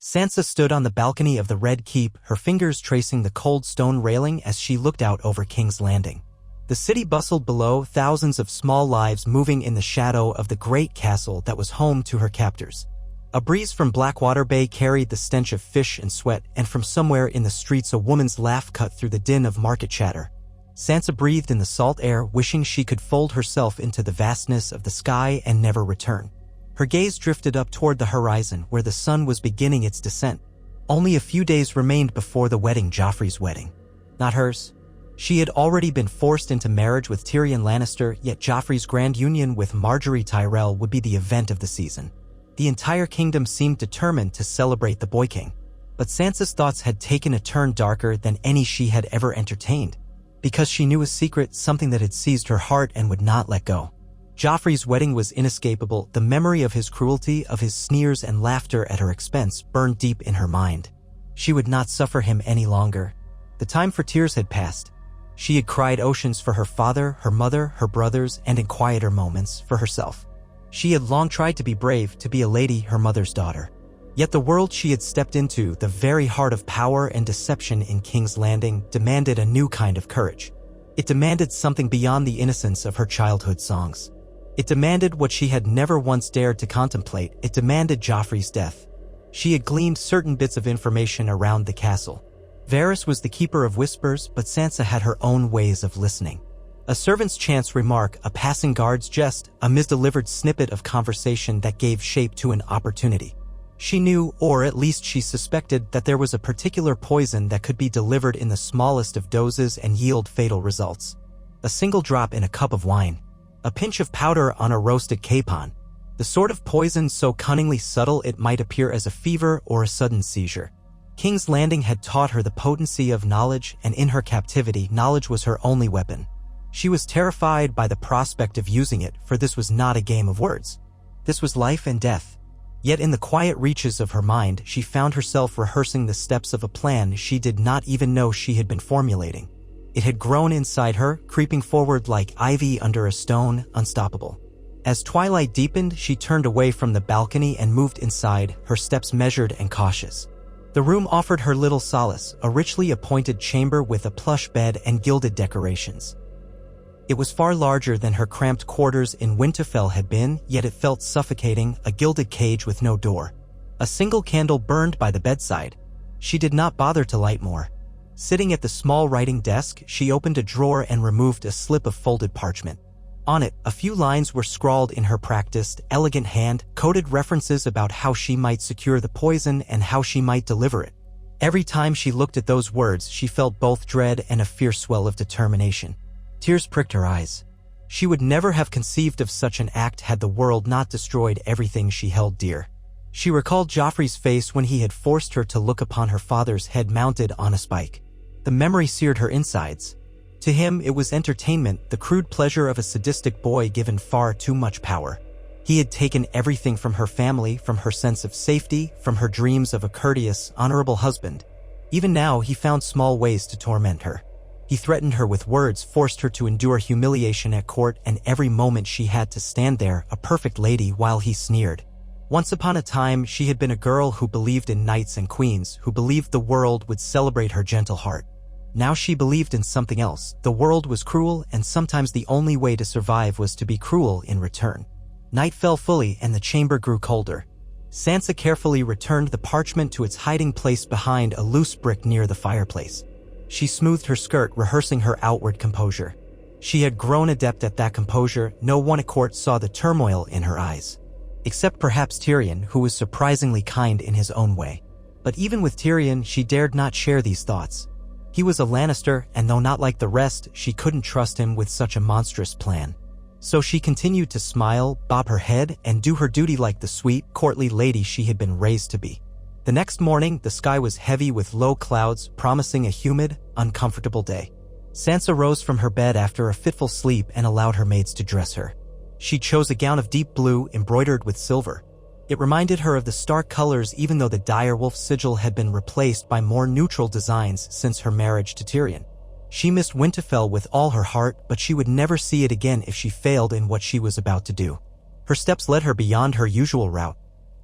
Sansa stood on the balcony of the Red Keep, her fingers tracing the cold stone railing as she looked out over King's Landing. The city bustled below, thousands of small lives moving in the shadow of the great castle that was home to her captors. A breeze from Blackwater Bay carried the stench of fish and sweat, and from somewhere in the streets a woman's laugh cut through the din of market chatter. Sansa breathed in the salt air, wishing she could fold herself into the vastness of the sky and never return. Her gaze drifted up toward the horizon, where the sun was beginning its descent. Only a few days remained before the wedding, Joffrey's wedding. Not hers. She had already been forced into marriage with Tyrion Lannister, yet Joffrey's grand union with Margaery Tyrell would be the event of the season. The entire kingdom seemed determined to celebrate the Boy King. But Sansa's thoughts had taken a turn darker than any she had ever entertained. Because she knew a secret, something that had seized her heart and would not let go. Joffrey's wedding was inescapable. The memory of his cruelty, of his sneers and laughter at her expense, burned deep in her mind. She would not suffer him any longer. The time for tears had passed. She had cried oceans for her father, her mother, her brothers, and in quieter moments, for herself. She had long tried to be brave, to be a lady, her mother's daughter. Yet the world she had stepped into, the very heart of power and deception in King's Landing, demanded a new kind of courage. It demanded something beyond the innocence of her childhood songs. It demanded what she had never once dared to contemplate. It demanded Joffrey's death. She had gleaned certain bits of information around the castle. Varys was the keeper of whispers, but Sansa had her own ways of listening. A servant's chance remark, a passing guard's jest, a misdelivered snippet of conversation that gave shape to an opportunity. She knew, or at least she suspected, that there was a particular poison that could be delivered in the smallest of doses and yield fatal results. A single drop in a cup of wine. A pinch of powder on a roasted capon. The sort of poison so cunningly subtle it might appear as a fever or a sudden seizure. King's Landing had taught her the potency of knowledge, and in her captivity, knowledge was her only weapon. She was terrified by the prospect of using it, for this was not a game of words. This was life and death. Yet in the quiet reaches of her mind, she found herself rehearsing the steps of a plan she did not even know she had been formulating. It had grown inside her, creeping forward like ivy under a stone, unstoppable. As twilight deepened, she turned away from the balcony and moved inside, her steps measured and cautious. The room offered her little solace, a richly appointed chamber with a plush bed and gilded decorations. It was far larger than her cramped quarters in Winterfell had been, yet it felt suffocating, a gilded cage with no door. A single candle burned by the bedside. She did not bother to light more. Sitting at the small writing desk, she opened a drawer and removed a slip of folded parchment. On it, a few lines were scrawled in her practiced, elegant hand, coded references about how she might secure the poison and how she might deliver it. Every time she looked at those words, she felt both dread and a fierce swell of determination. Tears pricked her eyes. She would never have conceived of such an act had the world not destroyed everything she held dear. She recalled Joffrey's face when he had forced her to look upon her father's head mounted on a spike. The memory seared her insides. To him, it was entertainment, the crude pleasure of a sadistic boy given far too much power. He had taken everything from her family, from her sense of safety, from her dreams of a courteous, honorable husband. Even now, he found small ways to torment her. He threatened her with words, forced her to endure humiliation at court, and every moment she had to stand there, a perfect lady, while he sneered. Once upon a time, she had been a girl who believed in knights and queens, who believed the world would celebrate her gentle heart. Now she believed in something else. The world was cruel, and sometimes the only way to survive was to be cruel in return. Night fell fully, and the chamber grew colder. Sansa carefully returned the parchment to its hiding place behind a loose brick near the fireplace. She smoothed her skirt, rehearsing her outward composure. She had grown adept at that composure. No one at court saw the turmoil in her eyes. Except perhaps Tyrion, who was surprisingly kind in his own way. But even with Tyrion, she dared not share these thoughts. He was a Lannister, and though not like the rest, she couldn't trust him with such a monstrous plan. So she continued to smile, bob her head, and do her duty like the sweet, courtly lady she had been raised to be. The next morning, the sky was heavy with low clouds, promising a humid, uncomfortable day. Sansa rose from her bed after a fitful sleep and allowed her maids to dress her. She chose a gown of deep blue embroidered with silver. It reminded her of the stark colors, even though the direwolf sigil had been replaced by more neutral designs since her marriage to Tyrion. She missed Winterfell with all her heart, but she would never see it again if she failed in what she was about to do. Her steps led her beyond her usual route.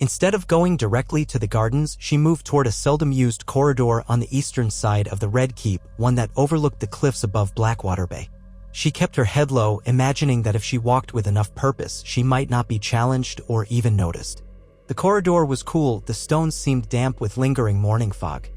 Instead of going directly to the gardens, she moved toward a seldom-used corridor on the eastern side of the Red Keep, one that overlooked the cliffs above Blackwater Bay. She kept her head low, imagining that if she walked with enough purpose, she might not be challenged or even noticed. The corridor was cool, the stones seemed damp with lingering morning fog.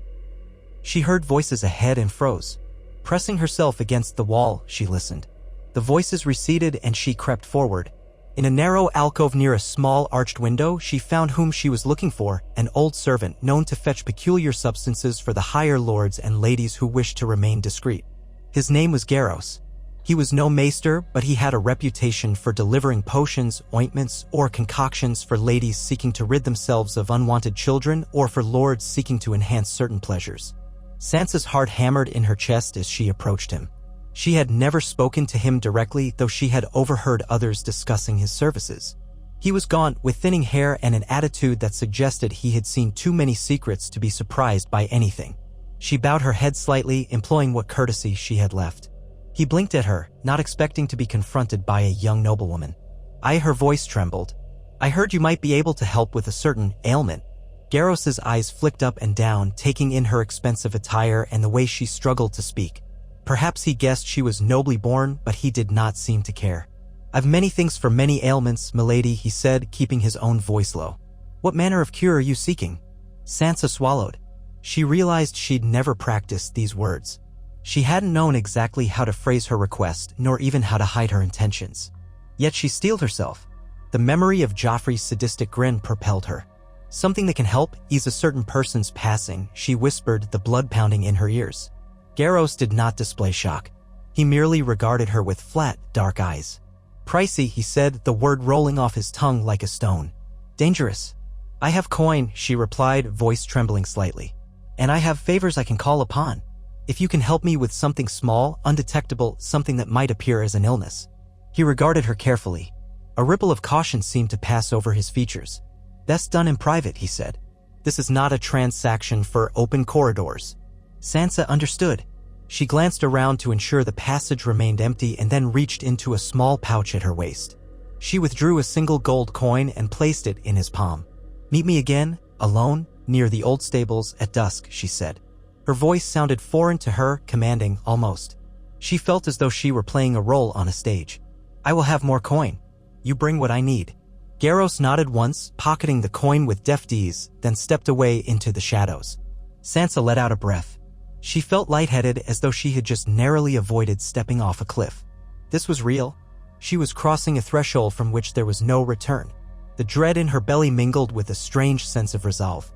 She heard voices ahead and froze. Pressing herself against the wall, she listened. The voices receded and she crept forward. In a narrow alcove near a small arched window, she found whom she was looking for, an old servant known to fetch peculiar substances for the higher lords and ladies who wished to remain discreet. His name was Garros. He was no maester, but he had a reputation for delivering potions, ointments, or concoctions for ladies seeking to rid themselves of unwanted children or for lords seeking to enhance certain pleasures. Sansa's heart hammered in her chest as she approached him. She had never spoken to him directly, though she had overheard others discussing his services. He was gaunt, with thinning hair and an attitude that suggested he had seen too many secrets to be surprised by anything. She bowed her head slightly, employing what courtesy she had left. He blinked at her, not expecting to be confronted by a young noblewoman. Her voice trembled. I heard you might be able to help with a certain ailment. Garros's eyes flicked up and down, taking in her expensive attire and the way she struggled to speak. Perhaps he guessed she was nobly born, but he did not seem to care. I've many things for many ailments, milady, he said, keeping his own voice low. What manner of cure are you seeking? Sansa swallowed. She realized she'd never practiced these words. She hadn't known exactly how to phrase her request, nor even how to hide her intentions. Yet she steeled herself. The memory of Joffrey's sadistic grin propelled her. Something that can help ease a certain person's passing, she whispered, the blood pounding in her ears. Garros did not display shock. He merely regarded her with flat, dark eyes. Pricey, he said, the word rolling off his tongue like a stone. Dangerous. I have coin, she replied, voice trembling slightly. And I have favors I can call upon. If you can help me with something small, undetectable, something that might appear as an illness. He regarded her carefully. A ripple of caution seemed to pass over his features. Best done in private, he said. This is not a transaction for open corridors. Sansa understood. She glanced around to ensure the passage remained empty and then reached into a small pouch at her waist. She withdrew a single gold coin and placed it in his palm. Meet me again, alone, near the old stables at dusk, she said. Her voice sounded foreign to her, commanding, almost. She felt as though she were playing a role on a stage. I will have more coin. You bring what I need. Garros nodded once, pocketing the coin with deft ease, then stepped away into the shadows. Sansa let out a breath. She felt lightheaded, as though she had just narrowly avoided stepping off a cliff. This was real. She was crossing a threshold from which there was no return. The dread in her belly mingled with a strange sense of resolve.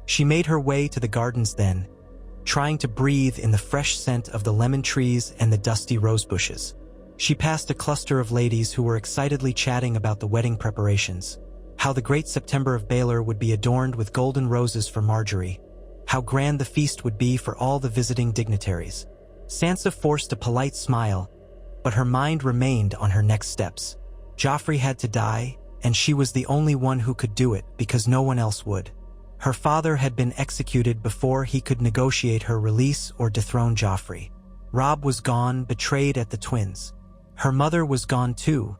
She made her way to the gardens then, trying to breathe in the fresh scent of the lemon trees and the dusty rose bushes. She passed a cluster of ladies who were excitedly chatting about the wedding preparations, how the great September of Baelor would be adorned with golden roses for Marjorie, how grand the feast would be for all the visiting dignitaries. Sansa forced a polite smile, but her mind remained on her next steps. Joffrey had to die, and she was the only one who could do it because no one else would. Her father had been executed before he could negotiate her release or dethrone Joffrey. Robb was gone, betrayed at the twins. Her mother was gone too,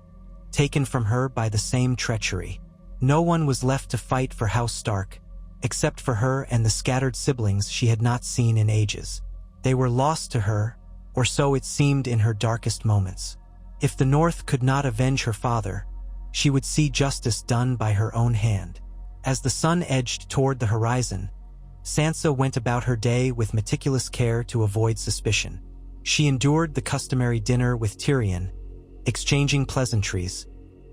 taken from her by the same treachery. No one was left to fight for House Stark, except for her and the scattered siblings she had not seen in ages. They were lost to her, or so it seemed in her darkest moments. If the North could not avenge her father, she would see justice done by her own hand. As the sun edged toward the horizon, Sansa went about her day with meticulous care to avoid suspicion. She endured the customary dinner with Tyrion, exchanging pleasantries,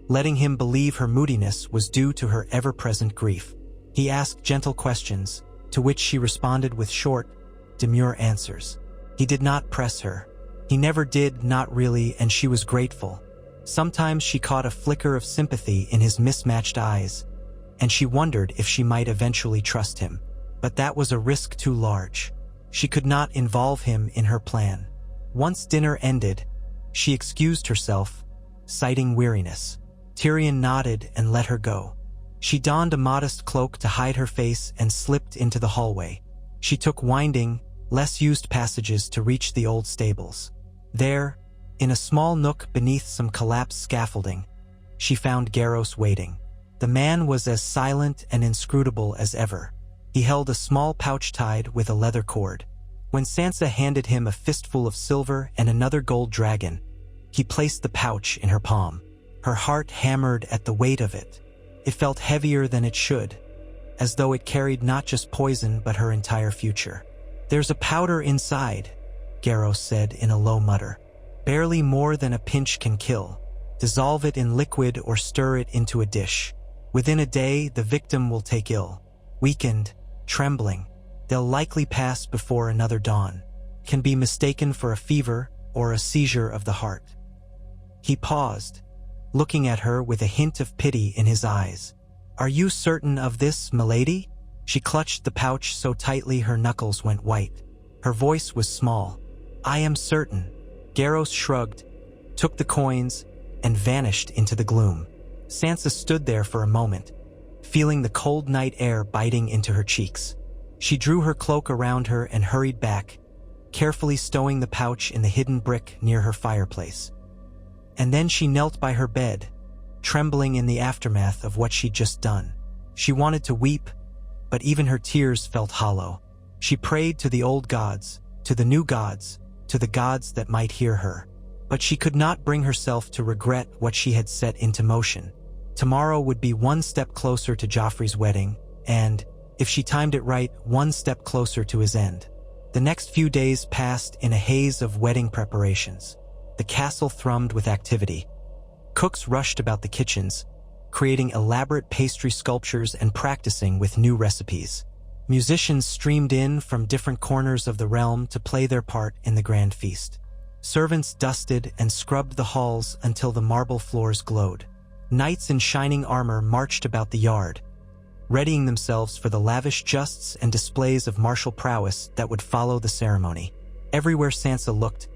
letting him believe her moodiness was due to her ever-present grief. He asked gentle questions, to which she responded with short, demure answers. He did not press her. He never did, not really, and she was grateful. Sometimes she caught a flicker of sympathy in his mismatched eyes, and she wondered if she might eventually trust him. But that was a risk too large. She could not involve him in her plan. Once dinner ended, she excused herself, citing weariness. Tyrion nodded and let her go. She donned a modest cloak to hide her face and slipped into the hallway. She took winding, less used passages to reach the old stables. There, in a small nook beneath some collapsed scaffolding, she found Garros waiting. The man was as silent and inscrutable as ever. He held a small pouch tied with a leather cord. When Sansa handed him a fistful of silver and another gold dragon, he placed the pouch in her palm. Her heart hammered at the weight of it. It felt heavier than it should, as though it carried not just poison but her entire future. "There's a powder inside," Garros said in a low mutter. "Barely more than a pinch can kill. Dissolve it in liquid or stir it into a dish. Within a day, the victim will take ill. Weakened, trembling, they'll likely pass before another dawn. Can be mistaken for a fever or a seizure of the heart." He paused, looking at her with a hint of pity in his eyes. "Are you certain of this, milady?" She clutched the pouch so tightly her knuckles went white. Her voice was small. "I am certain." Garros shrugged, took the coins, and vanished into the gloom. Sansa stood there for a moment, feeling the cold night air biting into her cheeks. She drew her cloak around her and hurried back, carefully stowing the pouch in the hidden brick near her fireplace. And then she knelt by her bed, trembling in the aftermath of what she'd just done. She wanted to weep, but even her tears felt hollow. She prayed to the old gods, to the new gods, to the gods that might hear her. But she could not bring herself to regret what she had set into motion. Tomorrow would be one step closer to Joffrey's wedding, and, if she timed it right, one step closer to his end. The next few days passed in a haze of wedding preparations. The castle thrummed with activity. Cooks rushed about the kitchens, creating elaborate pastry sculptures and practicing with new recipes. Musicians streamed in from different corners of the realm to play their part in the grand feast. Servants dusted and scrubbed the halls until the marble floors glowed. Knights in shining armor marched about the yard, readying themselves for the lavish justs and displays of martial prowess that would follow the ceremony. Everywhere Sansa looked,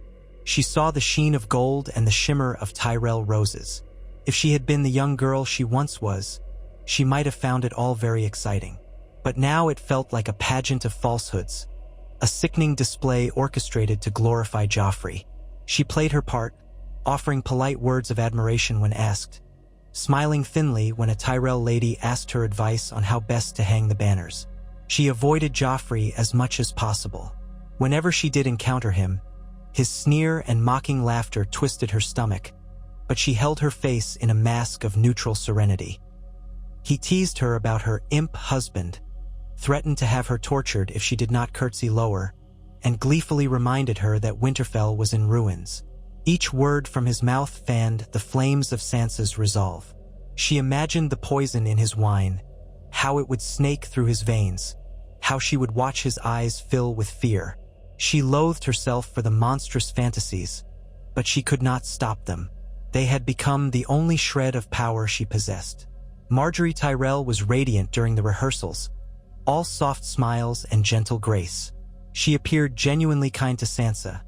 she saw the sheen of gold and the shimmer of Tyrell roses. If she had been the young girl she once was, she might have found it all very exciting. But now it felt like a pageant of falsehoods, a sickening display orchestrated to glorify Joffrey. She played her part, offering polite words of admiration when asked, smiling thinly when a Tyrell lady asked her advice on how best to hang the banners. She avoided Joffrey as much as possible. Whenever she did encounter him, his sneer and mocking laughter twisted her stomach, but she held her face in a mask of neutral serenity. He teased her about her imp husband, threatened to have her tortured if she did not curtsy lower, and gleefully reminded her that Winterfell was in ruins. Each word from his mouth fanned the flames of Sansa's resolve. She imagined the poison in his wine, how it would snake through his veins, how she would watch his eyes fill with fear. She loathed herself for the monstrous fantasies, but she could not stop them. They had become the only shred of power she possessed. Margaery Tyrell was radiant during the rehearsals, all soft smiles and gentle grace. She appeared genuinely kind to Sansa,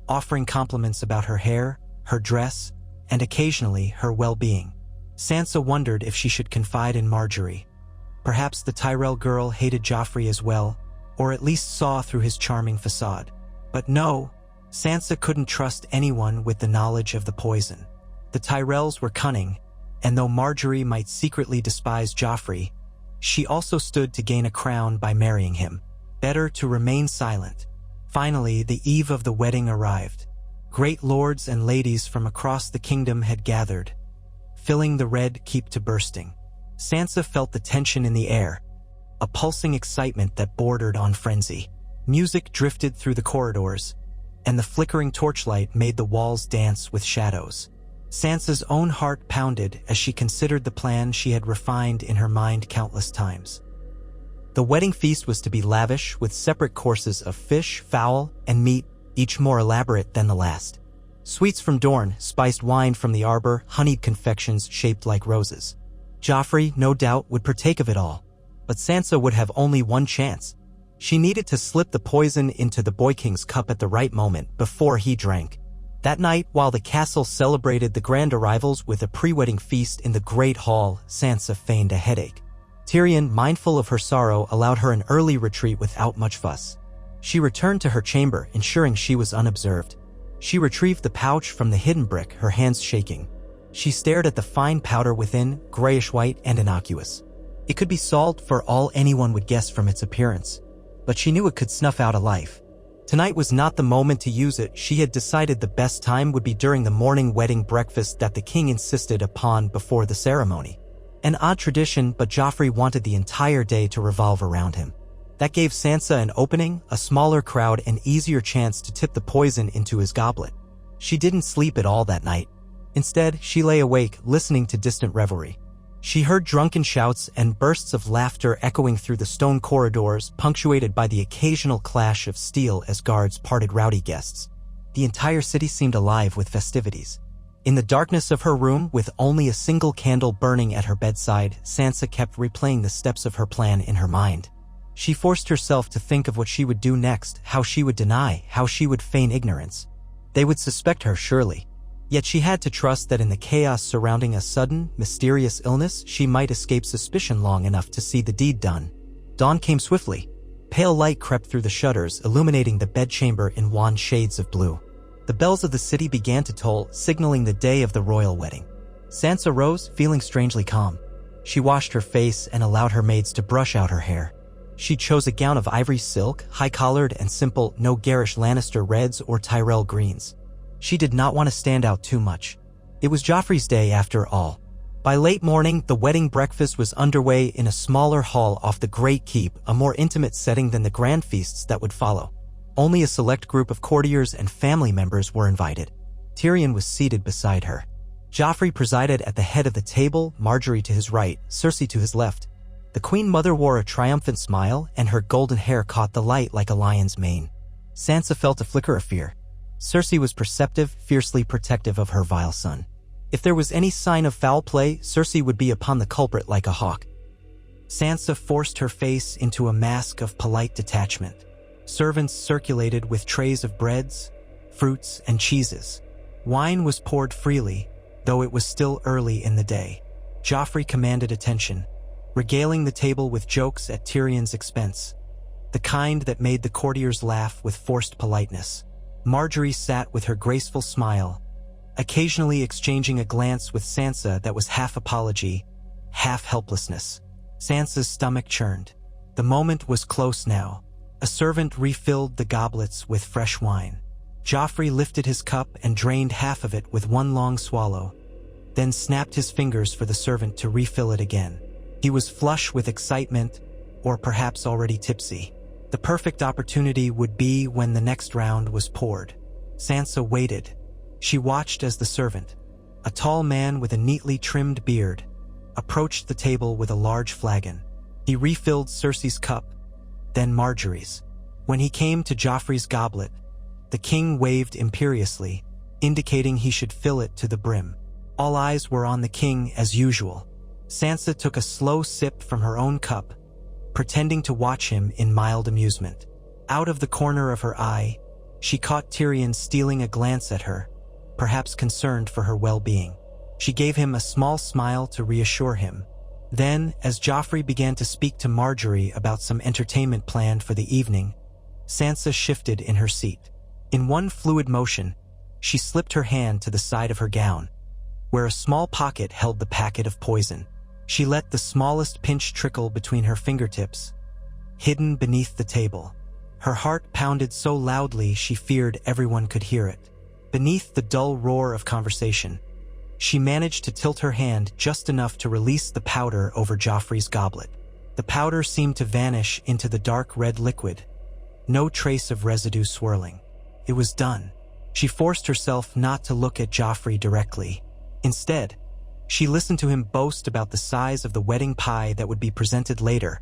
offering compliments about her hair, her dress, and occasionally her well-being. Sansa wondered if she should confide in Margaery. Perhaps the Tyrell girl hated Joffrey as well, or at least saw through his charming facade. But no, Sansa couldn't trust anyone with the knowledge of the poison. The Tyrells were cunning, and though Margaery might secretly despise Joffrey, she also stood to gain a crown by marrying him. Better to remain silent. Finally, the eve of the wedding arrived. Great lords and ladies from across the kingdom had gathered, filling the Red Keep to bursting. Sansa felt the tension in the air, a pulsing excitement that bordered on frenzy. Music drifted through the corridors, and the flickering torchlight made the walls dance with shadows. Sansa's own heart pounded as she considered the plan she had refined in her mind countless times. The wedding feast was to be lavish, with separate courses of fish, fowl, and meat, each more elaborate than the last. Sweets from Dorne, spiced wine from the arbor, honeyed confections shaped like roses. Joffrey, no doubt, would partake of it all, but Sansa would have only one chance. She needed to slip the poison into the Boy King's cup at the right moment before he drank. That night, while the castle celebrated the grand arrivals with a pre-wedding feast in the Great Hall, Sansa feigned a headache. Tyrion, mindful of her sorrow, allowed her an early retreat without much fuss. She returned to her chamber, ensuring she was unobserved. She retrieved the pouch from the hidden brick, her hands shaking. She stared at the fine powder within, grayish-white and innocuous. It could be salt for all anyone would guess from its appearance, but she knew it could snuff out a life. Tonight was not the moment to use it. She had decided the best time would be during the morning wedding breakfast that the king insisted upon before the ceremony. An odd tradition, but Joffrey wanted the entire day to revolve around him. That gave Sansa an opening, a smaller crowd, an easier chance to tip the poison into his goblet. She didn't sleep at all that night. Instead, she lay awake, listening to distant revelry. She heard drunken shouts and bursts of laughter echoing through the stone corridors, punctuated by the occasional clash of steel as guards parted rowdy guests. The entire city seemed alive with festivities. In the darkness of her room, with only a single candle burning at her bedside, Sansa kept replaying the steps of her plan in her mind. She forced herself to think of what she would do next, how she would deny, how she would feign ignorance. They would suspect her, surely. Yet she had to trust that in the chaos surrounding a sudden, mysterious illness, she might escape suspicion long enough to see the deed done. Dawn came swiftly. Pale light crept through the shutters, illuminating the bedchamber in wan shades of blue. The bells of the city began to toll, signaling the day of the royal wedding. Sansa rose, feeling strangely calm. She washed her face and allowed her maids to brush out her hair. She chose a gown of ivory silk, high-collared and simple, no garish Lannister reds or Tyrell greens. She did not want to stand out too much. It was Joffrey's day after all. By late morning, the wedding breakfast was underway in a smaller hall off the Great Keep, a more intimate setting than the grand feasts that would follow. Only a select group of courtiers and family members were invited. Tyrion was seated beside her. Joffrey presided at the head of the table, Marjorie to his right, Cersei to his left. The Queen Mother wore a triumphant smile, and her golden hair caught the light like a lion's mane. Sansa felt a flicker of fear. Cersei was perceptive, fiercely protective of her vile son. If there was any sign of foul play, Cersei would be upon the culprit like a hawk. Sansa forced her face into a mask of polite detachment. Servants circulated with trays of breads, fruits, and cheeses. Wine was poured freely, though it was still early in the day. Joffrey commanded attention, regaling the table with jokes at Tyrion's expense, the kind that made the courtiers laugh with forced politeness. Marjorie sat with her graceful smile, occasionally exchanging a glance with Sansa that was half apology, half helplessness. Sansa's stomach churned. The moment was close now. A servant refilled the goblets with fresh wine. Joffrey lifted his cup and drained half of it with one long swallow, then snapped his fingers for the servant to refill it again. He was flush with excitement, or perhaps already tipsy. The perfect opportunity would be when the next round was poured. Sansa waited. She watched as the servant, a tall man with a neatly trimmed beard, approached the table with a large flagon. He refilled Cersei's cup, then Marjorie's. When he came to Joffrey's goblet, the king waved imperiously, indicating he should fill it to the brim. All eyes were on the king as usual. Sansa took a slow sip from her own cup, pretending to watch him in mild amusement. Out of the corner of her eye, she caught Tyrion stealing a glance at her, perhaps concerned for her well-being. She gave him a small smile to reassure him. Then, as Joffrey began to speak to Marjorie about some entertainment planned for the evening, Sansa shifted in her seat. In one fluid motion, she slipped her hand to the side of her gown, where a small pocket held the packet of poison. She let the smallest pinch trickle between her fingertips, hidden beneath the table. Her heart pounded so loudly she feared everyone could hear it. Beneath the dull roar of conversation, she managed to tilt her hand just enough to release the powder over Joffrey's goblet. The powder seemed to vanish into the dark red liquid, no trace of residue swirling. It was done. She forced herself not to look at Joffrey directly. Instead, she listened to him boast about the size of the wedding pie that would be presented later,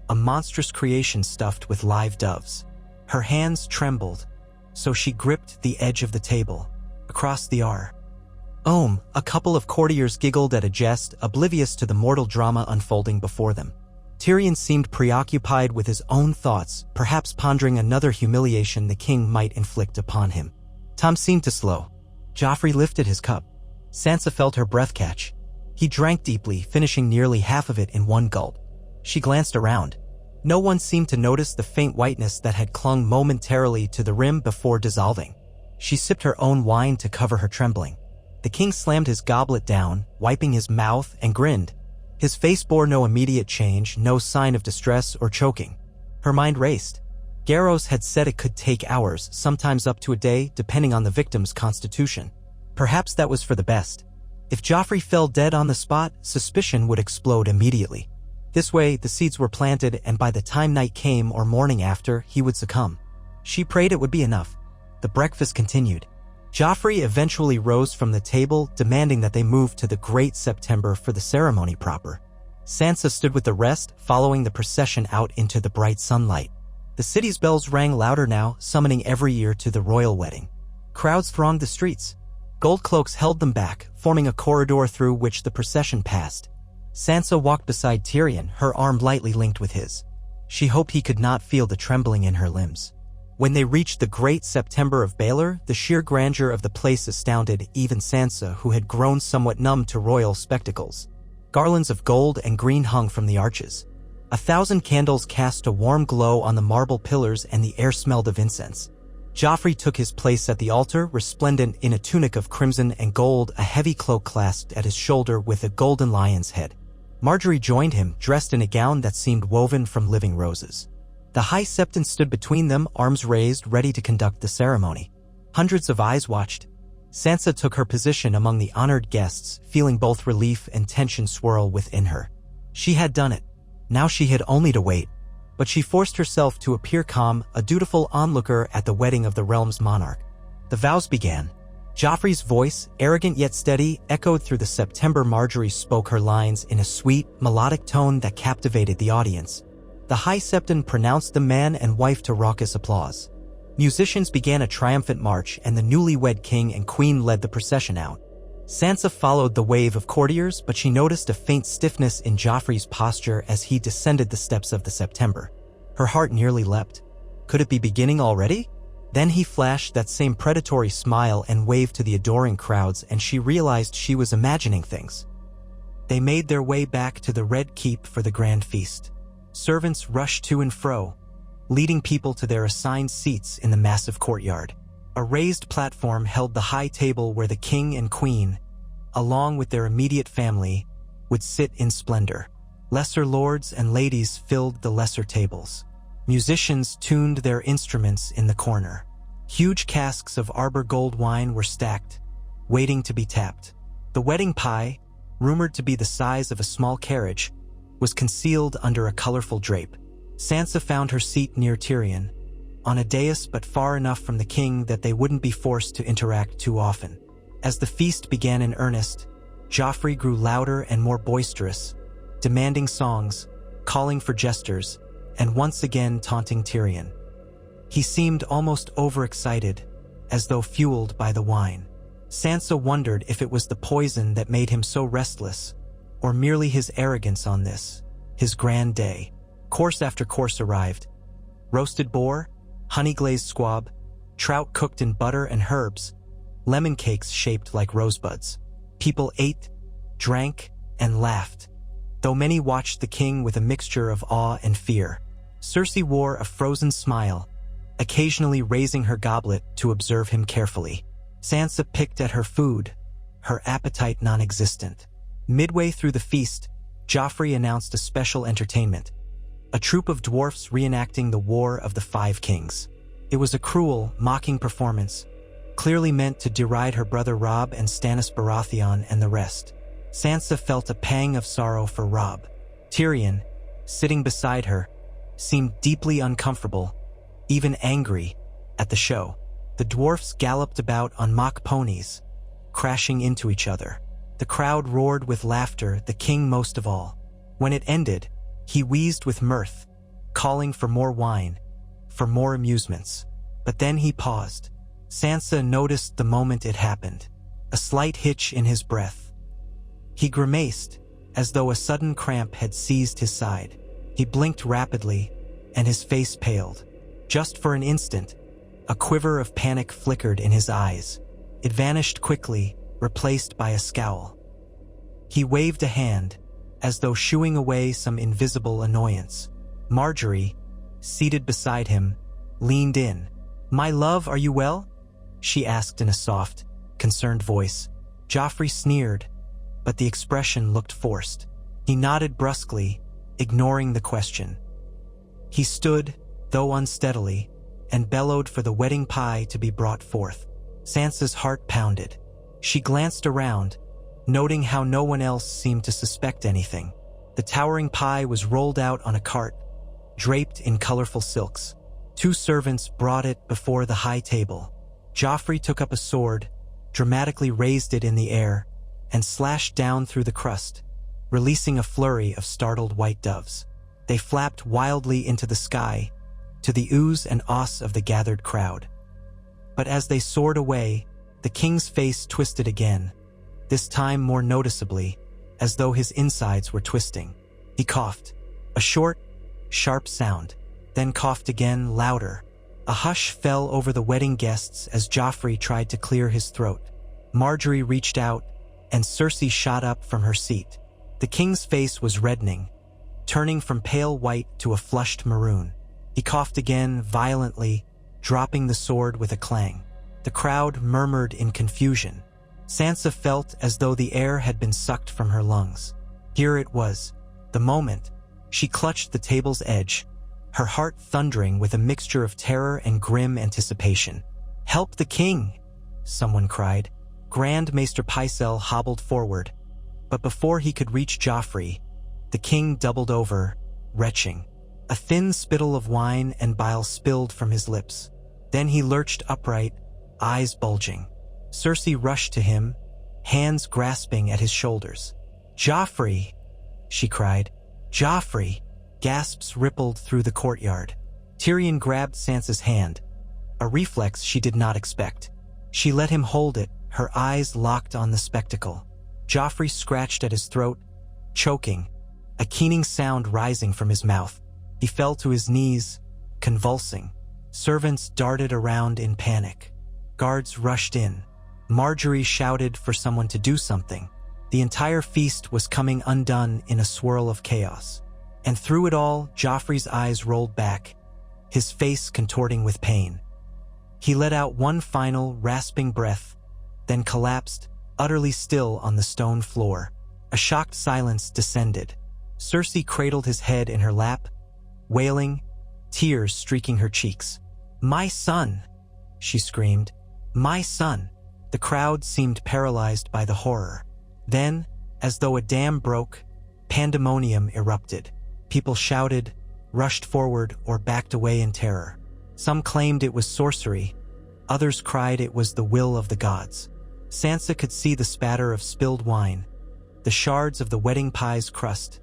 a monstrous creation stuffed with live doves. Her hands trembled, so she gripped the edge of the table. Across the aisle, a couple of courtiers giggled at a jest, oblivious to the mortal drama unfolding before them. Tyrion seemed preoccupied with his own thoughts, perhaps pondering another humiliation the king might inflict upon him. Time seemed to slow. Joffrey lifted his cup. Sansa felt her breath catch. He drank deeply, finishing nearly half of it in one gulp. She glanced around. No one seemed to notice the faint whiteness that had clung momentarily to the rim before dissolving. She sipped her own wine to cover her trembling. The king slammed his goblet down, wiping his mouth, and grinned. His face bore no immediate change, no sign of distress or choking. Her mind raced. Garros had said it could take hours, sometimes up to a day, depending on the victim's constitution. Perhaps that was for the best. If Joffrey fell dead on the spot, suspicion would explode immediately. This way, the seeds were planted, and by the time night came or morning after, he would succumb. She prayed it would be enough. The breakfast continued. Joffrey eventually rose from the table, demanding that they move to the Great September for the ceremony proper. Sansa stood with the rest, following the procession out into the bright sunlight. The city's bells rang louder now, summoning every ear to the royal wedding. Crowds thronged the streets. Gold cloaks held them back, forming a corridor through which the procession passed. Sansa walked beside Tyrion, her arm lightly linked with his. She hoped he could not feel the trembling in her limbs. When they reached the Great September of Baelor, the sheer grandeur of the place astounded even Sansa, who had grown somewhat numb to royal spectacles. Garlands of gold and green hung from the arches. 1,000 candles cast a warm glow on the marble pillars, and the air smelled of incense. Joffrey took his place at the altar, resplendent in a tunic of crimson and gold, a heavy cloak clasped at his shoulder with a golden lion's head. Marjorie joined him, dressed in a gown that seemed woven from living roses. The High Septon stood between them, arms raised, ready to conduct the ceremony. Hundreds of eyes watched. Sansa took her position among the honored guests, feeling both relief and tension swirl within her. She had done it. Now she had only to wait. But she forced herself to appear calm, a dutiful onlooker at the wedding of the realm's monarch. The vows began. Joffrey's voice, arrogant yet steady, echoed through the September. Marjorie spoke her lines in a sweet, melodic tone that captivated the audience. The High Septon pronounced them man and wife to raucous applause. Musicians began a triumphant march, and the newlywed king and queen led the procession out. Sansa followed the wave of courtiers, but she noticed a faint stiffness in Joffrey's posture as he descended the steps of the September. Her heart nearly leapt. Could it be beginning already? Then he flashed that same predatory smile and waved to the adoring crowds, and she realized she was imagining things. They made their way back to the Red Keep for the grand feast. Servants rushed to and fro, leading people to their assigned seats in the massive courtyard. A raised platform held the high table where the king and queen, along with their immediate family, would sit in splendor. Lesser lords and ladies filled the lesser tables. Musicians tuned their instruments in the corner. Huge casks of Arbor gold wine were stacked, waiting to be tapped. The wedding pie, rumored to be the size of a small carriage, was concealed under a colorful drape. Sansa found her seat near Tyrion, on a dais but far enough from the king that they wouldn't be forced to interact too often. As the feast began in earnest, Joffrey grew louder and more boisterous, demanding songs, calling for jesters, and once again taunting Tyrion. He seemed almost overexcited, as though fueled by the wine. Sansa wondered if it was the poison that made him so restless, or merely his arrogance on this, his grand day. Course after course arrived. Roasted boar, honey-glazed squab, trout cooked in butter and herbs, lemon cakes shaped like rosebuds. People ate, drank, and laughed, though many watched the king with a mixture of awe and fear. Cersei wore a frozen smile, occasionally raising her goblet to observe him carefully. Sansa picked at her food, her appetite non-existent. Midway through the feast, Joffrey announced a special entertainment. A troupe of dwarfs reenacting the War of the Five Kings. It was a cruel, mocking performance, clearly meant to deride her brother Robb and Stannis Baratheon and the rest. Sansa felt a pang of sorrow for Robb. Tyrion, sitting beside her, seemed deeply uncomfortable, even angry, at the show. The dwarfs galloped about on mock ponies, crashing into each other. The crowd roared with laughter, the king most of all. When it ended, he wheezed with mirth, calling for more wine, for more amusements. But then he paused. Sansa noticed the moment it happened, a slight hitch in his breath. He grimaced, as though a sudden cramp had seized his side. He blinked rapidly, and his face paled. Just for an instant, a quiver of panic flickered in his eyes. It vanished quickly, replaced by a scowl. He waved a hand, as though shooing away some invisible annoyance. Marjorie, seated beside him, leaned in. "My love, are you well?" she asked in a soft, concerned voice. Joffrey sneered, but the expression looked forced. He nodded brusquely, ignoring the question. He stood, though unsteadily, and bellowed for the wedding pie to be brought forth. Sansa's heart pounded. She glanced around, noting how no one else seemed to suspect anything. The towering pie was rolled out on a cart, draped in colorful silks. 2 servants brought it before the high table. Joffrey took up a sword, dramatically raised it in the air, and slashed down through the crust, releasing a flurry of startled white doves. They flapped wildly into the sky, to the oohs and ahs of the gathered crowd. But as they soared away, the king's face twisted again, this time more noticeably, as though his insides were twisting. He coughed, a short, sharp sound, then coughed again, louder. A hush fell over the wedding guests as Joffrey tried to clear his throat. Marjorie reached out, and Cersei shot up from her seat. The king's face was reddening, turning from pale white to a flushed maroon. He coughed again, violently, dropping the sword with a clang. The crowd murmured in confusion. Sansa felt as though the air had been sucked from her lungs. Here it was, the moment. She clutched the table's edge, her heart thundering with a mixture of terror and grim anticipation. "Help the king!" someone cried. Grand Maester Pycelle hobbled forward, but before he could reach Joffrey, the king doubled over, retching. A thin spittle of wine and bile spilled from his lips. Then he lurched upright, eyes bulging. Cersei rushed to him, hands grasping at his shoulders. "Joffrey!" she cried. "Joffrey!" Gasps rippled through the courtyard. Tyrion grabbed Sansa's hand, a reflex she did not expect. She let him hold it, her eyes locked on the spectacle. Joffrey scratched at his throat, choking, a keening sound rising from his mouth. He fell to his knees, convulsing. Servants darted around in panic. Guards rushed in. Marjorie shouted for someone to do something. The entire feast was coming undone in a swirl of chaos. And through it all, Joffrey's eyes rolled back, his face contorting with pain. He let out one final, rasping breath, then collapsed, utterly still on the stone floor. A shocked silence descended. Cersei cradled his head in her lap, wailing, tears streaking her cheeks. "My son!" she screamed. "My son!" The crowd seemed paralyzed by the horror. Then, as though a dam broke, pandemonium erupted. People shouted, rushed forward, or backed away in terror. Some claimed it was sorcery. Others cried it was the will of the gods. Sansa could see the spatter of spilled wine, the shards of the wedding pie's crust,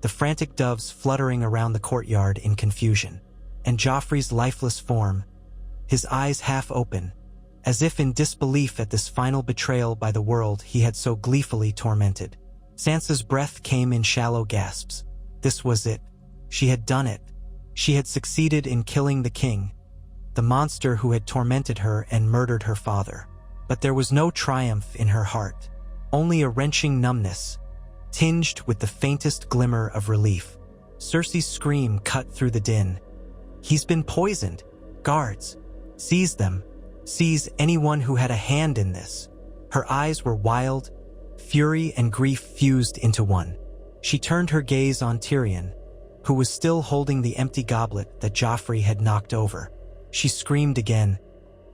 the frantic doves fluttering around the courtyard in confusion, and Joffrey's lifeless form, his eyes half open, as if in disbelief at this final betrayal by the world he had so gleefully tormented. Sansa's breath came in shallow gasps. This was it. She had done it. She had succeeded in killing the king, the monster who had tormented her and murdered her father. But there was no triumph in her heart, only a wrenching numbness, tinged with the faintest glimmer of relief. Cersei's scream cut through the din. "He's been poisoned! Guards! Seize them! Seize anyone who had a hand in this!" Her eyes were wild, fury and grief fused into one. She turned her gaze on Tyrion, who was still holding the empty goblet that Joffrey had knocked over. She screamed again,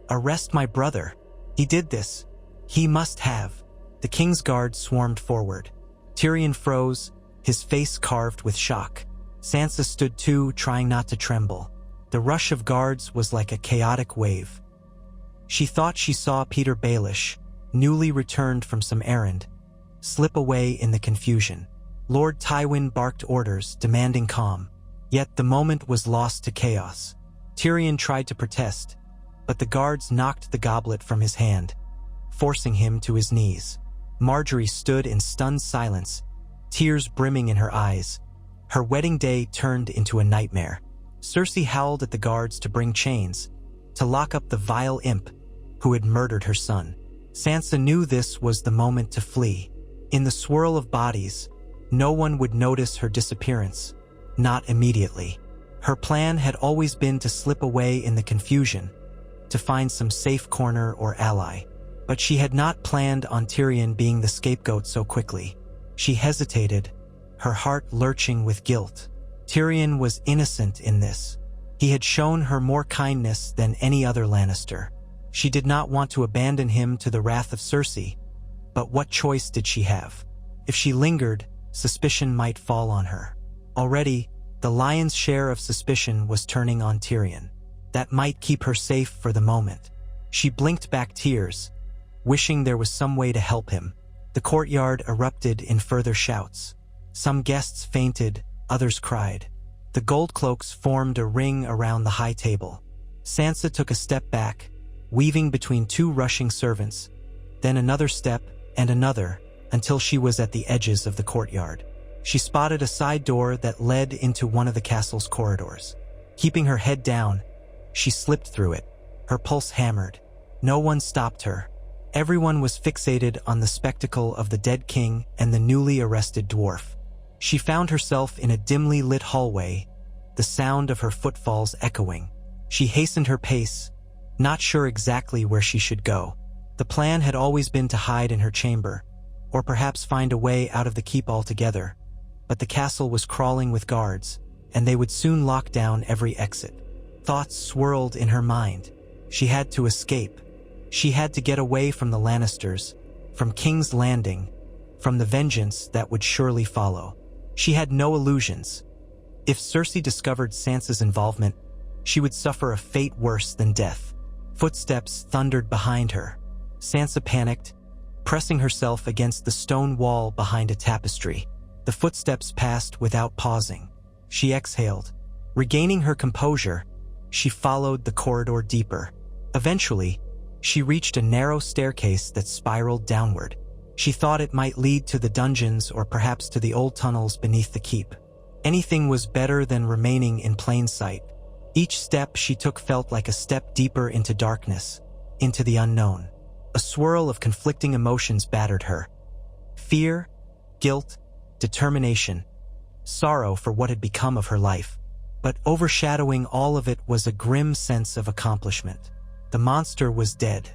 "Arrest my brother! He did this! He must have!" The king's guard swarmed forward. Tyrion froze, his face carved with shock. Sansa stood too, trying not to tremble. The rush of guards was like a chaotic wave. She thought she saw Peter Baelish, newly returned from some errand, slip away in the confusion. Lord Tywin barked orders, demanding calm. Yet the moment was lost to chaos. Tyrion tried to protest, but the guards knocked the goblet from his hand, forcing him to his knees. Marjorie stood in stunned silence, tears brimming in her eyes. Her wedding day turned into a nightmare. Cersei howled at the guards to bring chains, to lock up the vile imp who had murdered her son. Sansa knew this was the moment to flee. In the swirl of bodies, no one would notice her disappearance, not immediately. Her plan had always been to slip away in the confusion, to find some safe corner or ally. But she had not planned on Tyrion being the scapegoat so quickly. She hesitated, her heart lurching with guilt. Tyrion was innocent in this. He had shown her more kindness than any other Lannister. She did not want to abandon him to the wrath of Cersei, but what choice did she have? If she lingered, suspicion might fall on her. Already, the lion's share of suspicion was turning on Tyrion. That might keep her safe for the moment. She blinked back tears, wishing there was some way to help him. The courtyard erupted in further shouts. Some guests fainted, others cried. The gold cloaks formed a ring around the high table. Sansa took a step back, weaving between two rushing servants, then another step and another, until she was at the edges of the courtyard. She spotted a side door that led into one of the castle's corridors. Keeping her head down, she slipped through it. Her pulse hammered. No one stopped her. Everyone was fixated on the spectacle of the dead king and the newly arrested dwarf. She found herself in a dimly lit hallway, the sound of her footfalls echoing. She hastened her pace, not sure exactly where she should go. The plan had always been to hide in her chamber, or perhaps find a way out of the keep altogether. But the castle was crawling with guards, and they would soon lock down every exit. Thoughts swirled in her mind. She had to escape. She had to get away from the Lannisters, from King's Landing, from the vengeance that would surely follow. She had no illusions. If Cersei discovered Sansa's involvement, she would suffer a fate worse than death. Footsteps thundered behind her. Sansa panicked, pressing herself against the stone wall behind a tapestry. The footsteps passed without pausing. She exhaled. Regaining her composure, she followed the corridor deeper. Eventually, she reached a narrow staircase that spiraled downward. She thought it might lead to the dungeons or perhaps to the old tunnels beneath the keep. Anything was better than remaining in plain sight. Each step she took felt like a step deeper into darkness, into the unknown. A swirl of conflicting emotions battered her. Fear, guilt, determination, sorrow for what had become of her life. But overshadowing all of it was a grim sense of accomplishment. The monster was dead.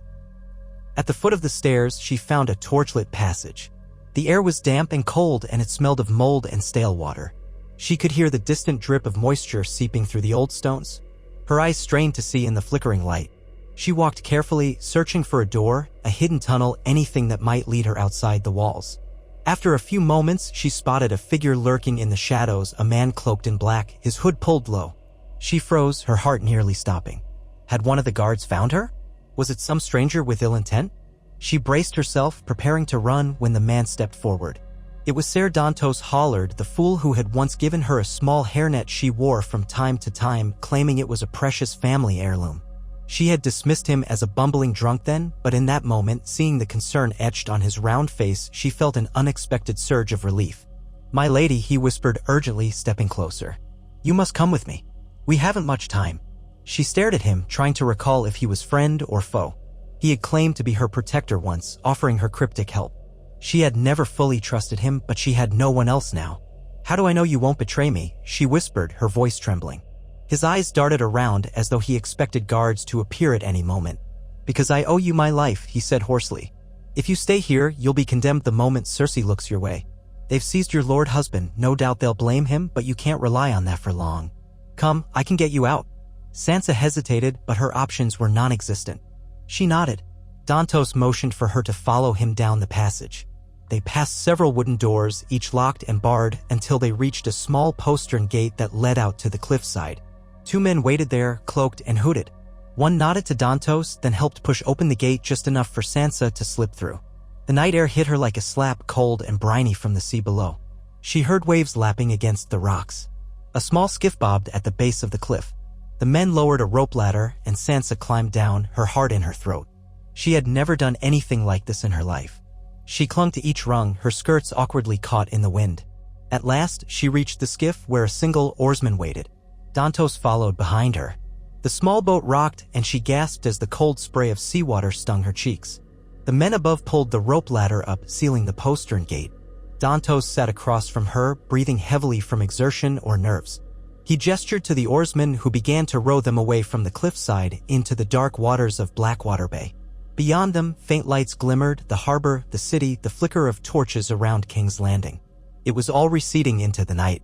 At the foot of the stairs, she found a torchlit passage. The air was damp and cold, and it smelled of mold and stale water. She could hear the distant drip of moisture seeping through the old stones. Her eyes strained to see in the flickering light. She walked carefully, searching for a door, a hidden tunnel, anything that might lead her outside the walls. After a few moments, she spotted a figure lurking in the shadows, a man cloaked in black, his hood pulled low. She froze, her heart nearly stopping. Had one of the guards found her? Was it some stranger with ill intent? She braced herself, preparing to run, when the man stepped forward. It was Ser Dantos Hollard, the fool who had once given her a small hairnet she wore from time to time, claiming it was a precious family heirloom. She had dismissed him as a bumbling drunk then, but in that moment, seeing the concern etched on his round face, she felt an unexpected surge of relief. "My lady," he whispered urgently, stepping closer. "You must come with me. We haven't much time." She stared at him, trying to recall if he was friend or foe. He had claimed to be her protector once, offering her cryptic help. She had never fully trusted him, but she had no one else now. "How do I know you won't betray me?" she whispered, her voice trembling. His eyes darted around as though he expected guards to appear at any moment. "Because I owe you my life," he said hoarsely. "If you stay here, you'll be condemned the moment Cersei looks your way. They've seized your lord husband, no doubt they'll blame him, but you can't rely on that for long. Come, I can get you out." Sansa hesitated, but her options were non-existent. She nodded. Dantos motioned for her to follow him down the passage. They passed several wooden doors, each locked and barred, until they reached a small postern gate that led out to the cliffside. Two men waited there, cloaked and hooded. One nodded to Dantos, then helped push open the gate just enough for Sansa to slip through. The night air hit her like a slap, cold and briny from the sea below. She heard waves lapping against the rocks. A small skiff bobbed at the base of the cliff. The men lowered a rope ladder, and Sansa climbed down, her heart in her throat. She had never done anything like this in her life. She clung to each rung, her skirts awkwardly caught in the wind. At last, she reached the skiff where a single oarsman waited. Dantos followed behind her. The small boat rocked, and she gasped as the cold spray of seawater stung her cheeks. The men above pulled the rope ladder up, sealing the postern gate. Dantos sat across from her, breathing heavily from exertion or nerves. He gestured to the oarsmen, who began to row them away from the cliffside into the dark waters of Blackwater Bay. Beyond them, faint lights glimmered, the harbor, the city, the flicker of torches around King's Landing. It was all receding into the night.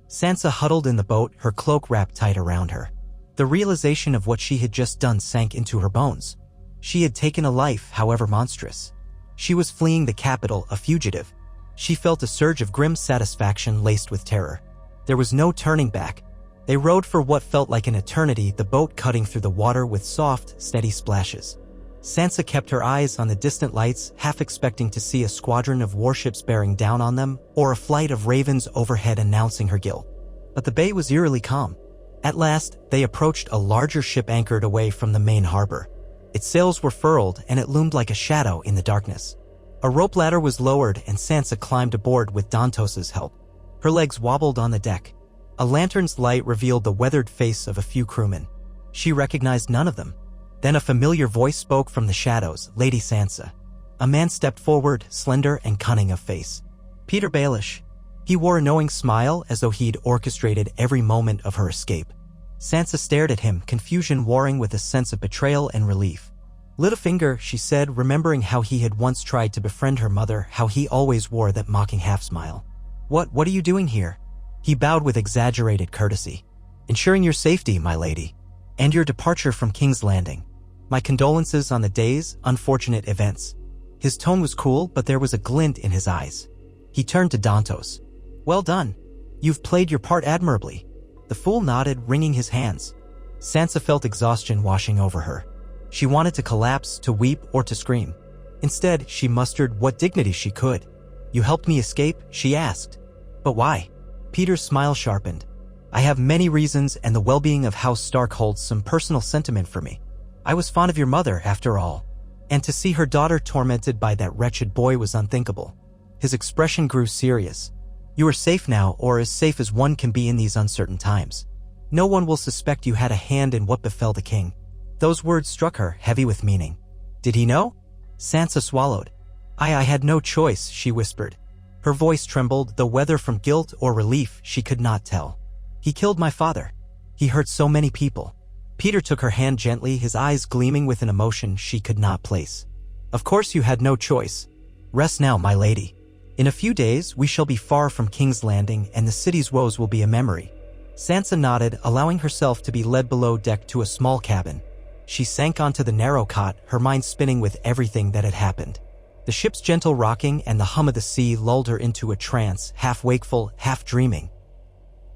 Sansa huddled in the boat, her cloak wrapped tight around her. The realization of what she had just done sank into her bones. She had taken a life, however monstrous. She was fleeing the capital, a fugitive. She felt a surge of grim satisfaction laced with terror. There was no turning back. They rowed for what felt like an eternity, the boat cutting through the water with soft, steady splashes. Sansa kept her eyes on the distant lights, half expecting to see a squadron of warships bearing down on them, or a flight of ravens overhead announcing her guilt. But the bay was eerily calm. At last, they approached a larger ship anchored away from the main harbor. Its sails were furled, and it loomed like a shadow in the darkness. A rope ladder was lowered, and Sansa climbed aboard with Dantos's help. Her legs wobbled on the deck. A lantern's light revealed the weathered face of a few crewmen. She recognized none of them. Then a familiar voice spoke from the shadows, "Lady Sansa." A man stepped forward, slender and cunning of face. Petyr Baelish. He wore a knowing smile, as though he'd orchestrated every moment of her escape. Sansa stared at him, confusion warring with a sense of betrayal and relief. "Littlefinger," she said, remembering how he had once tried to befriend her mother, how he always wore that mocking half-smile. What are you doing here?" He bowed with exaggerated courtesy. "Ensuring your safety, my lady, and your departure from King's Landing. My condolences on the day's unfortunate events." His tone was cool, but there was a glint in his eyes. He turned to Dantos. "Well done. You've played your part admirably." The fool nodded, wringing his hands. Sansa felt exhaustion washing over her. She wanted to collapse, to weep, or to scream. Instead, she mustered what dignity she could. "You helped me escape?" she asked. "But why?" Petyr's smile sharpened. "I have many reasons, and the well-being of House Stark holds some personal sentiment for me. I was fond of your mother, after all. And to see her daughter tormented by that wretched boy was unthinkable." His expression grew serious. "You are safe now, or as safe as one can be in these uncertain times. No one will suspect you had a hand in what befell the king." Those words struck her, heavy with meaning. "Did he know?" Sansa swallowed. I had no choice," she whispered. Her voice trembled, though whether from guilt or relief, she could not tell. "He killed my father. He hurt so many people." Petyr took her hand gently, his eyes gleaming with an emotion she could not place. "Of course you had no choice. Rest now, my lady. In a few days, we shall be far from King's Landing, and the city's woes will be a memory." Sansa nodded, allowing herself to be led below deck to a small cabin. She sank onto the narrow cot, her mind spinning with everything that had happened. The ship's gentle rocking and the hum of the sea lulled her into a trance, half wakeful, half dreaming.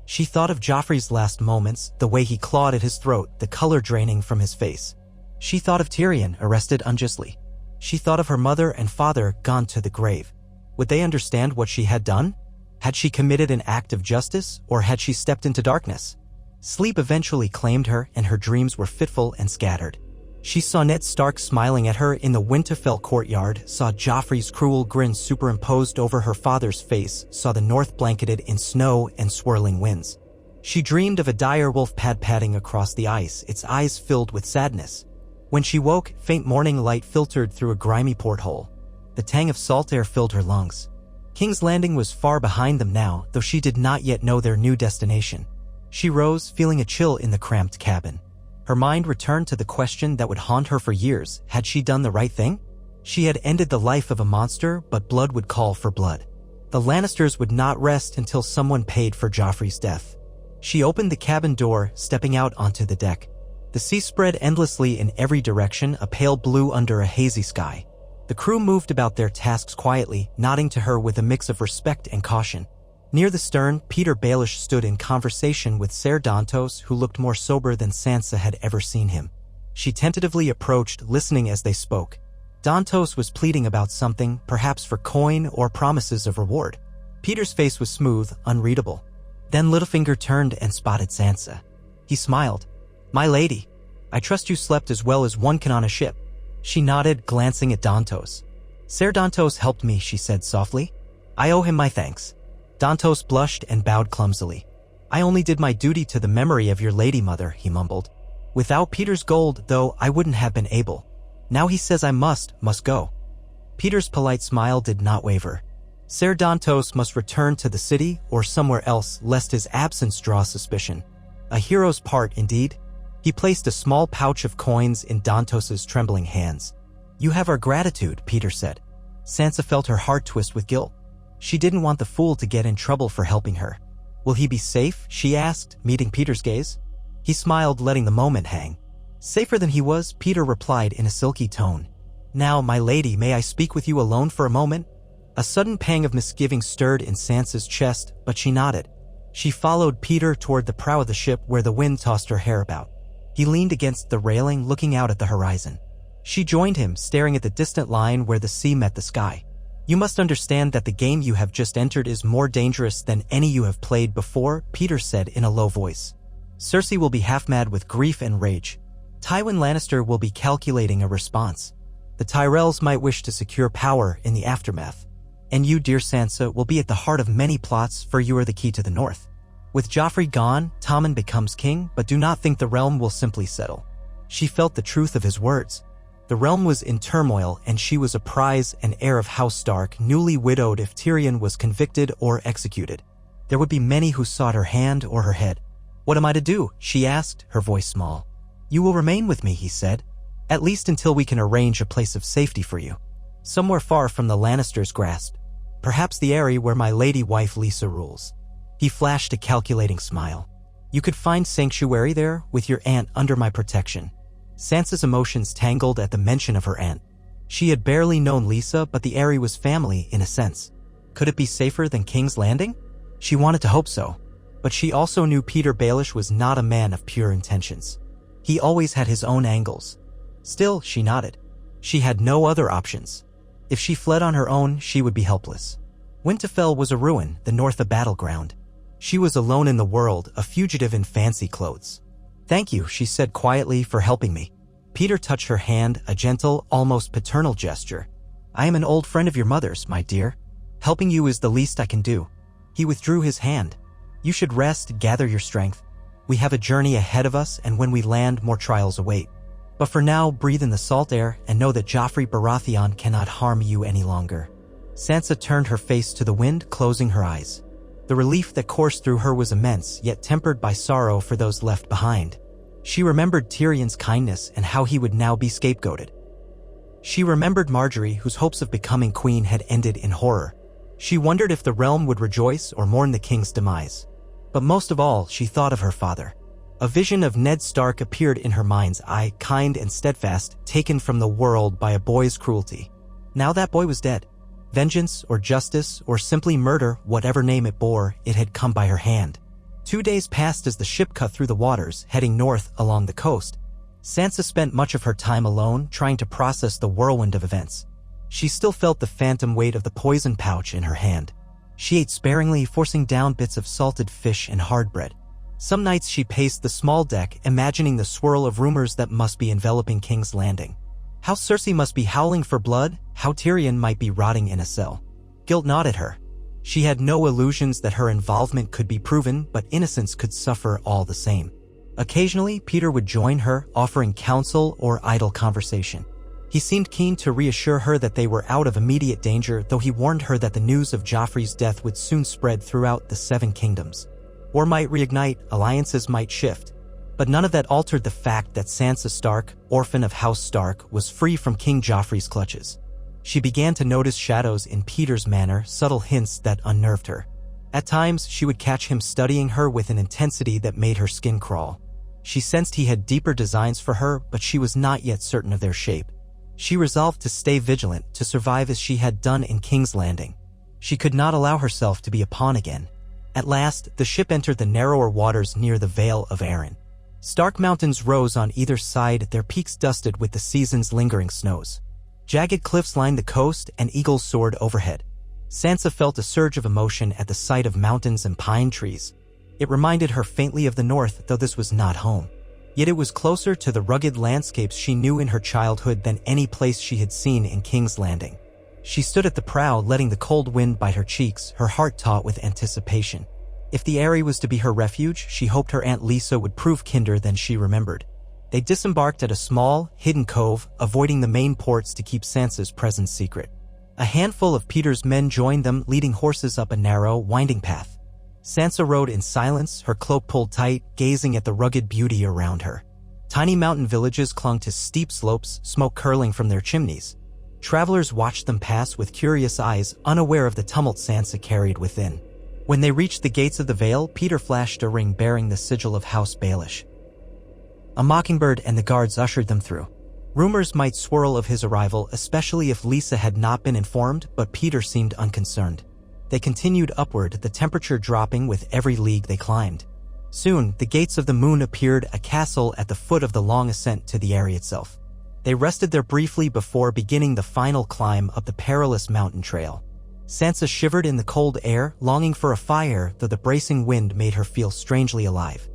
She thought of Joffrey's last moments, the way he clawed at his throat, the color draining from his face. She thought of Tyrion, arrested unjustly. She thought of her mother and father, gone to the grave. Would they understand what she had done? Had she committed an act of justice, or had she stepped into darkness? Sleep eventually claimed her, and her dreams were fitful and scattered. She saw Ned Stark smiling at her in the Winterfell courtyard, saw Joffrey's cruel grin superimposed over her father's face, saw the north blanketed in snow and swirling winds. She dreamed of a dire wolf pad-padding across the ice, its eyes filled with sadness. When she woke, faint morning light filtered through a grimy porthole. The tang of salt air filled her lungs. King's Landing was far behind them now, though she did not yet know their new destination. She rose, feeling a chill in the cramped cabin. Her mind returned to the question that would haunt her for years. Had she done the right thing? She had ended the life of a monster, but blood would call for blood. The Lannisters would not rest until someone paid for Joffrey's death. She opened the cabin door, stepping out onto the deck. The sea spread endlessly in every direction, a pale blue under a hazy sky. The crew moved about their tasks quietly, nodding to her with a mix of respect and caution. Near the stern, Petyr Baelish stood in conversation with Ser Dantos, who looked more sober than Sansa had ever seen him. She tentatively approached, listening as they spoke. Dantos was pleading about something, perhaps for coin or promises of reward. Petyr's face was smooth, unreadable. Then Littlefinger turned and spotted Sansa. He smiled. "My lady, I trust you slept as well as one can on a ship." She nodded, glancing at Dantos. "Ser Dantos helped me," she said softly. "I owe him my thanks." Dantos blushed and bowed clumsily. "I only did my duty to the memory of your lady mother," he mumbled. "Without Petyr's gold, though, I wouldn't have been able. Now he says I must go." Petyr's polite smile did not waver. Ser Dantos must return to the city or somewhere else, lest his absence draw suspicion. A hero's part, indeed. He placed a small pouch of coins in Dantos's trembling hands. "You have our gratitude," Peter said. Sansa felt her heart twist with guilt. She didn't want the fool to get in trouble for helping her. "Will he be safe?" she asked, meeting Peter's gaze. He smiled, letting the moment hang. "Safer than he was," Peter replied in a silky tone. "Now, my lady, may I speak with you alone for a moment?" A sudden pang of misgiving stirred in Sansa's chest, but she nodded. She followed Peter toward the prow of the ship where the wind tossed her hair about. He leaned against the railing, looking out at the horizon. She joined him, staring at the distant line where the sea met the sky. "You must understand that the game you have just entered is more dangerous than any you have played before," Peter said in a low voice. "Cersei will be half-mad with grief and rage. Tywin Lannister will be calculating a response. The Tyrells might wish to secure power in the aftermath. And you, dear Sansa, will be at the heart of many plots, for you are the key to the north. With Joffrey gone, Tommen becomes king, but do not think the realm will simply settle." She felt the truth of his words. The realm was in turmoil, and she was a prize and heir of House Stark, newly widowed if Tyrion was convicted or executed. There would be many who sought her hand or her head. "What am I to do?" she asked, her voice small. "You will remain with me," he said, "at least until we can arrange a place of safety for you. Somewhere far from the Lannisters' grasp. Perhaps the Eyrie where my lady wife Lisa rules." He flashed a calculating smile. "You could find sanctuary there, with your aunt under my protection." Sansa's emotions tangled at the mention of her aunt. She had barely known Lisa, but the Eyrie was family in a sense. Could it be safer than King's Landing? She wanted to hope so. But she also knew Peter Baelish was not a man of pure intentions. He always had his own angles. Still, she nodded. She had no other options. If she fled on her own, she would be helpless. Winterfell was a ruin, the north a battleground. She was alone in the world, a fugitive in fancy clothes. "Thank you," she said quietly, "for helping me." Peter touched her hand, a gentle, almost paternal gesture. "I am an old friend of your mother's, my dear. Helping you is the least I can do." He withdrew his hand. "You should rest, gather your strength. We have a journey ahead of us, and when we land, more trials await. But for now, breathe in the salt air and know that Joffrey Baratheon cannot harm you any longer." Sansa turned her face to the wind, closing her eyes. The relief that coursed through her was immense, yet tempered by sorrow for those left behind. She remembered Tyrion's kindness and how he would now be scapegoated. She remembered Margaery, whose hopes of becoming queen had ended in horror. She wondered if the realm would rejoice or mourn the king's demise. But most of all, she thought of her father. A vision of Ned Stark appeared in her mind's eye, kind and steadfast, taken from the world by a boy's cruelty. Now that boy was dead. Vengeance or justice or simply murder, whatever name it bore, it had come by her hand. 2 days passed as the ship cut through the waters, heading north along the coast. Sansa spent much of her time alone, trying to process the whirlwind of events. She still felt the phantom weight of the poison pouch in her hand. She ate sparingly, forcing down bits of salted fish and hard bread. Some nights she paced the small deck, imagining the swirl of rumors that must be enveloping King's Landing. How Cersei must be howling for blood, how Tyrion might be rotting in a cell. Guilt gnawed at her. She had no illusions that her involvement could be proven, but innocence could suffer all the same. Occasionally, Peter would join her, offering counsel or idle conversation. He seemed keen to reassure her that they were out of immediate danger, though he warned her that the news of Joffrey's death would soon spread throughout the 7 kingdoms. War might reignite, alliances might shift. But none of that altered the fact that Sansa Stark, orphan of House Stark, was free from King Joffrey's clutches. She began to notice shadows in Peter's manner, subtle hints that unnerved her. At times, she would catch him studying her with an intensity that made her skin crawl. She sensed he had deeper designs for her, but she was not yet certain of their shape. She resolved to stay vigilant, to survive as she had done in King's Landing. She could not allow herself to be a pawn again. At last, the ship entered the narrower waters near the Vale of Arryn. Stark mountains rose on either side, their peaks dusted with the season's lingering snows. Jagged cliffs lined the coast, and eagles soared overhead. Sansa felt a surge of emotion at the sight of mountains and pine trees. It reminded her faintly of the north, though this was not home. Yet it was closer to the rugged landscapes she knew in her childhood than any place she had seen in King's Landing. She stood at the prow, letting the cold wind bite her cheeks, her heart taut with anticipation. If the Eyrie was to be her refuge, she hoped her Aunt Lisa would prove kinder than she remembered. They disembarked at a small, hidden cove, avoiding the main ports to keep Sansa's presence secret. A handful of Peter's men joined them, leading horses up a narrow, winding path. Sansa rode in silence, her cloak pulled tight, gazing at the rugged beauty around her. Tiny mountain villages clung to steep slopes, smoke curling from their chimneys. Travelers watched them pass with curious eyes, unaware of the tumult Sansa carried within. When they reached the gates of the Vale, Peter flashed a ring bearing the sigil of House Baelish. A mockingbird and the guards ushered them through. Rumors might swirl of his arrival, especially if Lisa had not been informed, but Peter seemed unconcerned. They continued upward, the temperature dropping with every league they climbed. Soon, the gates of the moon appeared, a castle at the foot of the long ascent to the area itself. They rested there briefly before beginning the final climb up the perilous mountain trail. Sansa shivered in the cold air, longing for a fire, though the bracing wind made her feel strangely alive.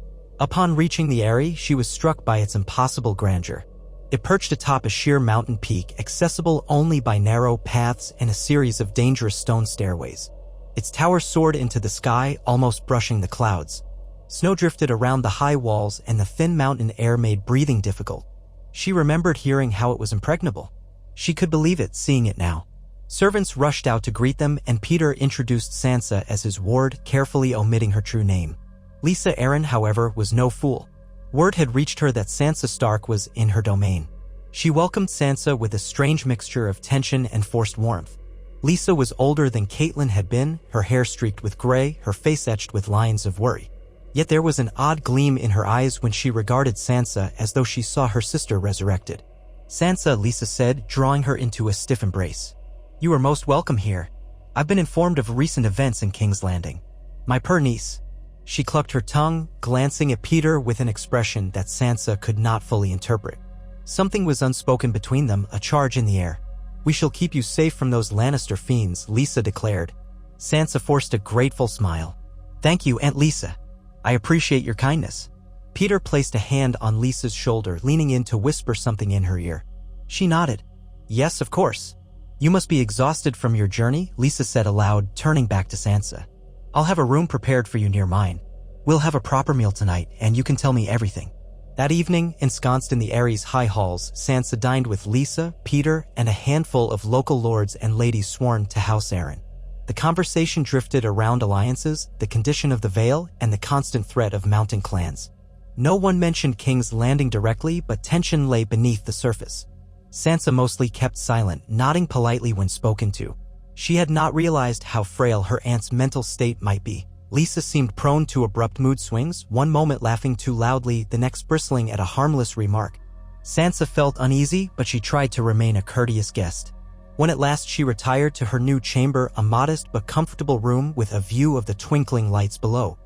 Upon reaching the Eyrie, she was struck by its impossible grandeur. It perched atop a sheer mountain peak, accessible only by narrow paths and a series of dangerous stone stairways. Its tower soared into the sky, almost brushing the clouds. Snow drifted around the high walls, and the thin mountain air made breathing difficult. She remembered hearing how it was impregnable. She could believe it, seeing it now. Servants rushed out to greet them, and Peter introduced Sansa as his ward, carefully omitting her true name. Lisa Arryn, however, was no fool. Word had reached her that Sansa Stark was in her domain. She welcomed Sansa with a strange mixture of tension and forced warmth. Lisa was older than Catelyn had been, her hair streaked with gray, her face etched with lines of worry. Yet there was an odd gleam in her eyes when she regarded Sansa, as though she saw her sister resurrected. "Sansa," Lisa said, drawing her into a stiff embrace. "You are most welcome here. I've been informed of recent events in King's Landing. My poor niece." She clucked her tongue, glancing at Peter with an expression that Sansa could not fully interpret. Something was unspoken between them, a charge in the air. "We shall keep you safe from those Lannister fiends," Lisa declared. Sansa forced a grateful smile. "Thank you, Aunt Lisa. I appreciate your kindness." Peter placed a hand on Lisa's shoulder, leaning in to whisper something in her ear. She nodded. "Yes, of course. You must be exhausted from your journey," Lisa said aloud, turning back to Sansa. "I'll have a room prepared for you near mine. We'll have a proper meal tonight, and you can tell me everything." That evening, ensconced in the Aerie's high halls, Sansa dined with Lisa, Peter, and a handful of local lords and ladies sworn to House Arryn. The conversation drifted around alliances, the condition of the Vale, and the constant threat of mountain clans. No one mentioned King's Landing directly, but tension lay beneath the surface. Sansa mostly kept silent, nodding politely when spoken to. She had not realized how frail her aunt's mental state might be. Lisa seemed prone to abrupt mood swings, one moment laughing too loudly, the next bristling at a harmless remark. Sansa felt uneasy, but she tried to remain a courteous guest. When at last she retired to her new chamber, a modest but comfortable room with a view of the twinkling lights below,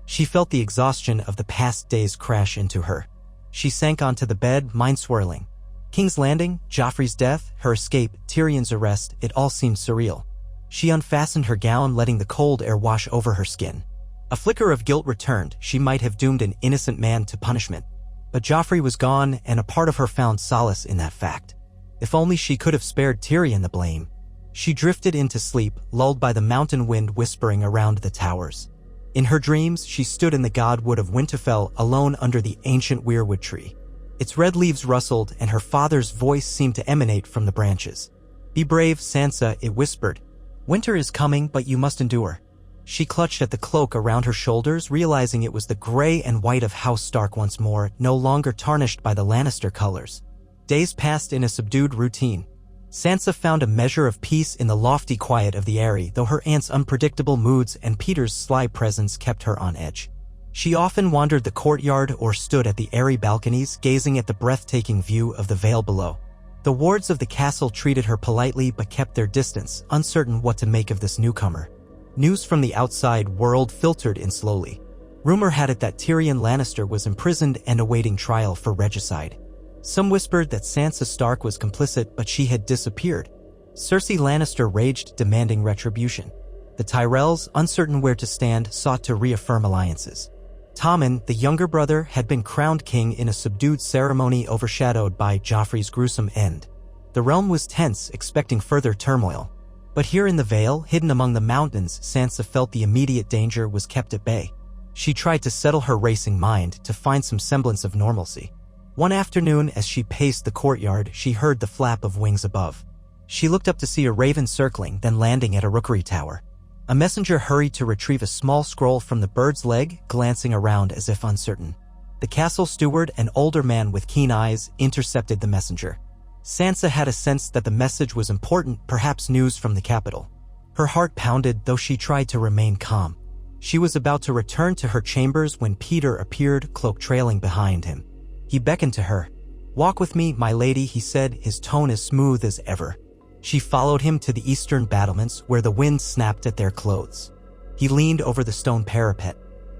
she felt the exhaustion of the past days crash into her. She sank onto the bed, mind swirling. King's Landing, Joffrey's death, her escape, Tyrion's arrest, it all seemed surreal. She unfastened her gown, letting the cold air wash over her skin. A flicker of guilt returned. She might have doomed an innocent man to punishment. But Joffrey was gone, and a part of her found solace in that fact. If only she could have spared Tyrion the blame. She drifted into sleep, lulled by the mountain wind whispering around the towers. In her dreams, she stood in the godwood of Winterfell, alone under the ancient weirwood tree. Its red leaves rustled, and her father's voice seemed to emanate from the branches. "Be brave, Sansa," it whispered. "Winter is coming, but you must endure." She clutched at the cloak around her shoulders, realizing it was the gray and white of House Stark once more, no longer tarnished by the Lannister colors. Days passed in a subdued routine. Sansa found a measure of peace in the lofty quiet of the Eyrie, though her aunt's unpredictable moods and Peter's sly presence kept her on edge. She often wandered the courtyard or stood at the Eyrie balconies, gazing at the breathtaking view of the Vale below. The wards of the castle treated her politely but kept their distance, uncertain what to make of this newcomer. News from the outside world filtered in slowly. Rumor had it that Tyrion Lannister was imprisoned and awaiting trial for regicide. Some whispered that Sansa Stark was complicit, but she had disappeared. Cersei Lannister raged, demanding retribution. The Tyrells, uncertain where to stand, sought to reaffirm alliances. Tommen, the younger brother, had been crowned king in a subdued ceremony overshadowed by Joffrey's gruesome end. The realm was tense, expecting further turmoil. But here in the Vale, hidden among the mountains, Sansa felt the immediate danger was kept at bay. She tried to settle her racing mind, to find some semblance of normalcy. One afternoon, as she paced the courtyard, she heard the flap of wings above. She looked up to see a raven circling, then landing at a rookery tower. A messenger hurried to retrieve a small scroll from the bird's leg, glancing around as if uncertain. The castle steward, an older man with keen eyes, intercepted the messenger. Sansa had a sense that the message was important, perhaps news from the capital. Her heart pounded, though she tried to remain calm. She was about to return to her chambers when Peter appeared, cloak trailing behind him. He beckoned to her. "Walk with me, my lady," he said, his tone as smooth as ever. She followed him to the eastern battlements where the wind snapped at their clothes. He leaned over the stone parapet.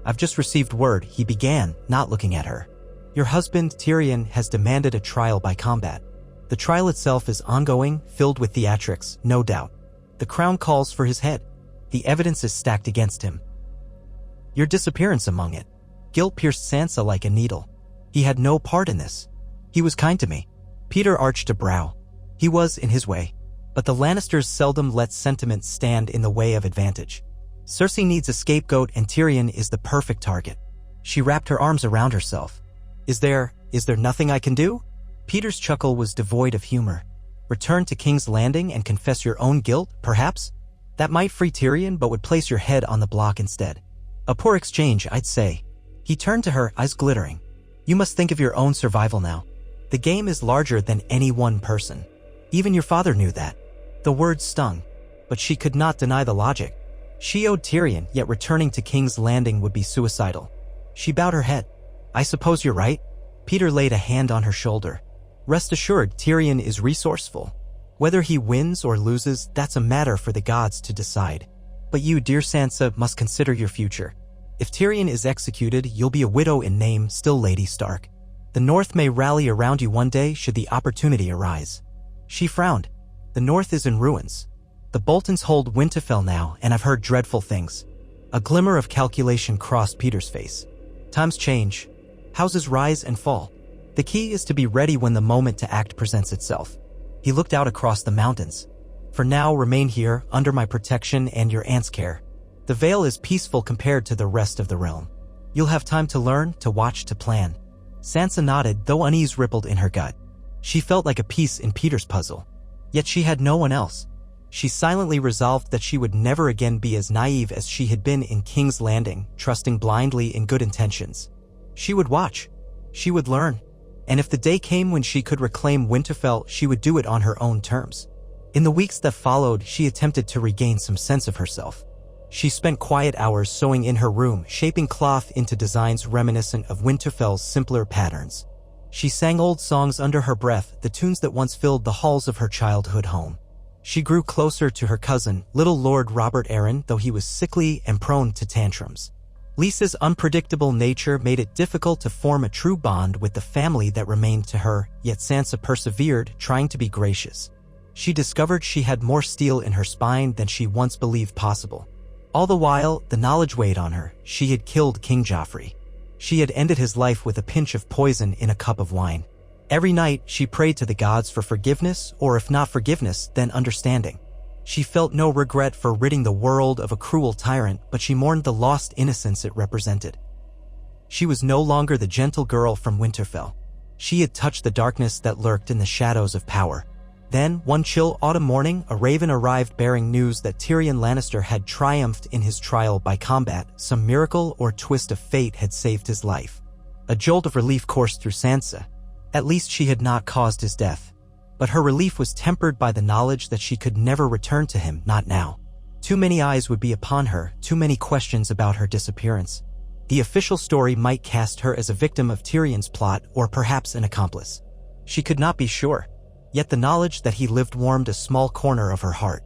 "I've just received word," he began, not looking at her. "Your husband, Tyrion, has demanded a trial by combat. The trial itself is ongoing, filled with theatrics, no doubt. The crown calls for his head. The evidence is stacked against him. Your disappearance among it." Guilt pierced Sansa like a needle. He had no part in this. He was kind to me. Peter arched a brow. He was, in his way. But the Lannisters seldom let sentiment stand in the way of advantage. Cersei needs a scapegoat and Tyrion is the perfect target. She wrapped her arms around herself. Is there nothing I can do?" Peter's chuckle was devoid of humor. "Return to King's Landing and confess your own guilt, perhaps? That might free Tyrion, but would place your head on the block instead. A poor exchange, I'd say." He turned to her, eyes glittering. "You must think of your own survival now. The game is larger than any one person. Even your father knew that." The words stung, but she could not deny the logic. She owed Tyrion, yet returning to King's Landing would be suicidal. She bowed her head. "I suppose you're right." Peter laid a hand on her shoulder. "Rest assured, Tyrion is resourceful. Whether he wins or loses, that's a matter for the gods to decide. But you, dear Sansa, must consider your future. If Tyrion is executed, you'll be a widow in name, still Lady Stark. The North may rally around you one day should the opportunity arise." She frowned. "The North is in ruins. The Boltons hold Winterfell now, and I've heard dreadful things." A glimmer of calculation crossed Peter's face. "Times change. Houses rise and fall. The key is to be ready when the moment to act presents itself." He looked out across the mountains. "For now, remain here, under my protection and your aunt's care. The Vale is peaceful compared to the rest of the realm. You'll have time to learn, to watch, to plan." Sansa nodded, though unease rippled in her gut. She felt like a piece in Peter's puzzle. Yet she had no one else. She silently resolved that she would never again be as naive as she had been in King's Landing, trusting blindly in good intentions. She would watch. She would learn. And if the day came when she could reclaim Winterfell, she would do it on her own terms. In the weeks that followed, she attempted to regain some sense of herself. She spent quiet hours sewing in her room, shaping cloth into designs reminiscent of Winterfell's simpler patterns. She sang old songs under her breath, the tunes that once filled the halls of her childhood home. She grew closer to her cousin, little Lord Robert Arryn, though he was sickly and prone to tantrums. Lisa's unpredictable nature made it difficult to form a true bond with the family that remained to her, yet Sansa persevered, trying to be gracious. She discovered she had more steel in her spine than she once believed possible. All the while, the knowledge weighed on her. She had killed King Joffrey. She had ended his life with a pinch of poison in a cup of wine. Every night, she prayed to the gods for forgiveness, or if not forgiveness, then understanding. She felt no regret for ridding the world of a cruel tyrant, but she mourned the lost innocence it represented. She was no longer the gentle girl from Winterfell. She had touched the darkness that lurked in the shadows of power. Then, one chill autumn morning, a raven arrived bearing news that Tyrion Lannister had triumphed in his trial by combat. Some miracle or twist of fate had saved his life. A jolt of relief coursed through Sansa. At least she had not caused his death. But her relief was tempered by the knowledge that she could never return to him, not now. Too many eyes would be upon her, too many questions about her disappearance. The official story might cast her as a victim of Tyrion's plot, or perhaps an accomplice. She could not be sure. Yet the knowledge that he lived warmed a small corner of her heart.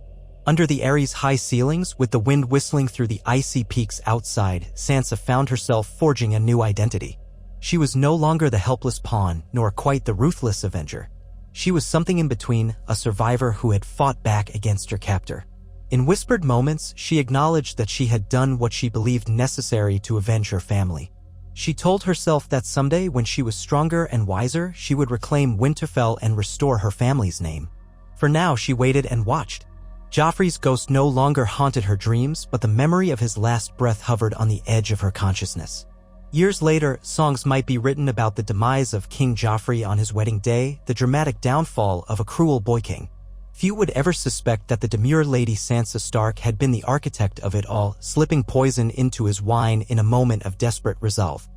Under the Ares' high ceilings, with the wind whistling through the icy peaks outside, Sansa found herself forging a new identity. She was no longer the helpless pawn, nor quite the ruthless avenger. She was something in between, a survivor who had fought back against her captor. In whispered moments, she acknowledged that she had done what she believed necessary to avenge her family. She told herself that someday, when she was stronger and wiser, she would reclaim Winterfell and restore her family's name. For now, she waited and watched. Joffrey's ghost no longer haunted her dreams, but the memory of his last breath hovered on the edge of her consciousness. Years later, songs might be written about the demise of King Joffrey on his wedding day, the dramatic downfall of a cruel boy king. Few would ever suspect that the demure Lady Sansa Stark had been the architect of it all, slipping poison into his wine in a moment of desperate resolve.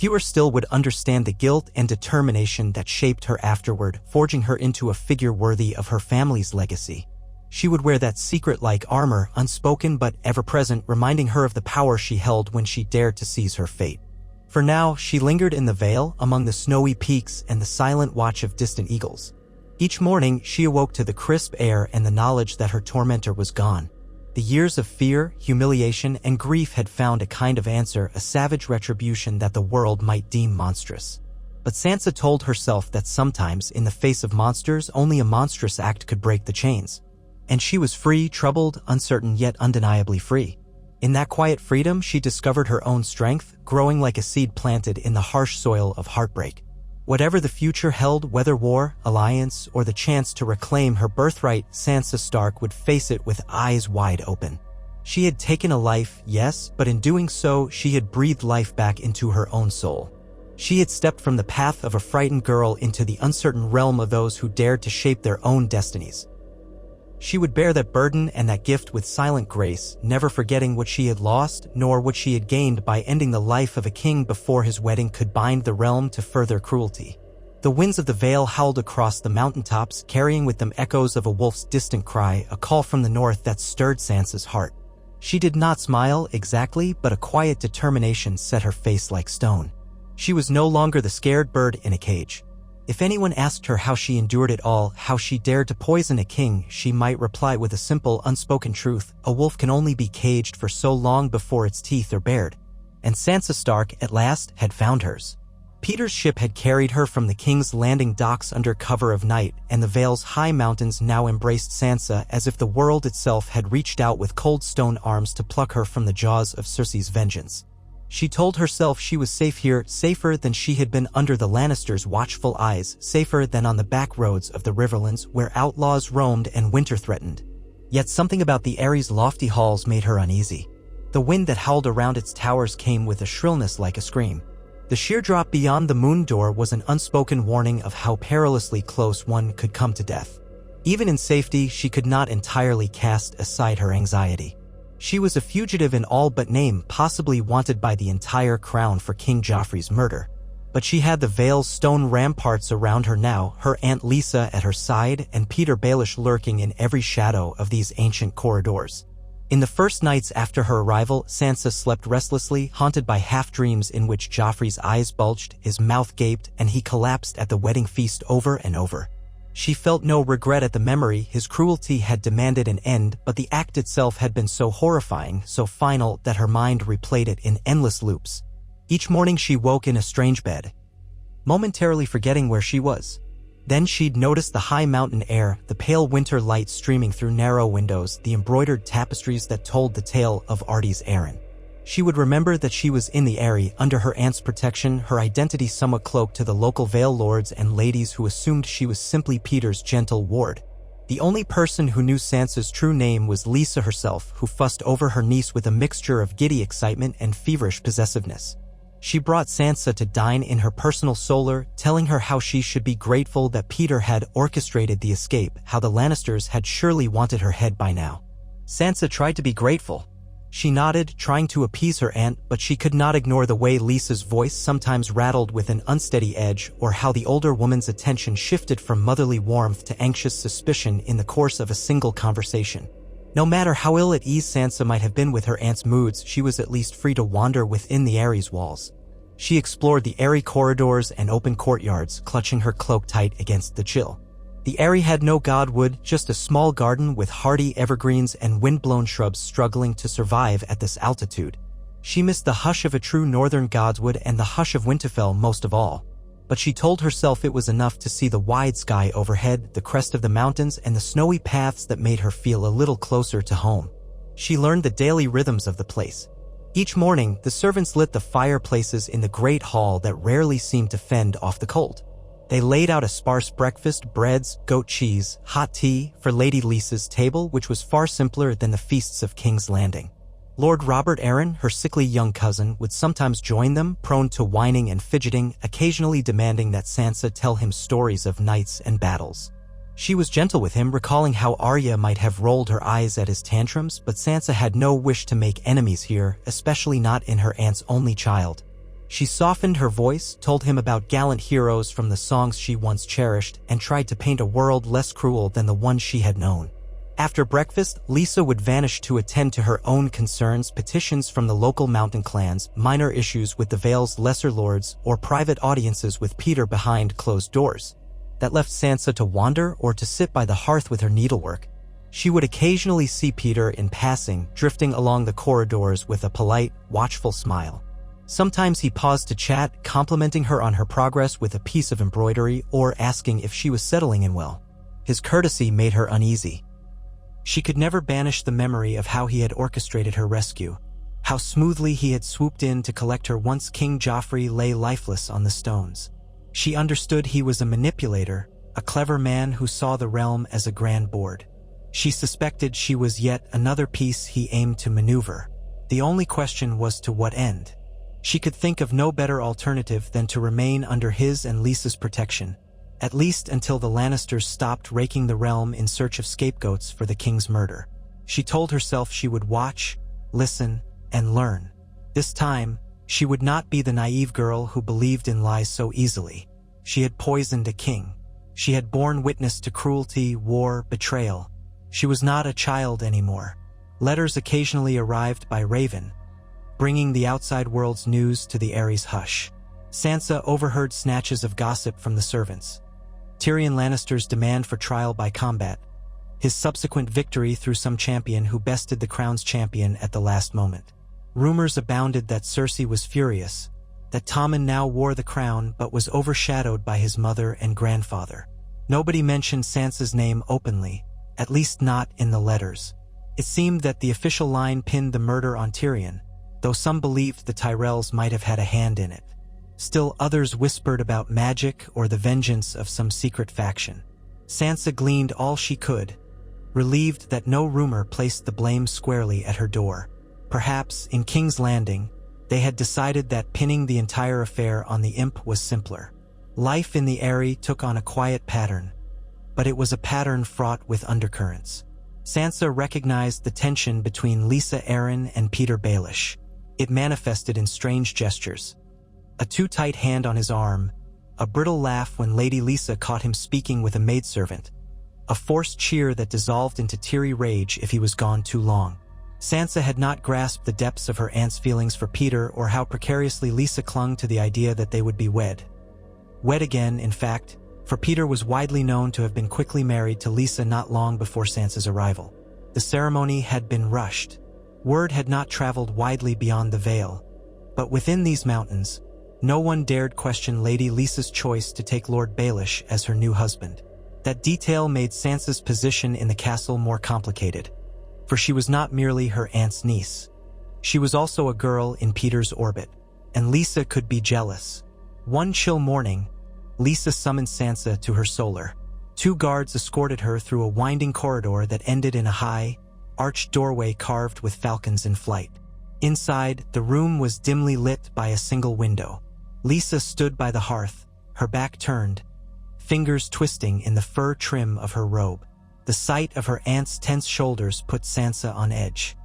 Fewer still would understand the guilt and determination that shaped her afterward, forging her into a figure worthy of her family's legacy. She would wear that secret-like armor, unspoken but ever-present, reminding her of the power she held when she dared to seize her fate. For now, she lingered in the Vale, among the snowy peaks and the silent watch of distant eagles. Each morning, she awoke to the crisp air and the knowledge that her tormentor was gone. The years of fear, humiliation, and grief had found a kind of answer, a savage retribution that the world might deem monstrous. But Sansa told herself that sometimes, in the face of monsters, only a monstrous act could break the chains. And she was free, troubled, uncertain, yet undeniably free. In that quiet freedom, she discovered her own strength, growing like a seed planted in the harsh soil of heartbreak. Whatever the future held, whether war, alliance, or the chance to reclaim her birthright, Sansa Stark would face it with eyes wide open. She had taken a life, yes, but in doing so, she had breathed life back into her own soul. She had stepped from the path of a frightened girl into the uncertain realm of those who dared to shape their own destinies. She would bear that burden and that gift with silent grace, never forgetting what she had lost, nor what she had gained by ending the life of a king before his wedding could bind the realm to further cruelty. The winds of the Vale howled across the mountaintops, carrying with them echoes of a wolf's distant cry, a call from the north that stirred Sansa's heart. She did not smile exactly, but a quiet determination set her face like stone. She was no longer the scared bird in a cage. If anyone asked her how she endured it all, how she dared to poison a king, she might reply with a simple, unspoken truth: a wolf can only be caged for so long before its teeth are bared. And Sansa Stark, at last, had found hers. Peter's ship had carried her from the King's Landing docks under cover of night, and the Vale's high mountains now embraced Sansa as if the world itself had reached out with cold stone arms to pluck her from the jaws of Cersei's vengeance. She told herself she was safe here, safer than she had been under the Lannisters' watchful eyes, safer than on the back roads of the Riverlands where outlaws roamed and winter threatened. Yet something about the Aery's lofty halls made her uneasy. The wind that howled around its towers came with a shrillness like a scream. The sheer drop beyond the moon door was an unspoken warning of how perilously close one could come to death. Even in safety, she could not entirely cast aside her anxiety. She was a fugitive in all but name, possibly wanted by the entire crown for King Joffrey's murder. But she had the Vale's stone ramparts around her now, her Aunt Lisa at her side, and Peter Baelish lurking in every shadow of these ancient corridors. In the first nights after her arrival, Sansa slept restlessly, haunted by half-dreams in which Joffrey's eyes bulged, his mouth gaped, and he collapsed at the wedding feast over and over. She felt no regret at the memory. His cruelty had demanded an end, but the act itself had been so horrifying, so final, that her mind replayed it in endless loops. Each morning she woke in a strange bed, momentarily forgetting where she was. Then she'd notice the high mountain air, the pale winter light streaming through narrow windows, the embroidered tapestries that told the tale of Ardy's Arryn. She would remember that she was in the Aery, under her aunt's protection, her identity somewhat cloaked to the local Vale lords and ladies who assumed she was simply Peter's gentle ward. The only person who knew Sansa's true name was Lisa herself, who fussed over her niece with a mixture of giddy excitement and feverish possessiveness. She brought Sansa to dine in her personal solar, telling her how she should be grateful that Peter had orchestrated the escape, how the Lannisters had surely wanted her head by now. Sansa tried to be grateful. She nodded, trying to appease her aunt, but she could not ignore the way Lisa's voice sometimes rattled with an unsteady edge, or how the older woman's attention shifted from motherly warmth to anxious suspicion in the course of a single conversation. No matter how ill at ease Sansa might have been with her aunt's moods, she was at least free to wander within the Aery's walls. She explored the Aery corridors and open courtyards, clutching her cloak tight against the chill. The Aery had no godwood, just a small garden with hardy evergreens and wind-blown shrubs struggling to survive at this altitude. She missed the hush of a true northern godswood and the hush of Winterfell most of all. But she told herself it was enough to see the wide sky overhead, the crest of the mountains, and the snowy paths that made her feel a little closer to home. She learned the daily rhythms of the place. Each morning, the servants lit the fireplaces in the great hall that rarely seemed to fend off the cold. They laid out a sparse breakfast, breads, goat cheese, hot tea, for Lady Lisa's table, which was far simpler than the feasts of King's Landing. Lord Robert Arryn, her sickly young cousin, would sometimes join them, prone to whining and fidgeting, occasionally demanding that Sansa tell him stories of knights and battles. She was gentle with him, recalling how Arya might have rolled her eyes at his tantrums, but Sansa had no wish to make enemies here, especially not in her aunt's only child. She softened her voice, told him about gallant heroes from the songs she once cherished, and tried to paint a world less cruel than the one she had known. After breakfast, Lisa would vanish to attend to her own concerns, petitions from the local mountain clans, minor issues with the Vale's lesser lords, or private audiences with Peter behind closed doors. That left Sansa to wander or to sit by the hearth with her needlework. She would occasionally see Peter in passing, drifting along the corridors with a polite, watchful smile. Sometimes he paused to chat, complimenting her on her progress with a piece of embroidery or asking if she was settling in well. His courtesy made her uneasy. She could never banish the memory of how he had orchestrated her rescue, how smoothly he had swooped in to collect her once King Joffrey lay lifeless on the stones. She understood he was a manipulator, a clever man who saw the realm as a grand board. She suspected she was yet another piece he aimed to maneuver. The only question was to what end. She could think of no better alternative than to remain under his and Lisa's protection, at least until the Lannisters stopped raking the realm in search of scapegoats for the king's murder. She told herself she would watch, listen, and learn. This time, she would not be the naive girl who believed in lies so easily. She had poisoned a king. She had borne witness to cruelty, war, betrayal. She was not a child anymore. Letters occasionally arrived by Raven, bringing the outside world's news to the Ares hush. Sansa overheard snatches of gossip from the servants. Tyrion Lannister's demand for trial by combat. His subsequent victory through some champion who bested the crown's champion at the last moment. Rumors abounded that Cersei was furious, that Tommen now wore the crown but was overshadowed by his mother and grandfather. Nobody mentioned Sansa's name openly, at least not in the letters. It seemed that the official line pinned the murder on Tyrion, though some believed the Tyrells might have had a hand in it. Still others whispered about magic or the vengeance of some secret faction. Sansa gleaned all she could, relieved that no rumor placed the blame squarely at her door. Perhaps, in King's Landing, they had decided that pinning the entire affair on the imp was simpler. Life in the Eyrie took on a quiet pattern, but it was a pattern fraught with undercurrents. Sansa recognized the tension between Lisa Arryn and Peter Baelish. It manifested in strange gestures. A too tight hand on his arm, a brittle laugh when Lady Lisa caught him speaking with a maidservant, a forced cheer that dissolved into teary rage if he was gone too long. Sansa had not grasped the depths of her aunt's feelings for Peter or how precariously Lisa clung to the idea that they would be wed. Wed again, in fact, for Peter was widely known to have been quickly married to Lisa not long before Sansa's arrival. The ceremony had been rushed. Word had not traveled widely beyond the Vale. But within these mountains, no one dared question Lady Lisa's choice to take Lord Baelish as her new husband. That detail made Sansa's position in the castle more complicated, for she was not merely her aunt's niece. She was also a girl in Peter's orbit, and Lisa could be jealous. One chill morning, Lisa summoned Sansa to her solar. 2 guards escorted her through a winding corridor that ended in a high, arched doorway carved with falcons in flight. Inside, the room was dimly lit by a single window. Lisa stood by the hearth, her back turned, fingers twisting in the fur trim of her robe. The sight of her aunt's tense shoulders put Sansa on edge.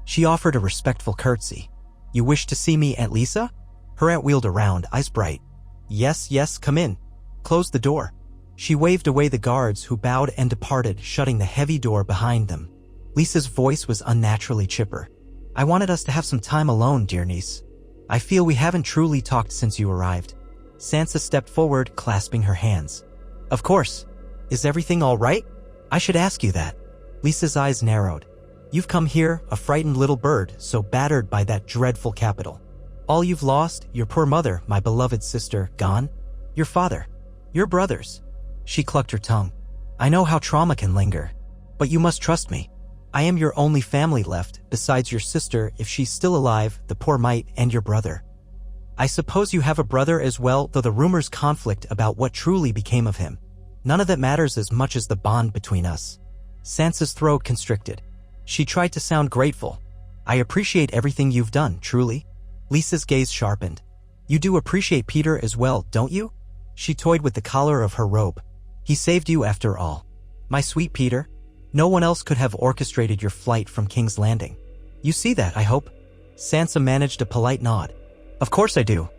She offered a respectful curtsy. "You wish to see me, Aunt Lisa?" Her aunt wheeled around, eyes bright. "Yes, yes, come in. Close the door." She waved away the guards who bowed and departed, shutting the heavy door behind them. Lisa's voice was unnaturally chipper. "I wanted us to have some time alone, dear niece. I feel we haven't truly talked since you arrived." Sansa stepped forward, clasping her hands. "Of course. Is everything all right? I should ask you that." Lisa's eyes narrowed. "You've come here, a frightened little bird, so battered by that dreadful capital. All you've lost, your poor mother, my beloved sister, gone. Your father. Your brothers." She clucked her tongue. "I know how trauma can linger. But you must trust me. I am your only family left, besides your sister, if she's still alive, the poor mite, and your brother. I suppose you have a brother as well, though the rumors conflict about what truly became of him. None of that matters as much as the bond between us." Sansa's throat constricted. She tried to sound grateful. "I appreciate everything you've done, truly." Lisa's gaze sharpened. "You do appreciate Peter as well, don't you?" She toyed with the collar of her robe. "He saved you after all. My sweet Peter. No one else could have orchestrated your flight from King's Landing. You see that, I hope?" Sansa managed a polite nod. Of course I do.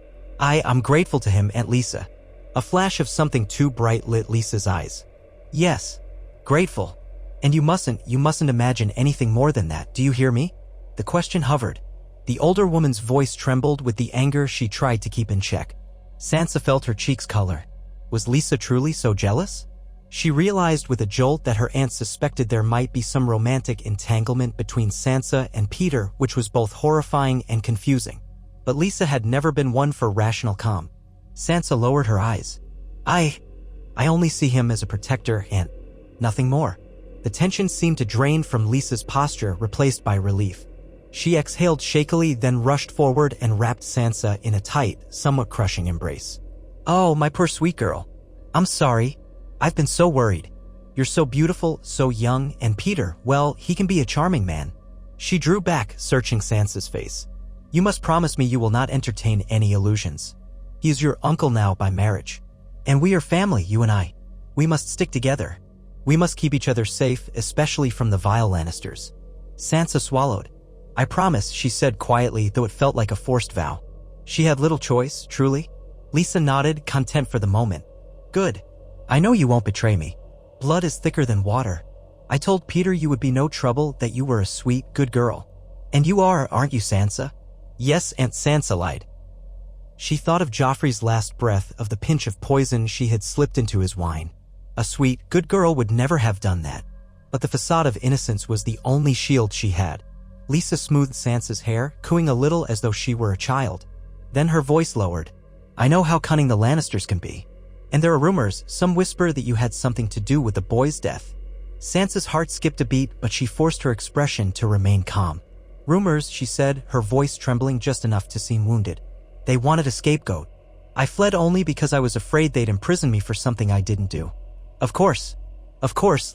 I'm grateful to him, Aunt Lisa. A flash of something too bright lit Lisa's eyes. Yes. Grateful. And you mustn't imagine anything more than that, do you hear me? The question hovered. The older woman's voice trembled with the anger she tried to keep in check. Sansa felt her cheeks color. Was Lisa truly so jealous? She realized with a jolt that her aunt suspected there might be some romantic entanglement between Sansa and Peter, which was both horrifying and confusing. But Lisa had never been one for rational calm. Sansa lowered her eyes. I only see him as a protector, Aunt. Nothing more. The tension seemed to drain from Lisa's posture, replaced by relief. She exhaled shakily, then rushed forward and wrapped Sansa in a tight, somewhat crushing embrace. Oh, my poor sweet girl. I'm sorry. I've been so worried. You're so beautiful, so young, and Peter, well, he can be a charming man. She drew back, searching Sansa's face. You must promise me you will not entertain any illusions. He is your uncle now by marriage. And we are family, you and I. We must stick together. We must keep each other safe, especially from the vile Lannisters. Sansa swallowed. I promise, she said quietly, though it felt like a forced vow. She had little choice, truly. Lisa nodded, content for the moment. Good. I know you won't betray me. Blood is thicker than water. I told Peter you would be no trouble, that you were a sweet, good girl. And you are, aren't you, Sansa? Yes, Aunt Sansa lied. She thought of Joffrey's last breath, of the pinch of poison she had slipped into his wine. A sweet, good girl would never have done that. But the facade of innocence was the only shield she had. Lisa smoothed Sansa's hair, cooing a little as though she were a child. Then her voice lowered. I know how cunning the Lannisters can be. And there are rumors, some whisper that you had something to do with the boy's death. Sansa's heart skipped a beat, but she forced her expression to remain calm. Rumors, she said, her voice trembling just enough to seem wounded. They wanted a scapegoat. I fled only because I was afraid they'd imprison me for something I didn't do. Of course,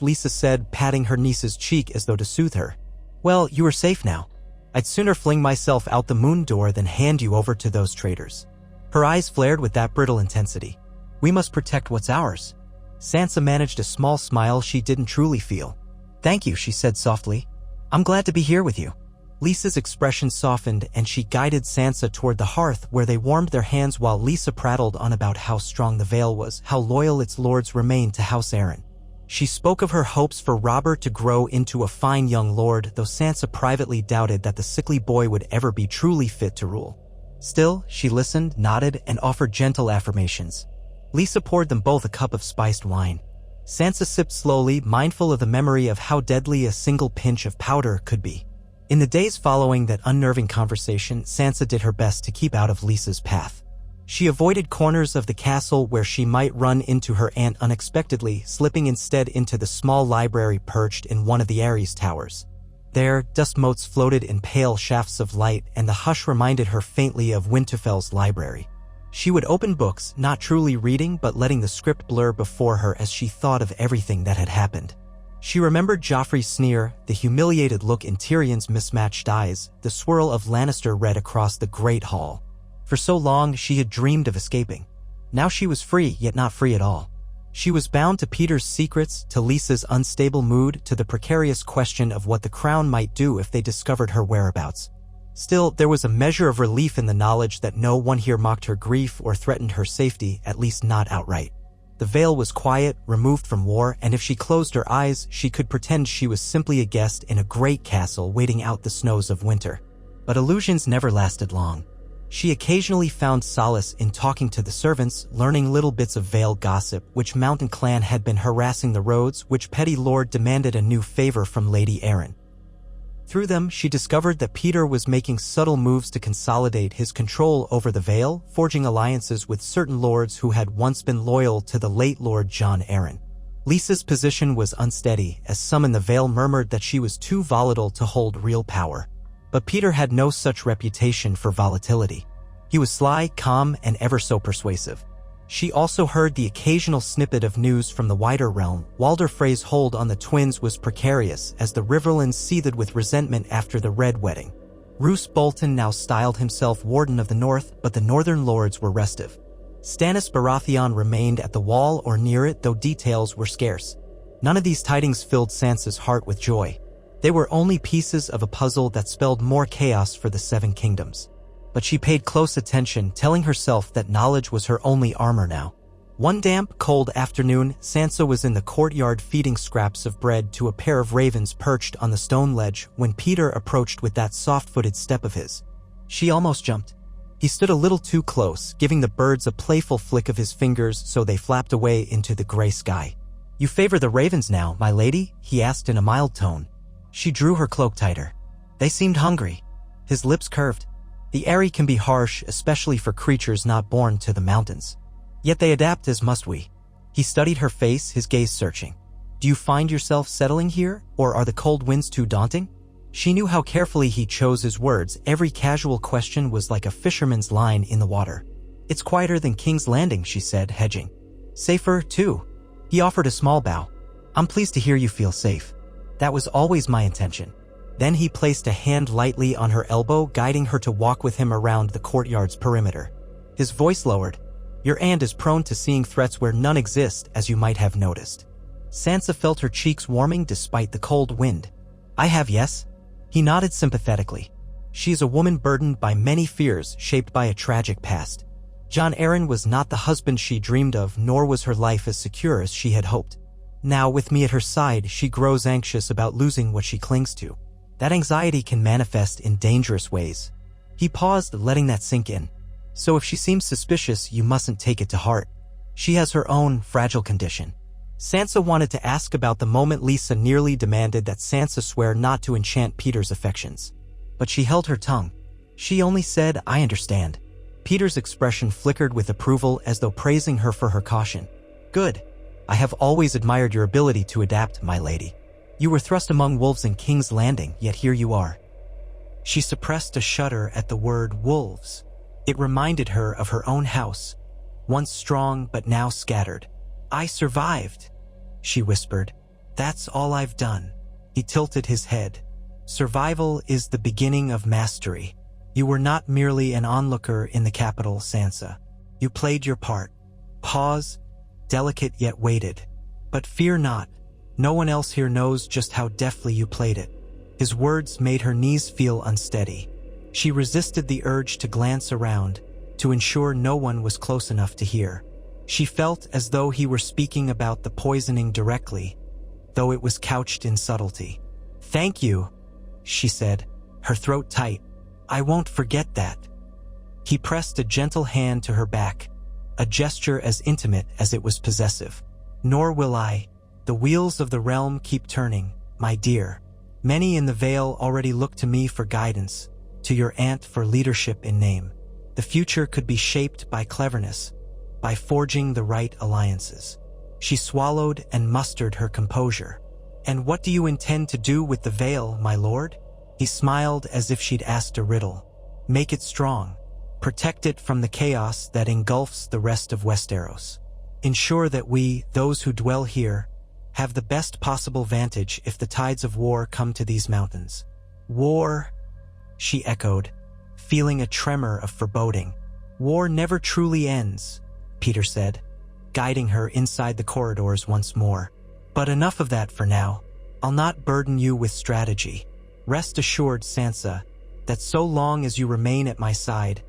Lisa said, patting her niece's cheek as though to soothe her. Well, you are safe now. I'd sooner fling myself out the moon door than hand you over to those traitors. Her eyes flared with that brittle intensity. We must protect what's ours. Sansa managed a small smile she didn't truly feel. Thank you, she said softly. I'm glad to be here with you. Lisa's expression softened and she guided Sansa toward the hearth where they warmed their hands while Lisa prattled on about how strong the Vale was, how loyal its lords remained to House Arryn. She spoke of her hopes for Robert to grow into a fine young lord, though Sansa privately doubted that the sickly boy would ever be truly fit to rule. Still, she listened, nodded, and offered gentle affirmations. Lisa poured them both a cup of spiced wine. Sansa sipped slowly, mindful of the memory of how deadly a single pinch of powder could be. In the days following that unnerving conversation, Sansa did her best to keep out of Lisa's path. She avoided corners of the castle where she might run into her aunt unexpectedly, slipping instead into the small library perched in one of the Ares towers. There, dust motes floated in pale shafts of light, and the hush reminded her faintly of Winterfell's library. She would open books, not truly reading but letting the script blur before her as she thought of everything that had happened. She remembered Joffrey's sneer, the humiliated look in Tyrion's mismatched eyes, the swirl of Lannister red across the great hall. For so long she had dreamed of escaping. Now she was free, yet not free at all. She was bound to Peter's secrets, to Lisa's unstable mood, to the precarious question of what the crown might do if they discovered her whereabouts. Still, there was a measure of relief in the knowledge that no one here mocked her grief or threatened her safety, at least not outright. The Vale was quiet, removed from war, and if she closed her eyes, she could pretend she was simply a guest in a great castle waiting out the snows of winter. But illusions never lasted long. She occasionally found solace in talking to the servants, learning little bits of Vale gossip, which mountain clan had been harassing the roads, which petty lord demanded a new favor from Lady Arryn. Through them, she discovered that Peter was making subtle moves to consolidate his control over the Vale, forging alliances with certain lords who had once been loyal to the late Lord Jon Arryn. Lisa's position was unsteady, as some in the Vale murmured that she was too volatile to hold real power. But Peter had no such reputation for volatility. He was sly, calm, and ever so persuasive. She also heard the occasional snippet of news from the wider realm. Walder Frey's hold on the twins was precarious, as the Riverlands seethed with resentment after the Red Wedding. Roose Bolton now styled himself Warden of the North, but the northern lords were restive. Stannis Baratheon remained at the wall or near it, though details were scarce. None of these tidings filled Sansa's heart with joy. They were only pieces of a puzzle that spelled more chaos for the Seven Kingdoms. but she paid close attention, telling herself that knowledge was her only armor now. One damp, cold afternoon, Sansa was in the courtyard feeding scraps of bread to a pair of ravens perched on the stone ledge when Peter approached with that soft-footed step of his. She almost jumped. He stood a little too close, giving the birds a playful flick of his fingers so they flapped away into the gray sky. "You favor the ravens now, my lady?" he asked in a mild tone. She drew her cloak tighter. They seemed hungry. His lips curved. The Eyrie can be harsh, especially for creatures not born to the mountains. Yet they adapt, as must we. He studied her face, his gaze searching. "Do you find yourself settling here, or are the cold winds too daunting?" She knew how carefully he chose his words. Every casual question was like a fisherman's line in the water. "It's quieter than King's Landing," she said, hedging. "Safer, too." He offered a small bow. "I'm pleased to hear you feel safe. That was always my intention." Then he placed a hand lightly on her elbow, guiding her to walk with him around the courtyard's perimeter. His voice lowered. "Your aunt is prone to seeing threats where none exist, as you might have noticed." Sansa felt her cheeks warming despite the cold wind. "I have, yes." He nodded sympathetically. "She is a woman burdened by many fears, shaped by a tragic past. Jon Arryn was not the husband she dreamed of, nor was her life as secure as she had hoped. Now, with me at her side, she grows anxious about losing what she clings to. That anxiety can manifest in dangerous ways." He paused, letting that sink in. "So if she seems suspicious, you mustn't take it to heart. She has her own fragile condition." Sansa wanted to ask about the moment Lisa nearly demanded that Sansa swear not to enchant Peter's affections. But she held her tongue. She only said, "I understand." Peter's expression flickered with approval, as though praising her for her caution. "Good. I have always admired your ability to adapt, my lady. You were thrust among wolves in King's Landing, yet here you are." She suppressed a shudder at the word wolves. It reminded her of her own house, once strong but now scattered. "I survived," she whispered. "That's all I've done." He tilted his head. "Survival is the beginning of mastery. You were not merely an onlooker in the capital, Sansa. You played your part." Pause, delicate yet weighted. "But fear not. No one else here knows just how deftly you played it." His words made her knees feel unsteady. She resisted the urge to glance around, to ensure no one was close enough to hear. She felt as though he were speaking about the poisoning directly, though it was couched in subtlety. "Thank you," she said, her throat tight. "I won't forget that." He pressed a gentle hand to her back, a gesture as intimate as it was possessive. "Nor will I. The wheels of the realm keep turning, my dear. Many in the Vale already look to me for guidance, to your aunt for leadership in name. The future could be shaped by cleverness, by forging the right alliances." She swallowed and mustered her composure. "And what do you intend to do with the Vale, my lord?" He smiled as if she'd asked a riddle. "Make it strong. Protect it from the chaos that engulfs the rest of Westeros. Ensure that we, those who dwell here, have the best possible vantage if the tides of war come to these mountains." "War," she echoed, feeling a tremor of foreboding. "War never truly ends," Peter said, guiding her inside the corridors once more. "But enough of that for now. I'll not burden you with strategy. Rest assured, Sansa, that so long as you remain at my side,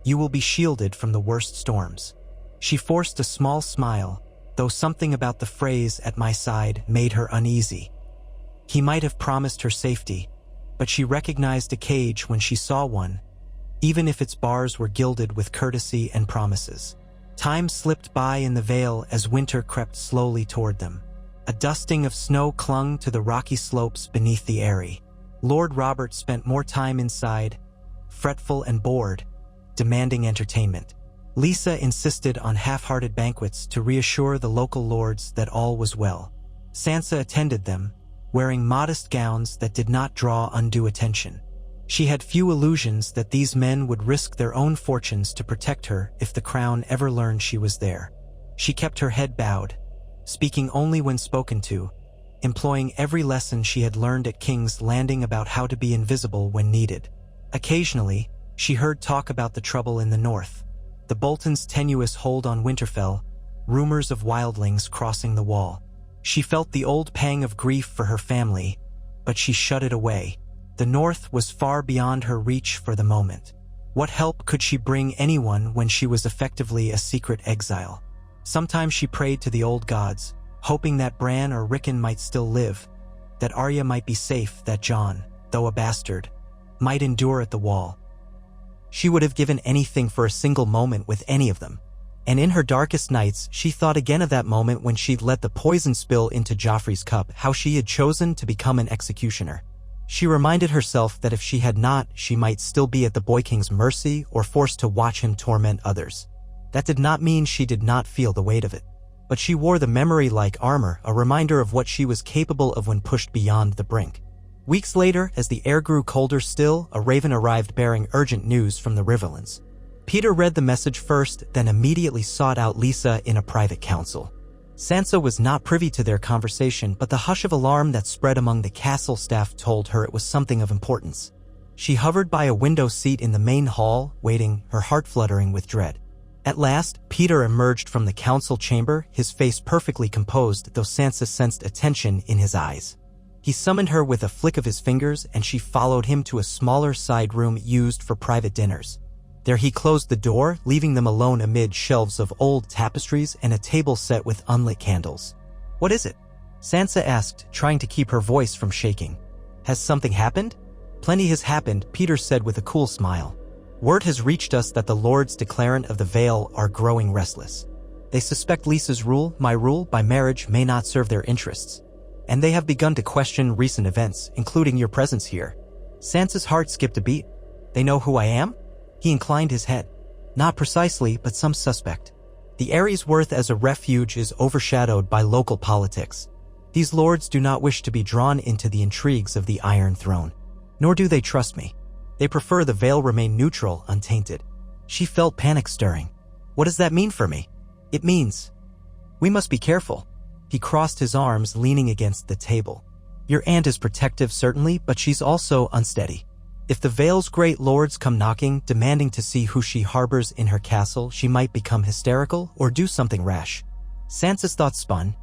you will be shielded from the worst storms." She forced a small smile, though something about the phrase "at my side" made her uneasy. He might have promised her safety, but she recognized a cage when she saw one, even if its bars were gilded with courtesy and promises. Time slipped by in the Vale as winter crept slowly toward them. A dusting of snow clung to the rocky slopes beneath the Eyrie. Lord Robert spent more time inside, fretful and bored, demanding entertainment. Lisa insisted on half-hearted banquets to reassure the local lords that all was well. Sansa attended them, wearing modest gowns that did not draw undue attention. She had few illusions that these men would risk their own fortunes to protect her if the crown ever learned she was there. She kept her head bowed, speaking only when spoken to, employing every lesson she had learned at King's Landing about how to be invisible when needed. Occasionally, she heard talk about the trouble in the north, the Boltons' tenuous hold on Winterfell, rumors of wildlings crossing the wall. She felt the old pang of grief for her family, but she shut it away. The north was far beyond her reach for the moment. What help could she bring anyone when she was effectively a secret exile? Sometimes she prayed to the old gods, hoping that Bran or Rickon might still live, that Arya might be safe, that Jon, though a bastard, might endure at the wall. She would have given anything for a single moment with any of them. And in her darkest nights, she thought again of that moment when she'd let the poison spill into Joffrey's cup, how she had chosen to become an executioner. She reminded herself that if she had not, she might still be at the Boy King's mercy or forced to watch him torment others. That did not mean she did not feel the weight of it. But she wore the memory like armor, a reminder of what she was capable of when pushed beyond the brink. Weeks later, as the air grew colder still, a raven arrived bearing urgent news from the Riverlands. Peter read the message first, then immediately sought out Lisa in a private council. Sansa was not privy to their conversation, but the hush of alarm that spread among the castle staff told her it was something of importance. She hovered by a window seat in the main hall, waiting, her heart fluttering with dread. At last, Peter emerged from the council chamber, his face perfectly composed, though Sansa sensed attention in his eyes. He summoned her with a flick of his fingers, and she followed him to a smaller side room used for private dinners. There he closed the door, leaving them alone amid shelves of old tapestries and a table set with unlit candles. "What is it?" Sansa asked, trying to keep her voice from shaking. "Has something happened?" "Plenty has happened," Peter said with a cool smile. "Word has reached us that the Lords Declarant of the Vale are growing restless. They suspect Lisa's rule, my rule, by marriage may not serve their interests. And they have begun to question recent events, including your presence here." Sansa's heart skipped a beat. "They know who I am?" He inclined his head. "Not precisely, but some suspect. The Ares worth as a refuge is overshadowed by local politics. These lords do not wish to be drawn into the intrigues of the Iron Throne. Nor do they trust me. They prefer the Vale remain neutral, untainted." She felt panic stirring. "What does that mean for me?" "It means we must be careful." He crossed his arms, leaning against the table. "Your aunt is protective, certainly, but she's also unsteady. If the Vale's great lords come knocking, demanding to see who she harbors in her castle, she might become hysterical or do something rash." Sansa's thoughts spun.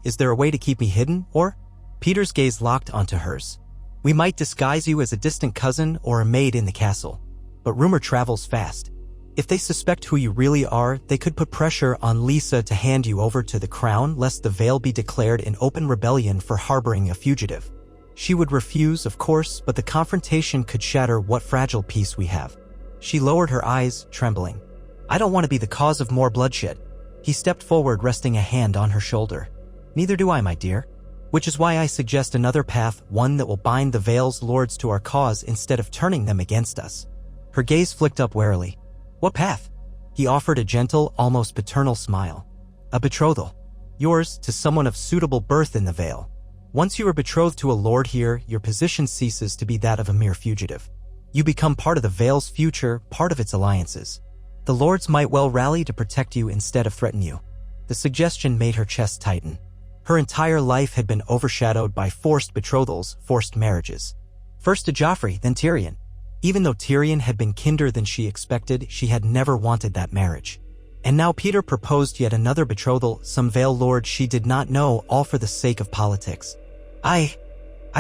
Is there a way to keep me hidden, or?" Peter's gaze locked onto hers. "We might disguise you as a distant cousin or a maid in the castle. But rumor travels fast. If they suspect who you really are, they could put pressure on Lisa to hand you over to the crown, lest the Vale be declared in open rebellion for harboring a fugitive. She would refuse, of course, but the confrontation could shatter what fragile peace we have." She lowered her eyes, trembling. "I don't want to be the cause of more bloodshed." He stepped forward, resting a hand on her shoulder. "Neither do I, my dear. Which is why I suggest another path, one that will bind the Vale's lords to our cause instead of turning them against us." Her gaze flicked up warily. "What path?" He offered a gentle, almost paternal smile. "A betrothal. Yours, to someone of suitable birth in the Vale. Once you are betrothed to a lord here, your position ceases to be that of a mere fugitive. You become part of the Vale's future, part of its alliances. The lords might well rally to protect you instead of threaten you." The suggestion made her chest tighten. Her entire life had been overshadowed by forced betrothals, forced marriages. First to Joffrey, then Tyrion. Even though Tyrion had been kinder than she expected, she had never wanted that marriage. And now Peter proposed yet another betrothal, some Vale lord she did not know, all for the sake of politics. I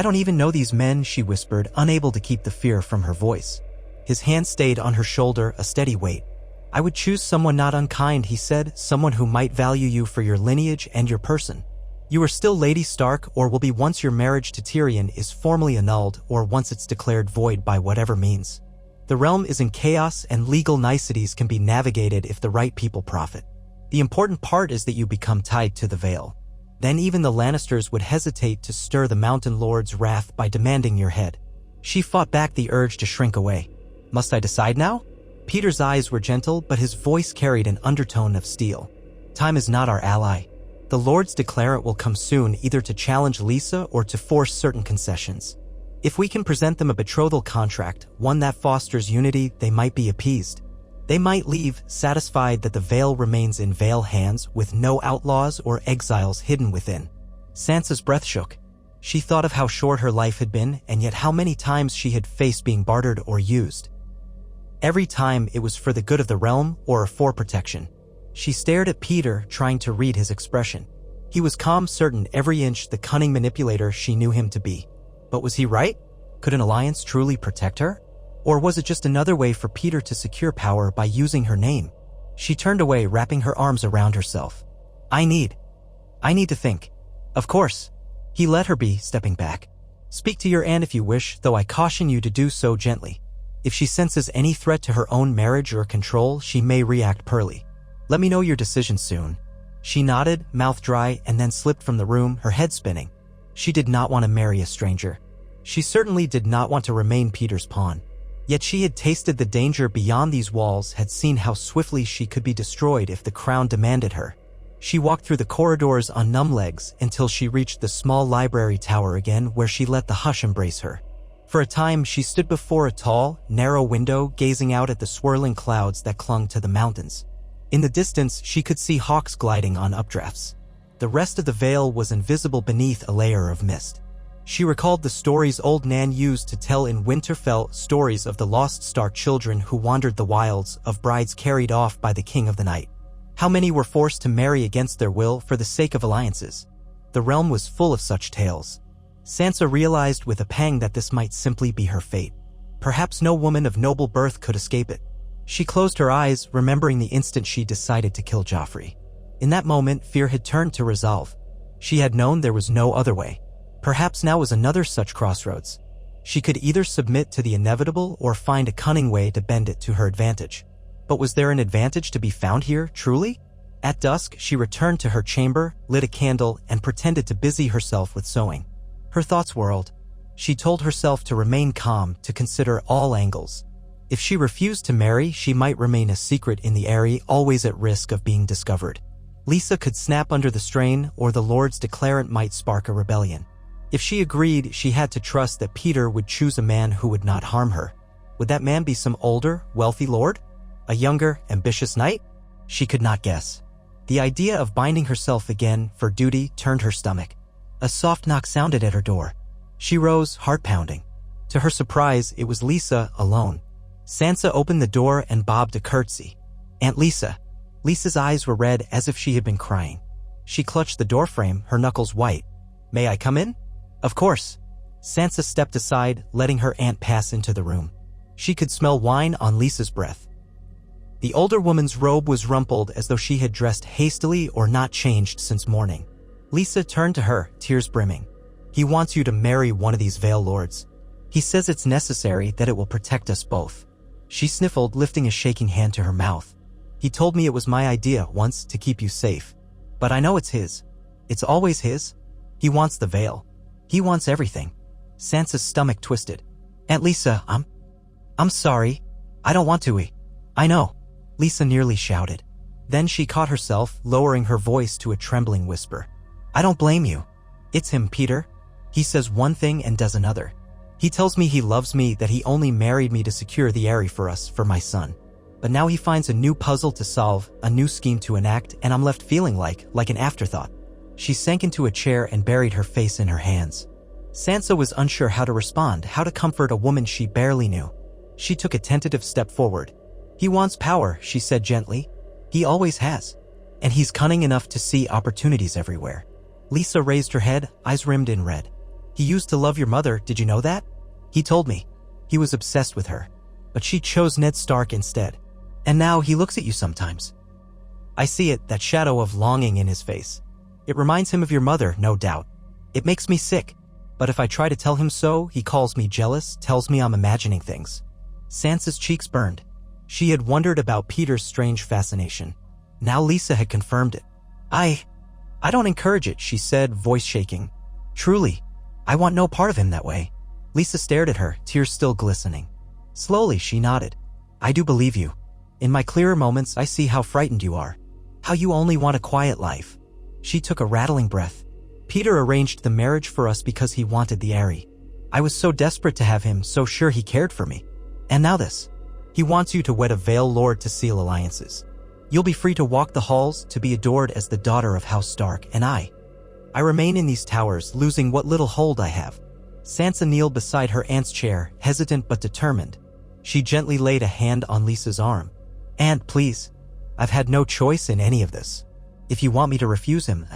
don't even know these men," she whispered, unable to keep the fear from her voice. His hand stayed on her shoulder, a steady weight. "I would choose someone not unkind," he said, "someone who might value you for your lineage and your person. You are still Lady Stark, or will be once your marriage to Tyrion is formally annulled, or once it's declared void by whatever means. The realm is in chaos, and legal niceties can be navigated if the right people profit. The important part is that you become tied to the Vale. Then even the Lannisters would hesitate to stir the Mountain Lord's wrath by demanding your head." She fought back the urge to shrink away. "Must I decide now?" Peter's eyes were gentle, but his voice carried an undertone of steel. "Time is not our ally. The Lords Declarant will come soon, either to challenge Lisa or to force certain concessions. If we can present them a betrothal contract, one that fosters unity, they might be appeased. They might leave, satisfied that the Vale remains in Vale hands, with no outlaws or exiles hidden within." Sansa's breath shook. She thought of how short her life had been, and yet how many times she had faced being bartered or used. Every time it was for the good of the realm or for protection. She stared at Peter, trying to read his expression. He was calm, certain every inch, the cunning manipulator she knew him to be. But was he right? Could an alliance truly protect her? Or was it just another way for Peter to secure power by using her name? She turned away, wrapping her arms around herself. I need to think. Of course. He let her be, stepping back. Speak to your aunt if you wish, though I caution you to do so gently. If she senses any threat to her own marriage or control, she may react poorly. Let me know your decision soon. She nodded, mouth dry, and then slipped from the room, her head spinning. She did not want to marry a stranger. She certainly did not want to remain Peter's pawn. Yet she had tasted the danger beyond these walls, had seen how swiftly she could be destroyed if the crown demanded her. She walked through the corridors on numb legs until she reached the small library tower again, where she let the hush embrace her. For a time, she stood before a tall, narrow window, gazing out at the swirling clouds that clung to the mountains. In the distance, she could see hawks gliding on updrafts. The rest of the vale was invisible beneath a layer of mist. She recalled the stories old Nan used to tell in Winterfell, stories of the lost Stark children who wandered the wilds, of brides carried off by the king of the night. How many were forced to marry against their will for the sake of alliances? The realm was full of such tales. Sansa realized with a pang that this might simply be her fate. Perhaps no woman of noble birth could escape it. She closed her eyes, remembering the instant she decided to kill Joffrey. In that moment, fear had turned to resolve. She had known there was no other way. Perhaps now was another such crossroads. She could either submit to the inevitable or find a cunning way to bend it to her advantage. But was there an advantage to be found here, truly? At dusk, she returned to her chamber, lit a candle, and pretended to busy herself with sewing. Her thoughts whirled. She told herself to remain calm, to consider all angles. If she refused to marry, she might remain a secret in the Eyrie, always at risk of being discovered. Lisa could snap under the strain, or the Lord's declarant might spark a rebellion. If she agreed, she had to trust that Peter would choose a man who would not harm her. Would that man be some older, wealthy lord? A younger, ambitious knight? She could not guess. The idea of binding herself again for duty turned her stomach. A soft knock sounded at her door. She rose, heart pounding. To her surprise, it was Lisa, alone. Sansa opened the door and bobbed a curtsy. Aunt Lisa. Lisa's eyes were red, as if she had been crying. She clutched the doorframe, her knuckles white. May I come in? Of course. Sansa stepped aside, letting her aunt pass into the room. She could smell wine on Lisa's breath. The older woman's robe was rumpled, as though she had dressed hastily or not changed since morning. Lisa turned to her, tears brimming. He wants you to marry one of these Vale lords. He says it's necessary, that it will protect us both. She sniffled, lifting a shaking hand to her mouth. He told me it was my idea once to keep you safe. But I know it's his. It's always his. He wants the Vale. He wants everything. Sansa's stomach twisted. Aunt Lisa, I'm sorry. I don't want to. I know. Lisa nearly shouted. Then she caught herself, lowering her voice to a trembling whisper. I don't blame you. It's him, Peter. He says one thing and does another. He tells me he loves me, that he only married me to secure the Eyrie for us, for my son. But now he finds a new puzzle to solve, a new scheme to enact, and I'm left feeling like an afterthought. She sank into a chair and buried her face in her hands. Sansa was unsure how to respond, how to comfort a woman she barely knew. She took a tentative step forward. He wants power, she said gently. He always has. And he's cunning enough to see opportunities everywhere. Lisa raised her head, eyes rimmed in red. He used to love your mother, did you know that? He told me. He was obsessed with her. But she chose Ned Stark instead. And now he looks at you sometimes. I see it, that shadow of longing in his face. It reminds him of your mother, no doubt. It makes me sick. But if I try to tell him so, he calls me jealous, tells me I'm imagining things. Sansa's cheeks burned. She had wondered about Peter's strange fascination. Now Lisa had confirmed it. I don't encourage it, she said, voice shaking. Truly, I want no part of him that way. Lisa stared at her, tears still glistening. Slowly, she nodded. I do believe you. In my clearer moments, I see how frightened you are. How you only want a quiet life. She took a rattling breath. Peter arranged the marriage for us because he wanted the Eyrie. I was so desperate to have him, so sure he cared for me. And now this. He wants you to wed a Vale lord to seal alliances. You'll be free to walk the halls, to be adored as the daughter of House Stark, and I remain in these towers, losing what little hold I have. Sansa kneeled beside her aunt's chair, hesitant but determined. She gently laid a hand on Lisa's arm. Aunt, please. I've had no choice in any of this. If you want me to refuse him...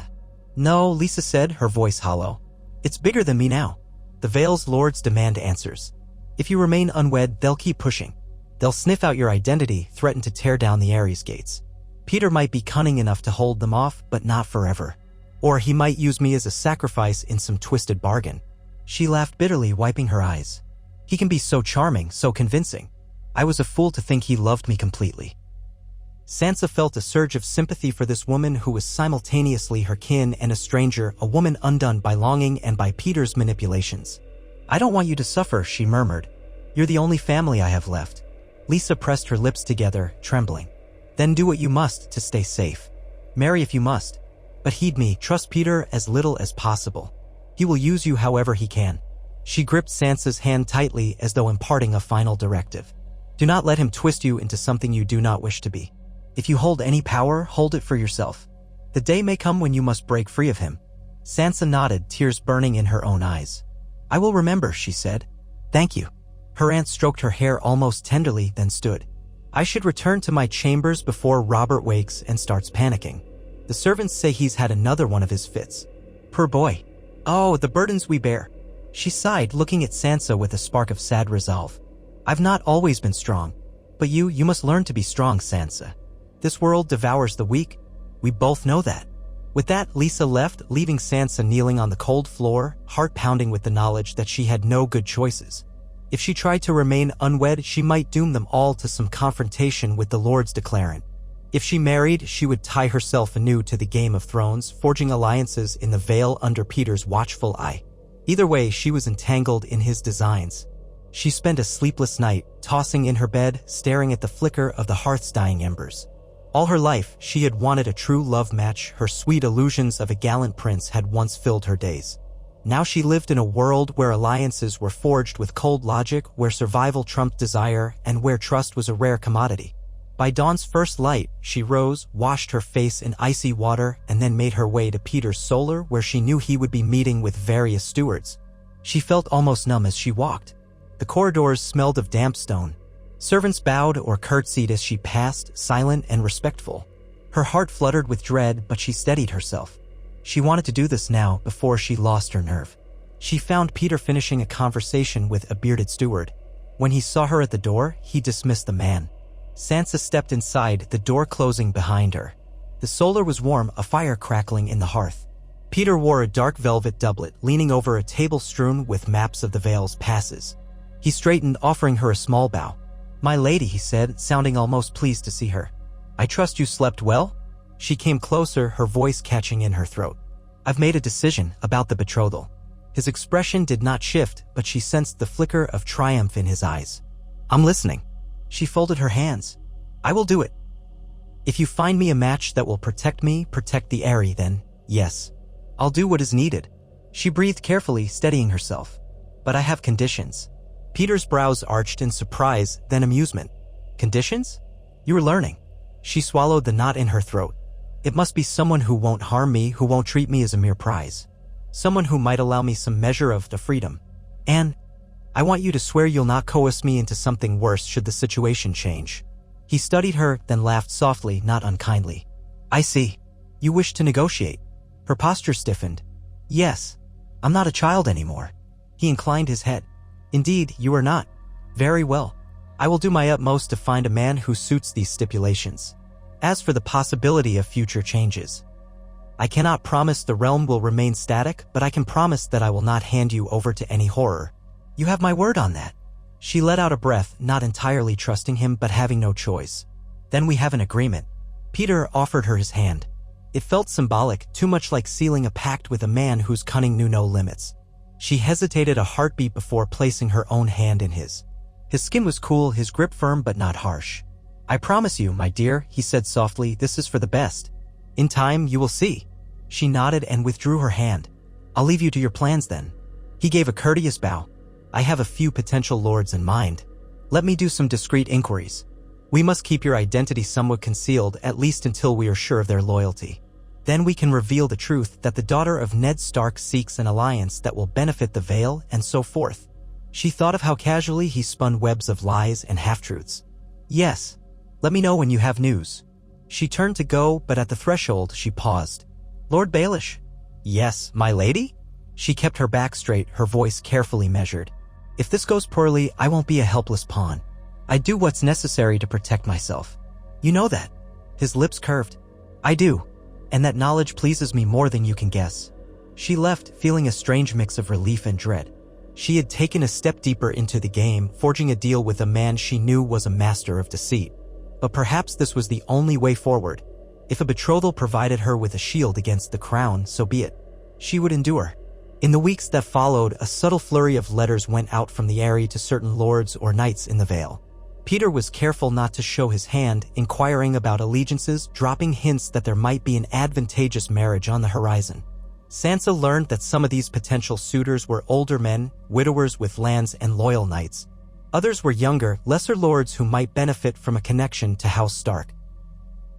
No, Lisa said, her voice hollow. It's bigger than me now. The Vale's lords demand answers. If you remain unwed, they'll keep pushing. They'll sniff out your identity, threaten to tear down the Ares gates. Peter might be cunning enough to hold them off, but not forever. Or he might use me as a sacrifice in some twisted bargain. She laughed bitterly, wiping her eyes. He can be so charming, so convincing. I was a fool to think he loved me completely. Sansa felt a surge of sympathy for this woman who was simultaneously her kin and a stranger, a woman undone by longing and by Peter's manipulations. I don't want you to suffer, she murmured. You're the only family I have left. Lisa pressed her lips together, trembling. Then do what you must to stay safe. Marry if you must. But heed me, trust Peter as little as possible. He will use you however he can. She gripped Sansa's hand tightly as though imparting a final directive. Do not let him twist you into something you do not wish to be. If you hold any power, hold it for yourself. The day may come when you must break free of him. Sansa nodded, tears burning in her own eyes. I will remember, she said. Thank you. Her aunt stroked her hair almost tenderly, then stood. I should return to my chambers before Robert wakes and starts panicking. The servants say he's had another one of his fits. Poor boy. Oh, the burdens we bear. She sighed, looking at Sansa with a spark of sad resolve. I've not always been strong. But you must learn to be strong, Sansa. This world devours the weak. We both know that. With that, Lisa left, leaving Sansa kneeling on the cold floor, heart pounding with the knowledge that she had no good choices. If she tried to remain unwed, she might doom them all to some confrontation with the Lord's declarant. If she married, she would tie herself anew to the Game of Thrones, forging alliances in the Vale under Peter's watchful eye. Either way, she was entangled in his designs. She spent a sleepless night, tossing in her bed, staring at the flicker of the hearth's dying embers. All her life, she had wanted a true love match. Her sweet illusions of a gallant prince had once filled her days. Now she lived in a world where alliances were forged with cold logic, where survival trumped desire, and where trust was a rare commodity. By dawn's first light, she rose, washed her face in icy water, and then made her way to Peter's solar, where she knew he would be meeting with various stewards. She felt almost numb as she walked. The corridors smelled of damp stone. Servants bowed or curtsied as she passed, silent and respectful. Her heart fluttered with dread, but she steadied herself. She wanted to do this now, before she lost her nerve. She found Peter finishing a conversation with a bearded steward. When he saw her at the door, he dismissed the man. Sansa stepped inside, the door closing behind her. The solar was warm, a fire crackling in the hearth. Peter wore a dark velvet doublet, leaning over a table strewn with maps of the Vale's passes. He straightened, offering her a small bow. My lady, he said, sounding almost pleased to see her. I trust you slept well? She came closer, her voice catching in her throat. I've made a decision about the betrothal. His expression did not shift, but she sensed the flicker of triumph in his eyes. I'm listening. She folded her hands. I will do it. If you find me a match that will protect me, protect the Aerie, then, yes. I'll do what is needed. She breathed carefully, steadying herself. But I have conditions. Peter's brows arched in surprise, then amusement. Conditions? You were learning. She swallowed the knot in her throat. It must be someone who won't harm me, who won't treat me as a mere prize. Someone who might allow me some measure of the freedom. And I want you to swear you'll not coerce me into something worse should the situation change. He studied her, then laughed softly, not unkindly. I see. You wish to negotiate. Her posture stiffened. Yes. I'm not a child anymore. He inclined his head. Indeed, you are not. Very well. I will do my utmost to find a man who suits these stipulations. As for the possibility of future changes, I cannot promise the realm will remain static, but I can promise that I will not hand you over to any horror. You have my word on that. She let out a breath, not entirely trusting him but having no choice. Then we have an agreement. Peter offered her his hand. It felt symbolic, too much like sealing a pact with a man whose cunning knew no limits. She hesitated a heartbeat before placing her own hand in his. His skin was cool, his grip firm but not harsh. I promise you, my dear, he said softly, this is for the best. In time, you will see. She nodded and withdrew her hand. I'll leave you to your plans then. He gave a courteous bow. I have a few potential lords in mind. Let me do some discreet inquiries. We must keep your identity somewhat concealed, at least until we are sure of their loyalty. Then we can reveal the truth that the daughter of Ned Stark seeks an alliance that will benefit the Vale, and so forth. She thought of how casually he spun webs of lies and half-truths. Yes. Let me know when you have news. She turned to go, but at the threshold she paused. Lord Baelish? Yes, my lady? She kept her back straight, her voice carefully measured. If this goes poorly, I won't be a helpless pawn. I do what's necessary to protect myself. You know that." His lips curved. "I do. And that knowledge pleases me more than you can guess." She left, feeling a strange mix of relief and dread. She had taken a step deeper into the game, forging a deal with a man she knew was a master of deceit. But perhaps this was the only way forward. If a betrothal provided her with a shield against the crown, so be it. She would endure. In the weeks that followed, a subtle flurry of letters went out from the Eyrie to certain lords or knights in the Vale. Peter was careful not to show his hand, inquiring about allegiances, dropping hints that there might be an advantageous marriage on the horizon. Sansa learned that some of these potential suitors were older men, widowers with lands and loyal knights. Others were younger, lesser lords who might benefit from a connection to House Stark.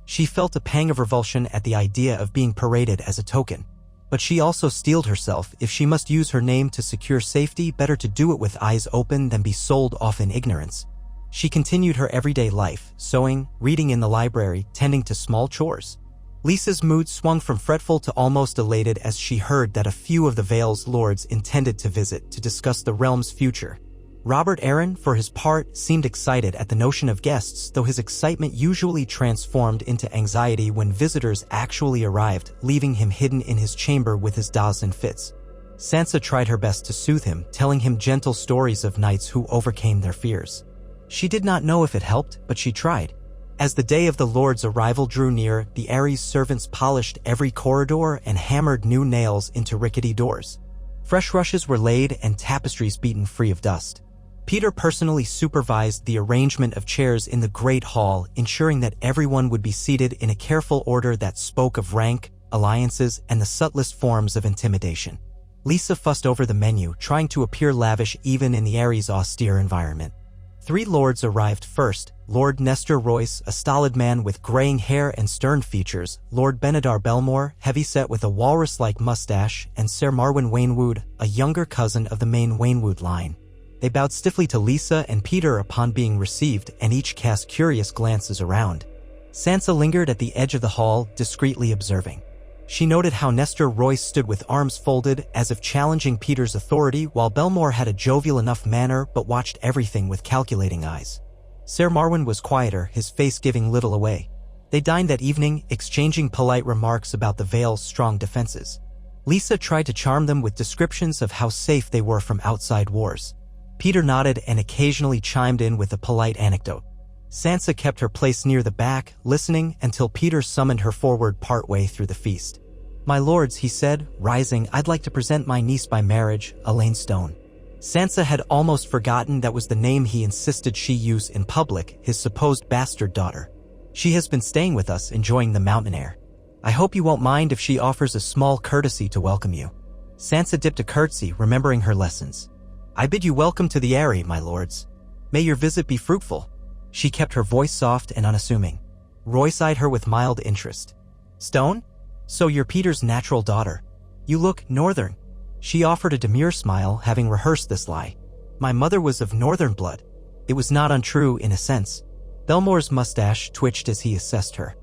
She felt a pang of revulsion at the idea of being paraded as a token. But she also steeled herself. If she must use her name to secure safety, better to do it with eyes open than be sold off in ignorance. She continued her everyday life, sewing, reading in the library, tending to small chores. Lisa's mood swung from fretful to almost elated as she heard that a few of the Vale's lords intended to visit to discuss the realm's future. Robert Arryn, for his part, seemed excited at the notion of guests, though his excitement usually transformed into anxiety when visitors actually arrived, leaving him hidden in his chamber with his dozen fits. Sansa tried her best to soothe him, telling him gentle stories of knights who overcame their fears. She did not know if it helped, but she tried. As the day of the Lord's arrival drew near, the Eyrie's servants polished every corridor and hammered new nails into rickety doors. Fresh rushes were laid and tapestries beaten free of dust. Peter personally supervised the arrangement of chairs in the Great Hall, ensuring that everyone would be seated in a careful order that spoke of rank, alliances, and the subtlest forms of intimidation. Lisa fussed over the menu, trying to appear lavish even in the Eyrie's austere environment. 3 lords arrived first: Lord Nestor Royce, a stolid man with graying hair and stern features, Lord Benedar Belmore, heavy-set with a walrus-like mustache, and Ser Marwyn Waynwood, a younger cousin of the main Waynwood line. They bowed stiffly to Lisa and Peter upon being received, and each cast curious glances around. Sansa lingered at the edge of the hall, discreetly observing. She noted how Nestor Royce stood with arms folded, as if challenging Peter's authority, while Belmore had a jovial enough manner but watched everything with calculating eyes. Ser Marwyn was quieter, his face giving little away. They dined that evening, exchanging polite remarks about the Vale's strong defenses. Lisa tried to charm them with descriptions of how safe they were from outside wars. Peter nodded and occasionally chimed in with a polite anecdote. Sansa kept her place near the back, listening until Peter summoned her forward partway through the feast. "My lords," he said, rising, "I'd like to present my niece by marriage, Elaine Stone." Sansa had almost forgotten that was the name he insisted she use in public, his supposed bastard daughter. "She has been staying with us, enjoying the mountain air. I hope you won't mind if she offers a small courtesy to welcome you." Sansa dipped a curtsy, remembering her lessons. "I bid you welcome to the Eyrie, my lords. May your visit be fruitful." She kept her voice soft and unassuming. Royce eyed her with mild interest. "Stone? So you're Peter's natural daughter. You look northern." She offered a demure smile, having rehearsed this lie. "My mother was of northern blood." It was not untrue in a sense. Belmore's mustache twitched as he assessed her.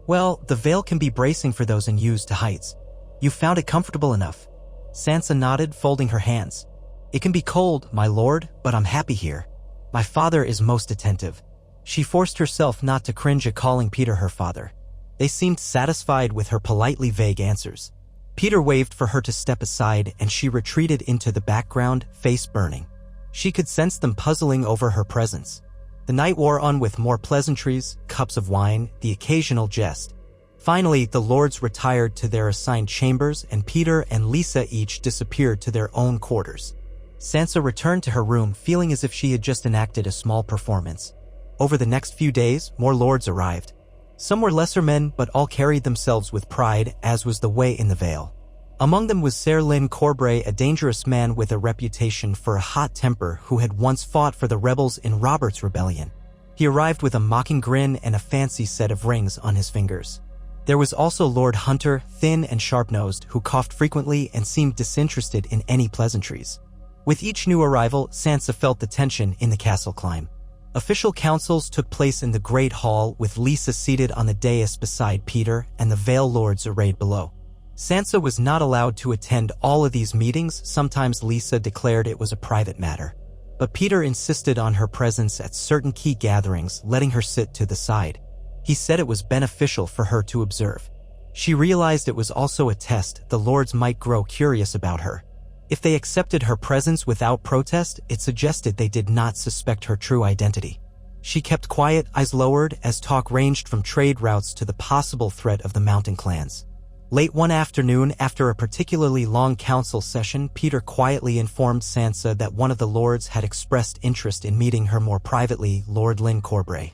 "Well, the Vale can be bracing for those unused to heights. You found it comfortable enough." Sansa nodded, folding her hands. "It can be cold, my lord, but I'm happy here. My father is most attentive." She forced herself not to cringe at calling Peter her father. They seemed satisfied with her politely vague answers. Peter waved for her to step aside, and she retreated into the background, face burning. She could sense them puzzling over her presence. The night wore on with more pleasantries, cups of wine, the occasional jest. Finally, the lords retired to their assigned chambers, and Peter and Lisa each disappeared to their own quarters. Sansa returned to her room, feeling as if she had just enacted a small performance. Over the next few days, more lords arrived. Some were lesser men, but all carried themselves with pride, as was the way in the Vale. Among them was Ser Lyn Corbray, a dangerous man with a reputation for a hot temper who had once fought for the rebels in Robert's rebellion. He arrived with a mocking grin and a fancy set of rings on his fingers. There was also Lord Hunter, thin and sharp-nosed, who coughed frequently and seemed disinterested in any pleasantries. With each new arrival, Sansa felt the tension in the castle climb. Official councils took place in the Great Hall, with Lisa seated on the dais beside Peter and the Vale lords arrayed below. Sansa was not allowed to attend all of these meetings. Sometimes Lisa declared it was a private matter. But Peter insisted on her presence at certain key gatherings, letting her sit to the side. He said it was beneficial for her to observe. She realized it was also a test. The lords might grow curious about her. If they accepted her presence without protest, it suggested they did not suspect her true identity. She kept quiet, eyes lowered, as talk ranged from trade routes to the possible threat of the mountain clans. Late one afternoon, after a particularly long council session, Peter quietly informed Sansa that one of the lords had expressed interest in meeting her more privately, Lord Lyn Corbray.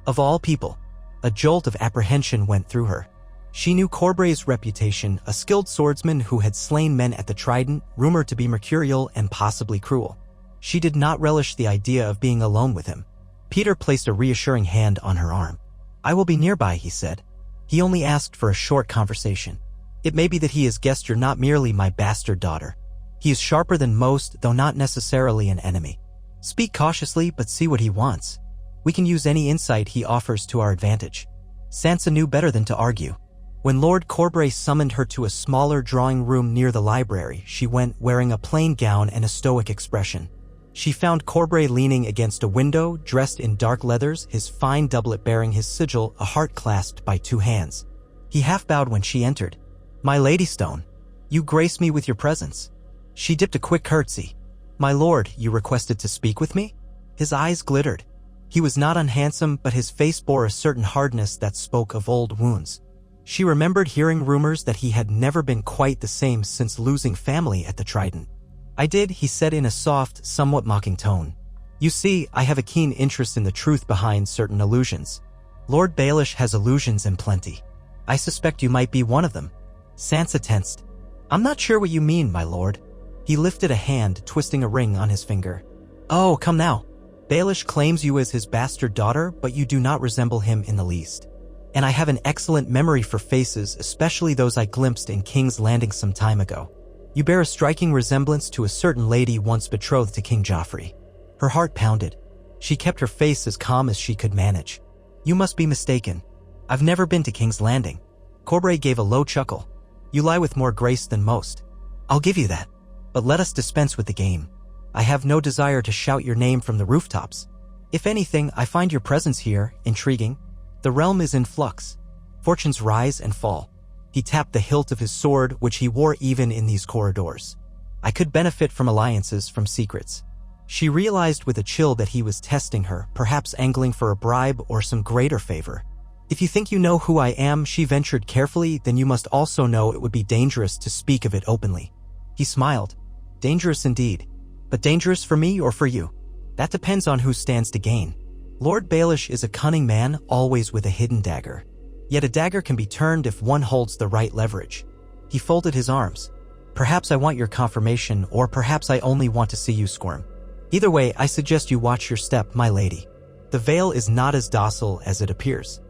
Of all people, a jolt of apprehension went through her. She knew Corbray's reputation, a skilled swordsman who had slain men at the Trident, rumored to be mercurial and possibly cruel. She did not relish the idea of being alone with him. Peter placed a reassuring hand on her arm. "I will be nearby," he said. He only asked for a short conversation. "It may be that he has guessed you're not merely my bastard daughter. He is sharper than most, though not necessarily an enemy. Speak cautiously, but see what he wants. We can use any insight he offers to our advantage." Sansa knew better than to argue. When Lord Corbray summoned her to a smaller drawing room near the library, she went wearing a plain gown and a stoic expression. She found Corbray leaning against a window, dressed in dark leathers, his fine doublet bearing his sigil, a heart clasped by two hands. He half bowed when she entered. "My Lady Stone, you grace me with your presence." She dipped a quick curtsy. "My lord, you requested to speak with me?" His eyes glittered. He was not unhandsome, but his face bore a certain hardness that spoke of old wounds. She remembered hearing rumors that he had never been quite the same since losing family at the Trident. "I did," he said in a soft, somewhat mocking tone. "You see, I have a keen interest in the truth behind certain illusions. Lord Baelish has illusions in plenty. I suspect you might be one of them." Sansa tensed. "I'm not sure what you mean, my lord." He lifted a hand, twisting a ring on his finger. "Oh, come now. Baelish claims you as his bastard daughter, but you do not resemble him in the least. And I have an excellent memory for faces, especially those I glimpsed in King's Landing some time ago. You bear a striking resemblance to a certain lady once betrothed to King Joffrey." Her heart pounded. She kept her face as calm as she could manage. "You must be mistaken. I've never been to King's Landing." Corbray gave a low chuckle. "You lie with more grace than most. I'll give you that. But let us dispense with the game. I have no desire to shout your name from the rooftops. If anything, I find your presence here intriguing. The realm is in flux. Fortunes rise and fall." He tapped the hilt of his sword, which he wore even in these corridors. "I could benefit from alliances, from secrets." She realized with a chill that he was testing her, perhaps angling for a bribe or some greater favor. "If you think you know who I am," she ventured carefully, "then you must also know it would be dangerous to speak of it openly." He smiled. "Dangerous indeed. But dangerous for me or for you? That depends on who stands to gain. Lord Baelish is a cunning man, always with a hidden dagger. Yet a dagger can be turned if one holds the right leverage." He folded his arms. "Perhaps I want your confirmation, or perhaps I only want to see you squirm. Either way, I suggest you watch your step, my lady. The veil is not as docile as it appears."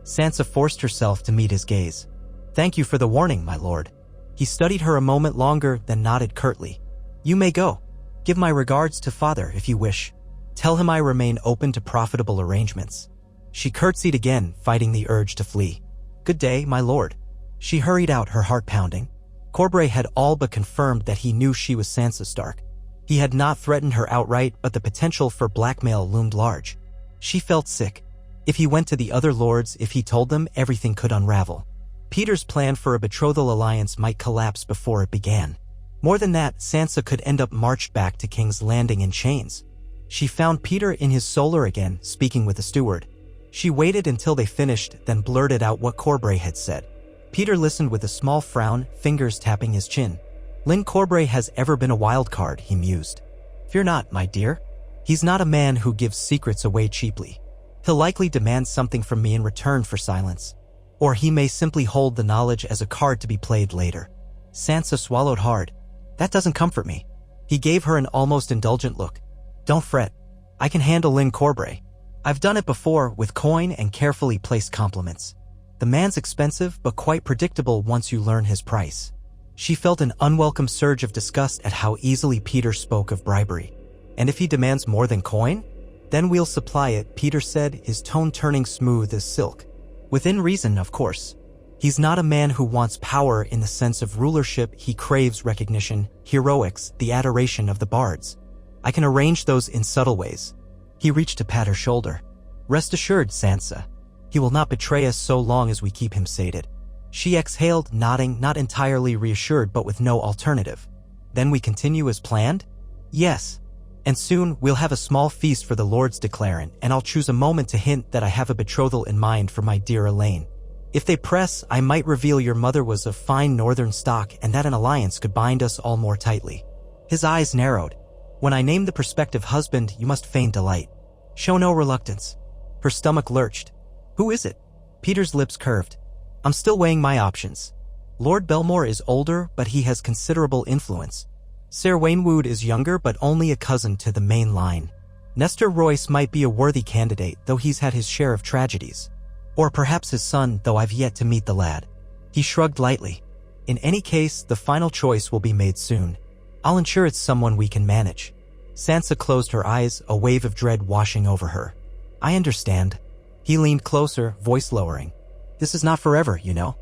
Sansa forced herself to meet his gaze. "Thank you for the warning, my lord." He studied her a moment longer, then nodded curtly. "You may go. Give my regards to father if you wish. Tell him I remain open to profitable arrangements." She curtsied again, fighting the urge to flee. "Good day, my lord." She hurried out, her heart pounding. Corbray had all but confirmed that he knew she was Sansa Stark. He had not threatened her outright, but the potential for blackmail loomed large. She felt sick. If he went to the other lords, if he told them, everything could unravel. Peter's plan for a betrothal alliance might collapse before it began. More than that, Sansa could end up marched back to King's Landing in chains. She found Peter in his solar again, speaking with the steward. She waited until they finished, then blurted out what Corbray had said. Peter listened with a small frown, fingers tapping his chin. "Lyn Corbray has ever been a wild card," he mused. "Fear not, my dear. He's not a man who gives secrets away cheaply. He'll likely demand something from me in return for silence. Or he may simply hold the knowledge as a card to be played later." Sansa swallowed hard. "That doesn't comfort me." He gave her an almost indulgent look. "Don't fret. I can handle Lyn Corbray. I've done it before, with coin and carefully placed compliments. The man's expensive, but quite predictable once you learn his price." She felt an unwelcome surge of disgust at how easily Peter spoke of bribery. "And if he demands more than coin? Then we'll supply it," Peter said, his tone turning smooth as silk. "Within reason, of course." He's not a man who wants power in the sense of rulership. He craves recognition, heroics, the adoration of the bards. I can arrange those in subtle ways. He reached to pat her shoulder. Rest assured, Sansa. He will not betray us so long as we keep him sated. She exhaled, nodding, not entirely reassured but with no alternative. Then we continue as planned? Yes. And soon we'll have a small feast for the Lord's declarant, and I'll choose a moment to hint that I have a betrothal in mind for my dear Elaine. If they press, I might reveal your mother was of fine northern stock and that an alliance could bind us all more tightly. His eyes narrowed. When I name the prospective husband, you must feign delight. Show no reluctance. Her stomach lurched. Who is it? Peter's lips curved. I'm still weighing my options. Lord Belmore is older, but he has considerable influence. Ser Waynwood is younger, but only a cousin to the main line. Nestor Royce might be a worthy candidate, though he's had his share of tragedies. Or perhaps his son, though I've yet to meet the lad. He shrugged lightly. In any case, the final choice will be made soon. I'll ensure it's someone we can manage. Sansa closed her eyes, a wave of dread washing over her. I understand. He leaned closer, voice lowering. This is not forever, you know.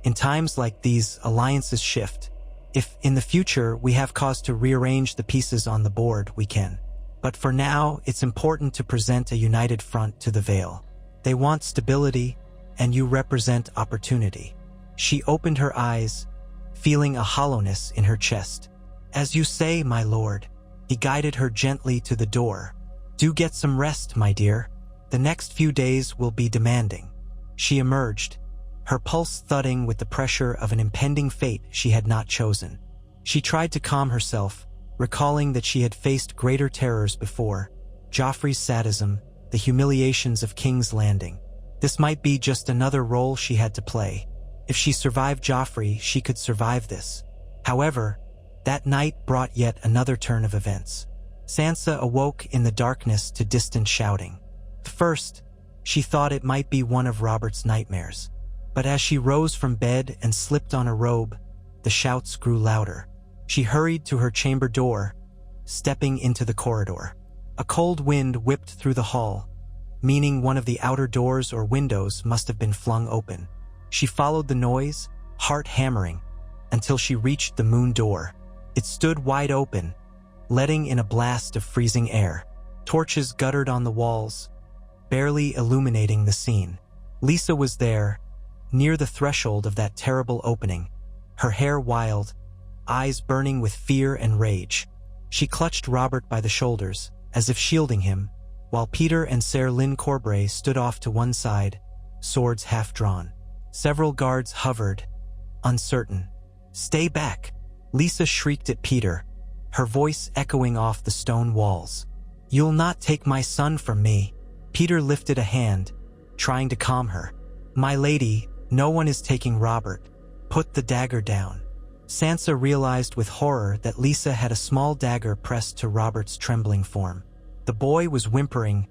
In times like these, alliances shift. If, in the future, we have cause to rearrange the pieces on the board, we can. But for now, it's important to present a united front to the Vale. They want stability, and you represent opportunity. She opened her eyes, feeling a hollowness in her chest. As you say, my lord. He guided her gently to the door. Do get some rest, my dear. The next few days will be demanding. She emerged, her pulse thudding with the pressure of an impending fate she had not chosen. She tried to calm herself, recalling that she had faced greater terrors before. Joffrey's sadism, the humiliations of King's Landing. This might be just another role she had to play. If she survived Joffrey, she could survive this. However, that night brought yet another turn of events. Sansa awoke in the darkness to distant shouting. First, she thought it might be one of Robert's nightmares. But as she rose from bed and slipped on a robe, the shouts grew louder. She hurried to her chamber door, stepping into the corridor. A cold wind whipped through the hall, meaning one of the outer doors or windows must have been flung open. She followed the noise, heart hammering, until she reached the moon door. It stood wide open, letting in a blast of freezing air. Torches guttered on the walls, barely illuminating the scene. Lisa was there, near the threshold of that terrible opening, her hair wild, eyes burning with fear and rage. She clutched Robert by the shoulders, as if shielding him, while Peter and Ser Lynn Corbray stood off to one side, swords half drawn. Several guards hovered, uncertain. Stay back, Lisa shrieked at Peter, her voice echoing off the stone walls. You'll not take my son from me. Peter lifted a hand, trying to calm her. My lady, no one is taking Robert. Put the dagger down. Sansa realized with horror that Lisa had a small dagger pressed to Robert's trembling form. The boy was whimpering,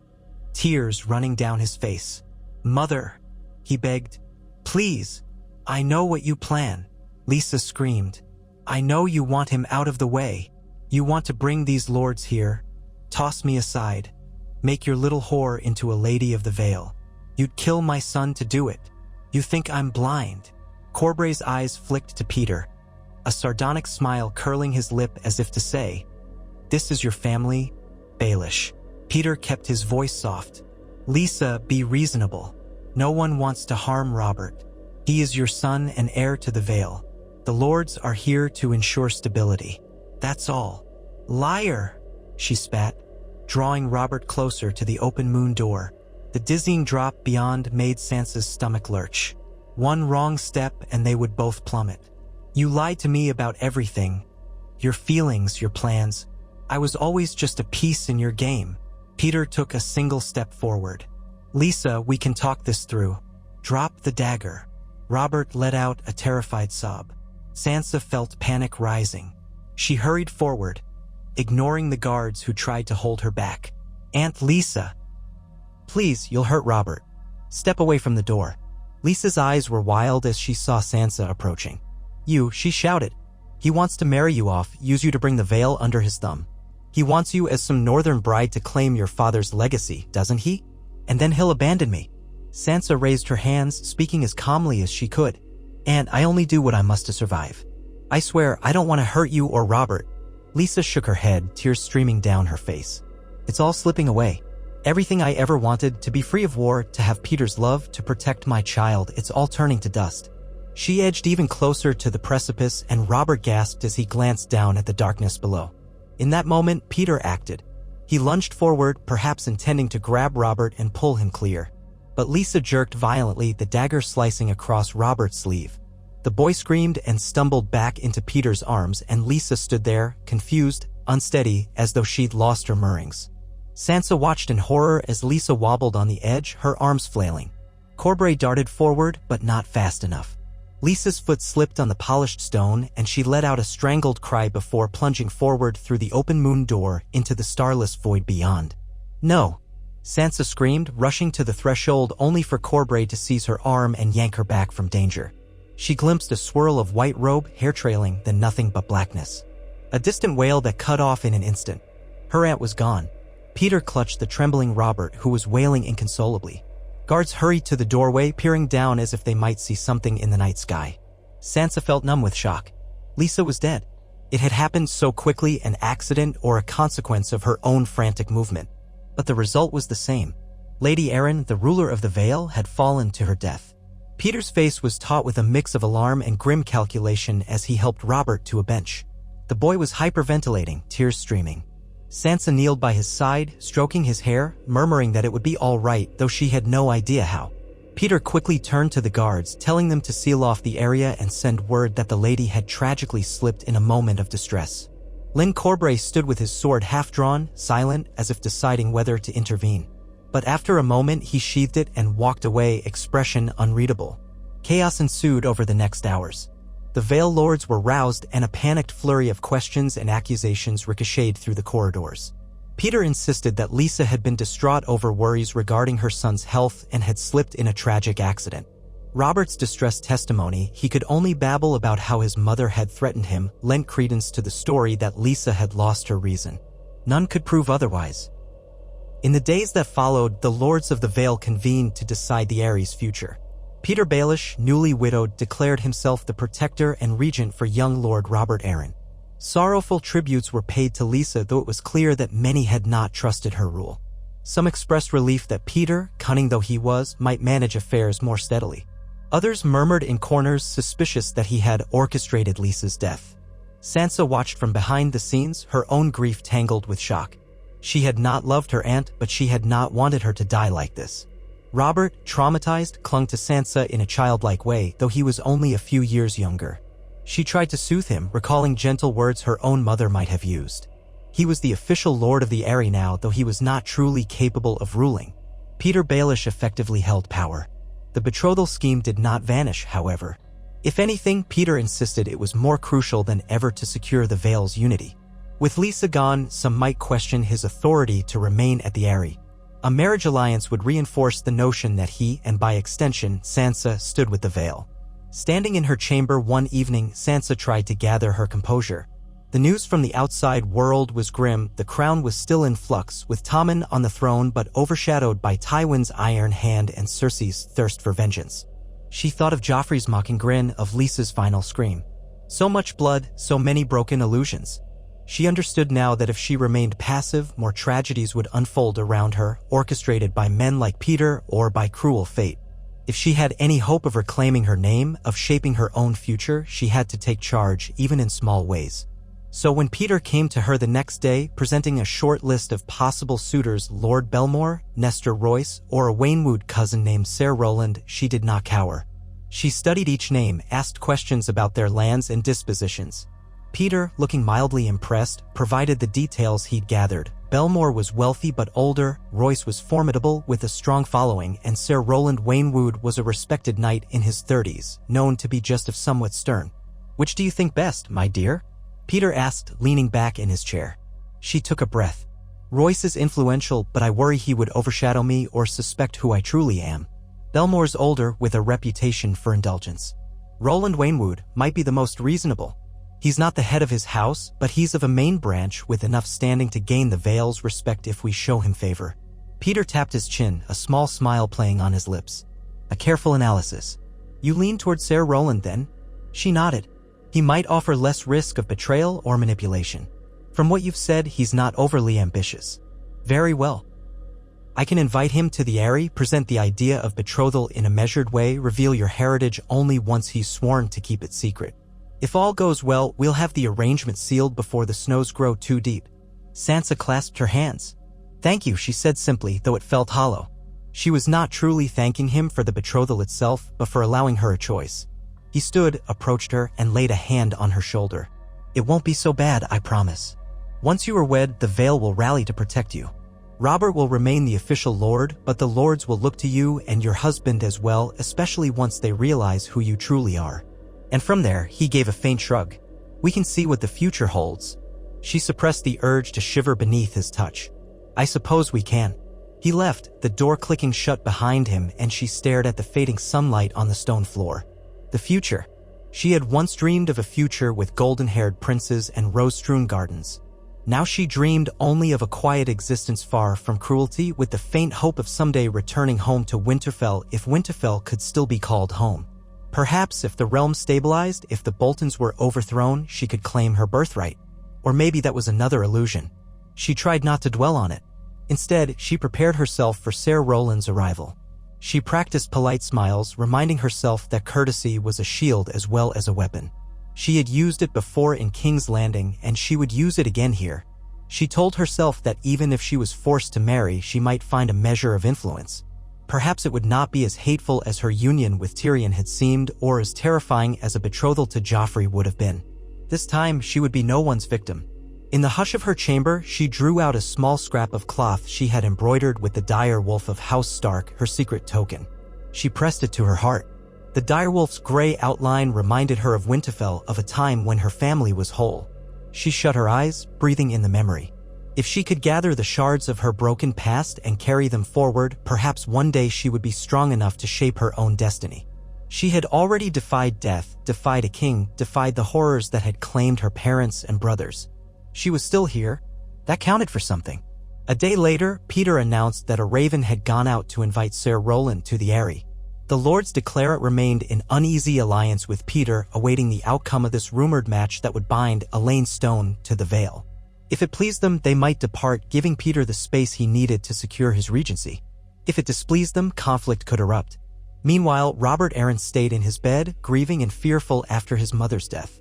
tears running down his face. Mother, he begged. Please, I know what you plan. Lisa screamed. I know you want him out of the way. You want to bring these lords here, toss me aside, make your little whore into a lady of the Vale. You'd kill my son to do it. You think I'm blind. Corbray's eyes flicked to Peter, a sardonic smile curling his lip as if to say, This is your family, Baelish. Peter kept his voice soft. Lisa, be reasonable. No one wants to harm Robert. He is your son and heir to the Vale. The lords are here to ensure stability. That's all. Liar, she spat, drawing Robert closer to the open moon door. The dizzying drop beyond made Sansa's stomach lurch. One wrong step and they would both plummet. You lied to me about everything. Your feelings, your plans. I was always just a piece in your game. Peter took a single step forward. Lisa, we can talk this through. Drop the dagger. Robert let out a terrified sob. Sansa felt panic rising. She hurried forward, ignoring the guards who tried to hold her back. Aunt Lisa. Please, you'll hurt Robert. Step away from the door. Lisa's eyes were wild as she saw Sansa approaching. You, she shouted. He wants to marry you off, use you to bring the Vale under his thumb. He wants you as some northern bride to claim your father's legacy, doesn't he? And then he'll abandon me. Sansa raised her hands, speaking as calmly as she could. "And I only do what I must to survive. I swear I don't want to hurt you or Robert." Lysa shook her head, tears streaming down her face. "It's all slipping away. Everything I ever wanted, to be free of war, to have Peter's love, to protect my child, it's all turning to dust." She edged even closer to the precipice, and Robert gasped as he glanced down at the darkness below. In that moment, Peter acted. He lunged forward, perhaps intending to grab Robert and pull him clear. But Lysa jerked violently, the dagger slicing across Robert's sleeve. The boy screamed and stumbled back into Peter's arms, and Lysa stood there, confused, unsteady, as though she'd lost her moorings. Sansa watched in horror as Lysa wobbled on the edge, her arms flailing. Corbray darted forward, but not fast enough. Lysa's foot slipped on the polished stone, and she let out a strangled cry before plunging forward through the open moon door into the starless void beyond. "No!" Sansa screamed, rushing to the threshold only for Corbray to seize her arm and yank her back from danger. She glimpsed a swirl of white robe, hair trailing, then nothing but blackness. A distant wail that cut off in an instant. Her aunt was gone. Peter clutched the trembling Robert, who was wailing inconsolably. Guards hurried to the doorway, peering down as if they might see something in the night sky. Sansa felt numb with shock. Lysa was dead. It had happened so quickly, an accident or a consequence of her own frantic movement. But the result was the same. Lady Arryn, the ruler of the Vale, had fallen to her death. Peter's face was taut with a mix of alarm and grim calculation as he helped Robert to a bench. The boy was hyperventilating, tears streaming. Sansa kneeled by his side, stroking his hair, murmuring that it would be all right, though she had no idea how. Peter quickly turned to the guards, telling them to seal off the area and send word that the lady had tragically slipped in a moment of distress. Lyn Corbray stood with his sword half-drawn, silent, as if deciding whether to intervene. But after a moment he sheathed it and walked away, expression unreadable. Chaos ensued over the next hours. The Vale Lords were roused, and a panicked flurry of questions and accusations ricocheted through the corridors. Peter insisted that Lysa had been distraught over worries regarding her son's health and had slipped in a tragic accident. Robert's distressed testimony, he could only babble about how his mother had threatened him, lent credence to the story that Lysa had lost her reason. None could prove otherwise. In the days that followed, the Lords of the Vale convened to decide the Aeries' future. Peter Baelish, newly widowed, declared himself the protector and regent for young Lord Robert Arryn. Sorrowful tributes were paid to Lysa, though it was clear that many had not trusted her rule. Some expressed relief that Peter, cunning though he was, might manage affairs more steadily. Others murmured in corners, suspicious that he had orchestrated Lysa's death. Sansa watched from behind the scenes, her own grief tangled with shock. She had not loved her aunt, but she had not wanted her to die like this. Robert, traumatized, clung to Sansa in a childlike way, though he was only a few years younger. She tried to soothe him, recalling gentle words her own mother might have used. He was the official lord of the Aerie now, though he was not truly capable of ruling. Peter Baelish effectively held power. The betrothal scheme did not vanish, however. If anything, Peter insisted it was more crucial than ever to secure the Vale's unity. With Lysa gone, some might question his authority to remain at the Aerie. A marriage alliance would reinforce the notion that he, and by extension, Sansa, stood with the Vale. Standing in her chamber one evening, Sansa tried to gather her composure. The news from the outside world was grim. The crown was still in flux, with Tommen on the throne but overshadowed by Tywin's iron hand and Cersei's thirst for vengeance. She thought of Joffrey's mocking grin, of Lysa's final scream. So much blood, so many broken illusions. She understood now that if she remained passive, more tragedies would unfold around her, orchestrated by men like Peter or by cruel fate. If she had any hope of reclaiming her name, of shaping her own future, she had to take charge, even in small ways. So when Peter came to her the next day, presenting a short list of possible suitors, Lord Belmore, Nestor Royce, or a Waynwood cousin named Ser Roland, she did not cower. She studied each name, asked questions about their lands and dispositions. Peter, looking mildly impressed, provided the details he'd gathered. Belmore was wealthy but older, Royce was formidable with a strong following, and Ser Roland Waynwood was a respected knight in his 30s, known to be just of somewhat stern. "Which do you think best, my dear?" Peter asked, leaning back in his chair. She took a breath. "Royce is influential, but I worry he would overshadow me or suspect who I truly am. Belmore's older, with a reputation for indulgence. Roland Waynwood might be the most reasonable. He's not the head of his house, but he's of a main branch with enough standing to gain the Vale's respect if we show him favor." Peter tapped his chin, a small smile playing on his lips. A careful analysis. You lean toward Ser Roland then? She nodded. He might offer less risk of betrayal or manipulation. From what you've said, he's not overly ambitious. Very well. I can invite him to the Eyrie, present the idea of betrothal in a measured way, reveal your heritage only once he's sworn to keep it secret. If all goes well, we'll have the arrangement sealed before the snows grow too deep. Sansa clasped her hands. Thank you, she said simply, though it felt hollow. She was not truly thanking him for the betrothal itself, but for allowing her a choice. He stood, approached her, and laid a hand on her shoulder. It won't be so bad, I promise. Once you are wed, the Vale will rally to protect you. Robert will remain the official lord, but the lords will look to you and your husband as well, especially once they realize who you truly are. And from there, he gave a faint shrug. We can see what the future holds. She suppressed the urge to shiver beneath his touch. I suppose we can. He left, the door clicking shut behind him, and she stared at the fading sunlight on the stone floor. The future. She had once dreamed of a future with golden-haired princes and rose-strewn gardens. Now she dreamed only of a quiet existence far from cruelty, with the faint hope of someday returning home to Winterfell, if Winterfell could still be called home. Perhaps if the realm stabilized, if the Boltons were overthrown, she could claim her birthright. Or maybe that was another illusion. She tried not to dwell on it. Instead, she prepared herself for Ser Roland's arrival. She practiced polite smiles, reminding herself that courtesy was a shield as well as a weapon. She had used it before in King's Landing, and she would use it again here. She told herself that even if she was forced to marry, she might find a measure of influence. Perhaps it would not be as hateful as her union with Tyrion had seemed, or as terrifying as a betrothal to Joffrey would have been. This time, she would be no one's victim. In the hush of her chamber, she drew out a small scrap of cloth she had embroidered with the dire wolf of House Stark, her secret token. She pressed it to her heart. The direwolf's gray outline reminded her of Winterfell, of a time when her family was whole. She shut her eyes, breathing in the memory. If she could gather the shards of her broken past and carry them forward, perhaps one day she would be strong enough to shape her own destiny. She had already defied death, defied a king, defied the horrors that had claimed her parents and brothers. She was still here. That counted for something. A day later, Peter announced that a raven had gone out to invite Ser Roland to the Eyrie. The Lords Declarate remained in uneasy alliance with Peter, awaiting the outcome of this rumored match that would bind Elaine Stone to the Vale. If it pleased them, they might depart, giving Peter the space he needed to secure his regency. If it displeased them, conflict could erupt. Meanwhile, Robert Arryn stayed in his bed, grieving and fearful after his mother's death.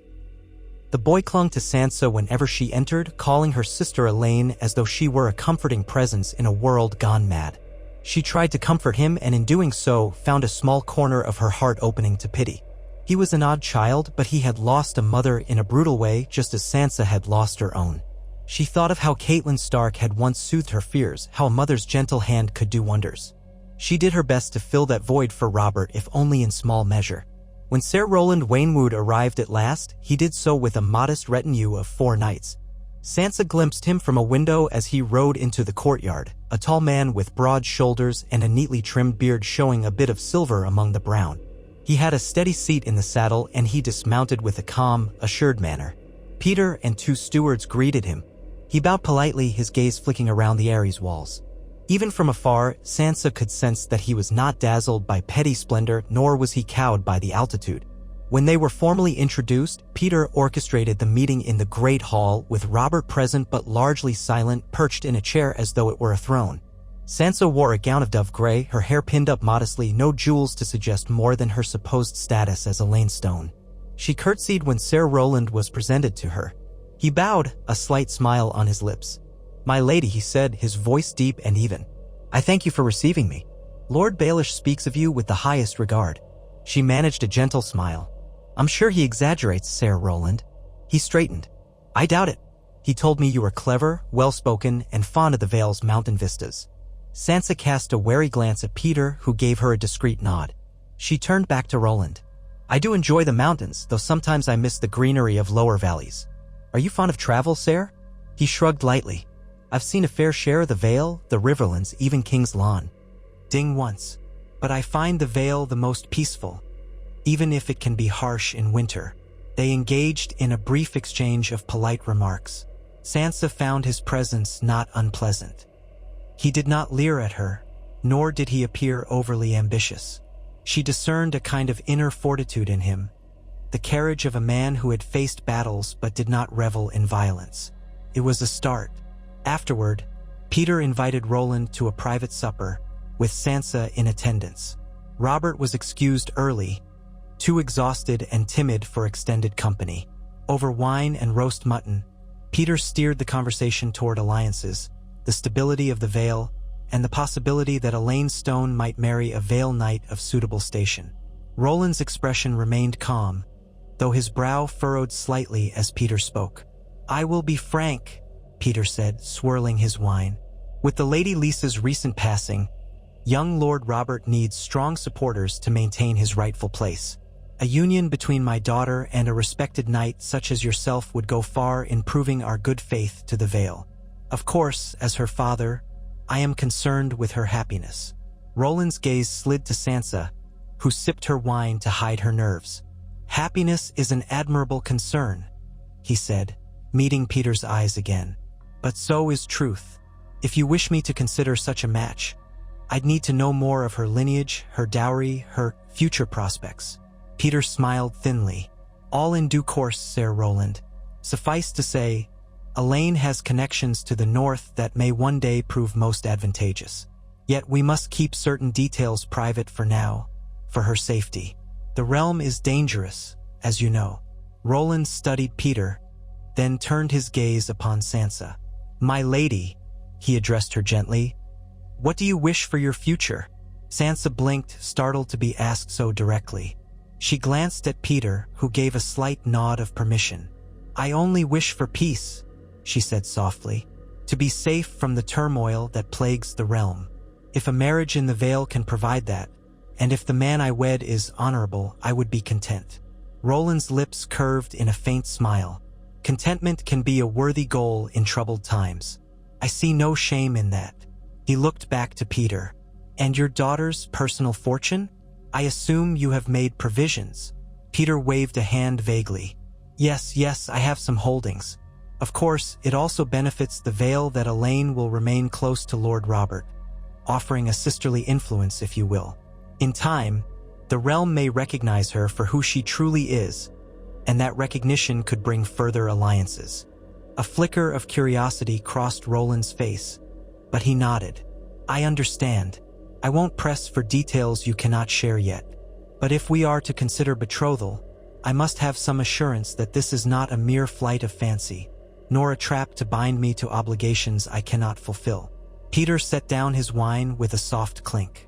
The boy clung to Sansa whenever she entered, calling her sister Elaine as though she were a comforting presence in a world gone mad. She tried to comfort him, and in doing so, found a small corner of her heart opening to pity. He was an odd child, but he had lost a mother in a brutal way, just as Sansa had lost her own. She thought of how Catelyn Stark had once soothed her fears, how a mother's gentle hand could do wonders. She did her best to fill that void for Robert, if only in small measure. When Ser Roland Waynwood arrived at last, he did so with a modest retinue of 4 knights. Sansa glimpsed him from a window as he rode into the courtyard, a tall man with broad shoulders and a neatly trimmed beard showing a bit of silver among the brown. He had a steady seat in the saddle, and he dismounted with a calm, assured manner. Peter and 2 stewards greeted him. He bowed politely, his gaze flicking around the Eyrie's walls. Even from afar, Sansa could sense that he was not dazzled by petty splendor, nor was he cowed by the altitude. When they were formally introduced, Peter orchestrated the meeting in the Great Hall, with Robert present but largely silent, perched in a chair as though it were a throne. Sansa wore a gown of dove gray, her hair pinned up modestly, no jewels to suggest more than her supposed status as Elaine Stone. She curtsied when Ser Roland was presented to her. He bowed, a slight smile on his lips. "My lady," he said, his voice deep and even. "I thank you for receiving me. Lord Baelish speaks of you with the highest regard." She managed a gentle smile. "I'm sure he exaggerates, Ser Roland." He straightened. "I doubt it. He told me you were clever, well-spoken, and fond of the Vale's mountain vistas." Sansa cast a wary glance at Peter, who gave her a discreet nod. She turned back to Roland. "I do enjoy the mountains, though sometimes I miss the greenery of lower valleys. Are you fond of travel, Ser?" He shrugged lightly. "I've seen a fair share of the Vale, the Riverlands, even King's Lawn. Ding once. But I find the Vale the most peaceful, even if it can be harsh in winter." They engaged in a brief exchange of polite remarks. Sansa found his presence not unpleasant. He did not leer at her, nor did he appear overly ambitious. She discerned a kind of inner fortitude in him, the carriage of a man who had faced battles but did not revel in violence. It was a start. Afterward, Peter invited Roland to a private supper, with Sansa in attendance. Robert was excused early, too exhausted and timid for extended company. Over wine and roast mutton, Peter steered the conversation toward alliances, the stability of the Vale, and the possibility that Elaine Stone might marry a Vale knight of suitable station. Roland's expression remained calm, though his brow furrowed slightly as Peter spoke. "I will be frank," Peter said, swirling his wine. "With the Lady Lisa's recent passing, young Lord Robert needs strong supporters to maintain his rightful place. A union between my daughter and a respected knight such as yourself would go far in proving our good faith to the Vale. Of course, as her father, I am concerned with her happiness." Roland's gaze slid to Sansa, who sipped her wine to hide her nerves. "Happiness is an admirable concern," he said, meeting Peter's eyes again. "But so is truth. If you wish me to consider such a match, I'd need to know more of her lineage, her dowry, her future prospects." Peter smiled thinly. "All in due course, Sir Roland. Suffice to say, Elaine has connections to the north that may one day prove most advantageous. Yet we must keep certain details private for now, for her safety. The realm is dangerous, as you know." Roland studied Peter, then turned his gaze upon Sansa. "My lady," he addressed her gently, "what do you wish for your future?" Sansa blinked, startled to be asked so directly. She glanced at Peter, who gave a slight nod of permission. "I only wish for peace," she said softly, "to be safe from the turmoil that plagues the realm. If a marriage in the Vale can provide that, and if the man I wed is honorable, I would be content." Roland's lips curved in a faint smile. "Contentment can be a worthy goal in troubled times. I see no shame in that." He looked back to Peter. "And your daughter's personal fortune? I assume you have made provisions." Peter waved a hand vaguely. Yes, I have some holdings. Of course, it also benefits the Vale that Elaine will remain close to Lord Robert, offering a sisterly influence, if you will. In time, the realm may recognize her for who she truly is, and that recognition could bring further alliances." A flicker of curiosity crossed Roland's face, but he nodded. "I understand. I won't press for details you cannot share yet. But if we are to consider betrothal, I must have some assurance that this is not a mere flight of fancy, nor a trap to bind me to obligations I cannot fulfill." Peter set down his wine with a soft clink.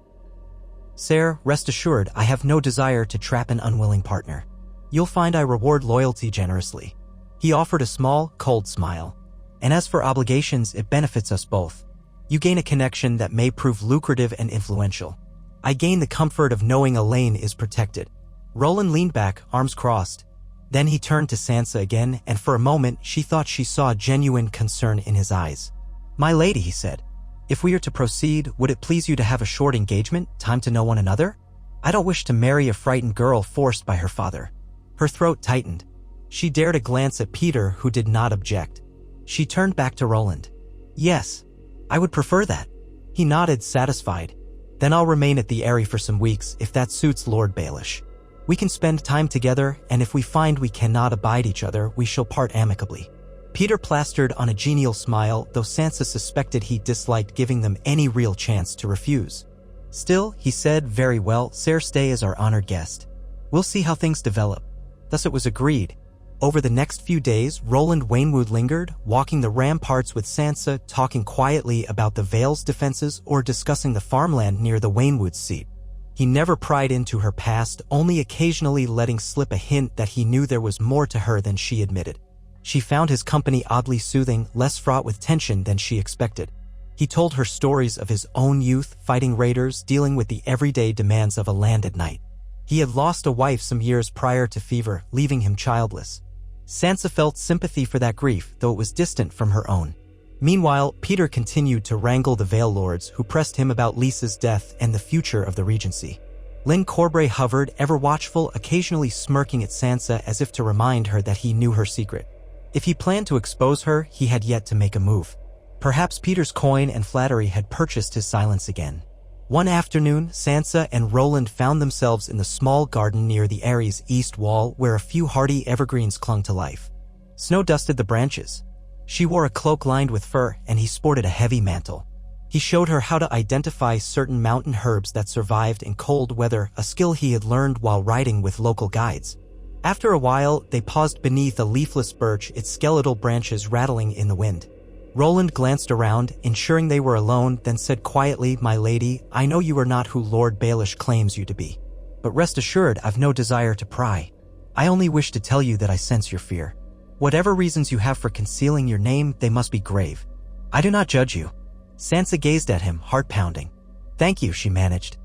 "Sir, rest assured, I have no desire to trap an unwilling partner. You'll find I reward loyalty generously." He offered a small, cold smile. "And as for obligations, it benefits us both. You gain a connection that may prove lucrative and influential. I gain the comfort of knowing Elaine is protected." Roland leaned back, arms crossed. Then he turned to Sansa again, and for a moment she thought she saw genuine concern in his eyes. "My lady," he said, "if we are to proceed, would it please you to have a short engagement, time to know one another? I don't wish to marry a frightened girl forced by her father." Her throat tightened. She dared a glance at Peter, who did not object. She turned back to Roland. "Yes, I would prefer that." He nodded, satisfied. "Then I'll remain at the Eyrie for some weeks, if that suits Lord Baelish. We can spend time together, and if we find we cannot abide each other, we shall part amicably." Peter plastered on a genial smile, though Sansa suspected he disliked giving them any real chance to refuse. Still, he said, "Very well, Sir, stay as our honored guest. We'll see how things develop." Thus it was agreed. Over the next few days, Roland Waynwood lingered, walking the ramparts with Sansa, talking quietly about the Vale's defenses or discussing the farmland near the Waynwood seat. He never pried into her past, only occasionally letting slip a hint that he knew there was more to her than she admitted. She found his company oddly soothing, less fraught with tension than she expected. He told her stories of his own youth, fighting raiders, dealing with the everyday demands of a landed knight. He had lost a wife some years prior to fever, leaving him childless. Sansa felt sympathy for that grief, though it was distant from her own. Meanwhile, Peter continued to wrangle the Vale Lords, who pressed him about Lisa's death and the future of the Regency. Lyn Corbray hovered, ever watchful, occasionally smirking at Sansa as if to remind her that he knew her secret. If he planned to expose her, he had yet to make a move. Perhaps Peter's coin and flattery had purchased his silence again. One afternoon, Sansa and Roland found themselves in the small garden near the Ares' east wall where a few hardy evergreens clung to life. Snow dusted the branches. She wore a cloak lined with fur, and he sported a heavy mantle. He showed her how to identify certain mountain herbs that survived in cold weather, a skill he had learned while riding with local guides. After a while, they paused beneath a leafless birch, its skeletal branches rattling in the wind. Roland glanced around, ensuring they were alone, then said quietly, "My lady, I know you are not who Lord Baelish claims you to be. But rest assured, I've no desire to pry. I only wish to tell you that I sense your fear. Whatever reasons you have for concealing your name, they must be grave. I do not judge you." Sansa gazed at him, heart pounding. "Thank you," she managed.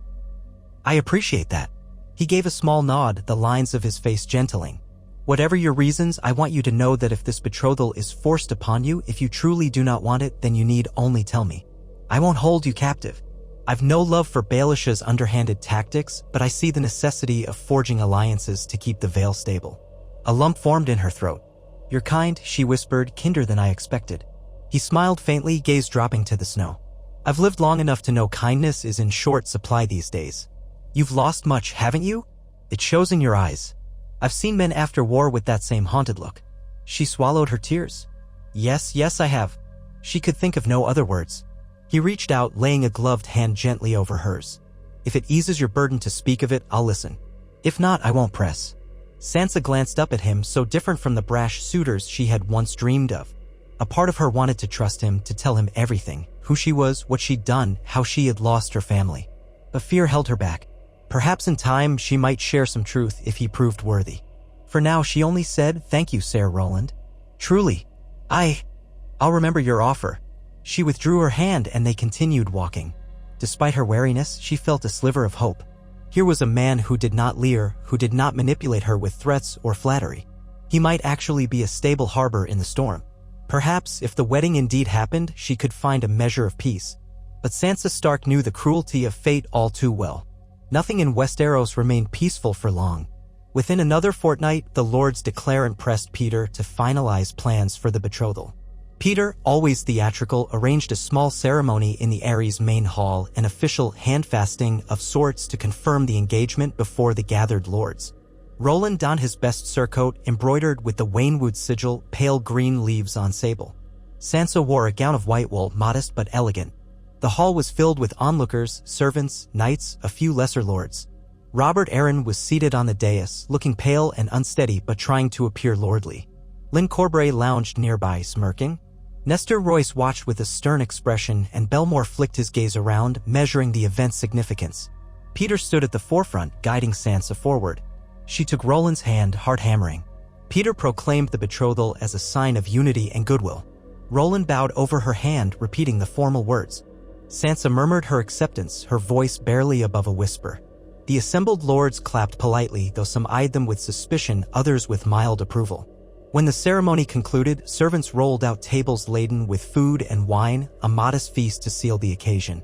"I appreciate that." He gave a small nod, the lines of his face gentling. "Whatever your reasons, I want you to know that if this betrothal is forced upon you, if you truly do not want it, then you need only tell me. I won't hold you captive. I've no love for Baelish's underhanded tactics, but I see the necessity of forging alliances to keep the Vale stable." A lump formed in her throat. "You're kind," she whispered, "kinder than I expected." He smiled faintly, gaze dropping to the snow. "I've lived long enough to know kindness is in short supply these days. You've lost much, haven't you? It shows in your eyes. I've seen men after war with that same haunted look." She swallowed her tears. Yes, I have." She could think of no other words. He reached out, laying a gloved hand gently over hers. "If it eases your burden to speak of it, I'll listen. If not, I won't press." Sansa glanced up at him, so different from the brash suitors she had once dreamed of. A part of her wanted to trust him, to tell him everything, who she was, what she'd done, how she had lost her family. But fear held her back. Perhaps in time she might share some truth if he proved worthy. For now she only said, "Thank you, Sir Roland. Truly. I'll remember your offer." She withdrew her hand and they continued walking. Despite her wariness, she felt a sliver of hope. Here was a man who did not leer, who did not manipulate her with threats or flattery. He might actually be a stable harbor in the storm. Perhaps, if the wedding indeed happened, she could find a measure of peace. But Sansa Stark knew the cruelty of fate all too well. Nothing in Westeros remained peaceful for long. Within another fortnight, the Lords declarant pressed Peter to finalize plans for the betrothal. Peter, always theatrical, arranged a small ceremony in the Ares main hall, an official handfasting of sorts to confirm the engagement before the gathered lords. Roland donned his best surcoat, embroidered with the Waynwood sigil, pale green leaves on sable. Sansa wore a gown of white wool, modest but elegant. The hall was filled with onlookers, servants, knights, a few lesser lords. Robert Arryn was seated on the dais, looking pale and unsteady but trying to appear lordly. Lyn Corbray lounged nearby, smirking. Nestor Royce watched with a stern expression, and Belmore flicked his gaze around, measuring the event's significance. Peter stood at the forefront, guiding Sansa forward. She took Roland's hand, heart hammering. Peter proclaimed the betrothal as a sign of unity and goodwill. Roland bowed over her hand, repeating the formal words. Sansa murmured her acceptance, her voice barely above a whisper. The assembled lords clapped politely, though some eyed them with suspicion, others with mild approval. When the ceremony concluded, servants rolled out tables laden with food and wine, a modest feast to seal the occasion.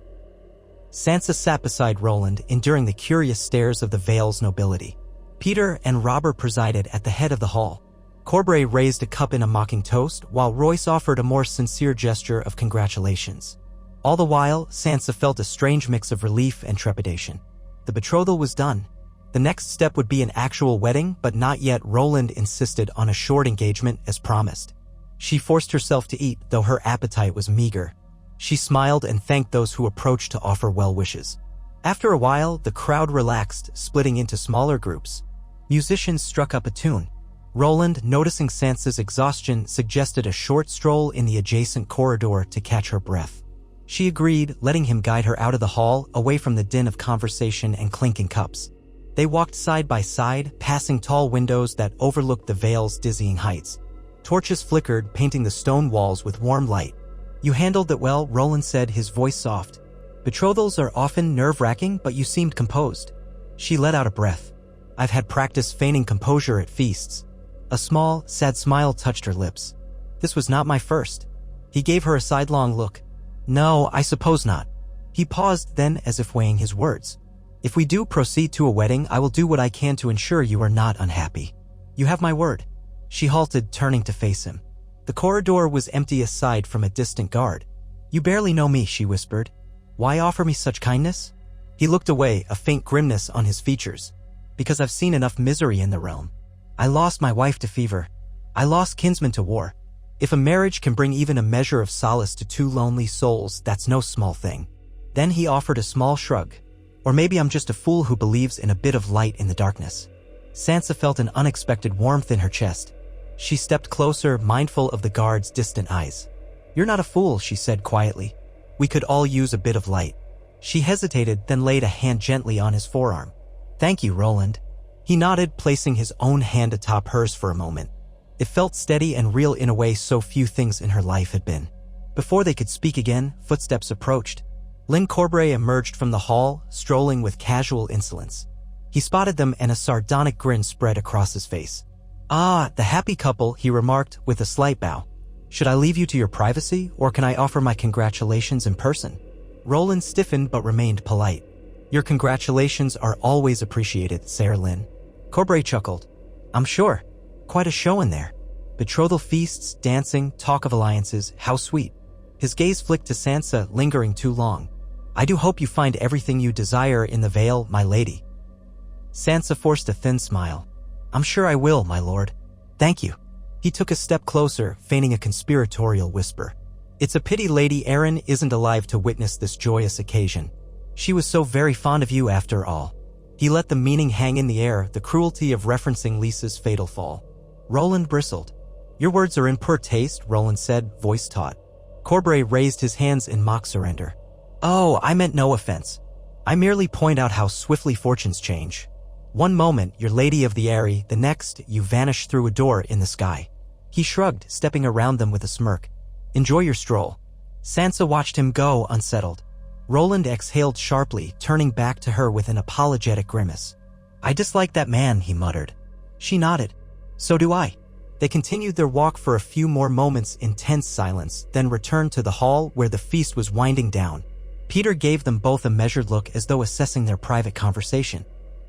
Sansa sat beside Roland, enduring the curious stares of the Vale's nobility. Peter and Robert presided at the head of the hall. Corbray raised a cup in a mocking toast, while Royce offered a more sincere gesture of congratulations. All the while, Sansa felt a strange mix of relief and trepidation. The betrothal was done. The next step would be an actual wedding, but not yet. Roland insisted on a short engagement as promised. She forced herself to eat, though her appetite was meager. She smiled and thanked those who approached to offer well wishes. After a while, the crowd relaxed, splitting into smaller groups. Musicians struck up a tune. Roland, noticing Sansa's exhaustion, suggested a short stroll in the adjacent corridor to catch her breath. She agreed, letting him guide her out of the hall, away from the din of conversation and clinking cups. They walked side by side, passing tall windows that overlooked the Vale's dizzying heights. Torches flickered, painting the stone walls with warm light. "You handled it well," Roland said, his voice soft. "Betrothals are often nerve-wracking, but you seemed composed." She let out a breath. "I've had practice feigning composure at feasts." A small, sad smile touched her lips. "This was not my first." He gave her a sidelong look. "No, I suppose not." He paused then, as if weighing his words. "If we do proceed to a wedding, I will do what I can to ensure you are not unhappy. You have my word." She halted, turning to face him. The corridor was empty aside from a distant guard. You barely know me, she whispered. Why offer me such kindness? He looked away, a faint grimness on his features. Because I've seen enough misery in the realm. I lost my wife to fever. I lost kinsmen to war. If a marriage can bring even a measure of solace to two lonely souls, that's no small thing. Then he offered a small shrug. Or maybe I'm just a fool who believes in a bit of light in the darkness. Sansa felt an unexpected warmth in her chest. She stepped closer, mindful of the guard's distant eyes. You're not a fool, she said quietly. We could all use a bit of light. She hesitated, then laid a hand gently on his forearm. Thank you, Roland. He nodded, placing his own hand atop hers for a moment. It felt steady and real in a way so few things in her life had been. Before they could speak again, footsteps approached. Lynn Corbray emerged from the hall, strolling with casual insolence. He spotted them and a sardonic grin spread across his face. Ah, the happy couple, he remarked with a slight bow. Should I leave you to your privacy, or can I offer my congratulations in person? Roland stiffened but remained polite. Your congratulations are always appreciated, Sir Lynn. Corbray chuckled. I'm sure. Quite a show in there. Betrothal feasts, dancing, talk of alliances, how sweet. His gaze flicked to Sansa, lingering too long. I do hope you find everything you desire in the Vale, my lady. Sansa forced a thin smile. I'm sure I will, my lord. Thank you. He took a step closer, feigning a conspiratorial whisper. It's a pity Lady Arryn isn't alive to witness this joyous occasion. She was so very fond of you after all. He let the meaning hang in the air, the cruelty of referencing Lisa's fatal fall. Roland bristled. Your words are in poor taste, Roland said, voice taut. Corbray raised his hands in mock surrender. Oh, I meant no offense. I merely point out how swiftly fortunes change. One moment, you're Lady of the Eyrie, the next, you vanish through a door in the sky. He shrugged, stepping around them with a smirk. Enjoy your stroll. Sansa watched him go, unsettled. Roland exhaled sharply, turning back to her with an apologetic grimace. I dislike that man, he muttered. She nodded. So do I. They continued their walk for a few more moments in tense silence, then returned to the hall where the feast was winding down. Peter gave them both a measured look as though assessing their private conversation.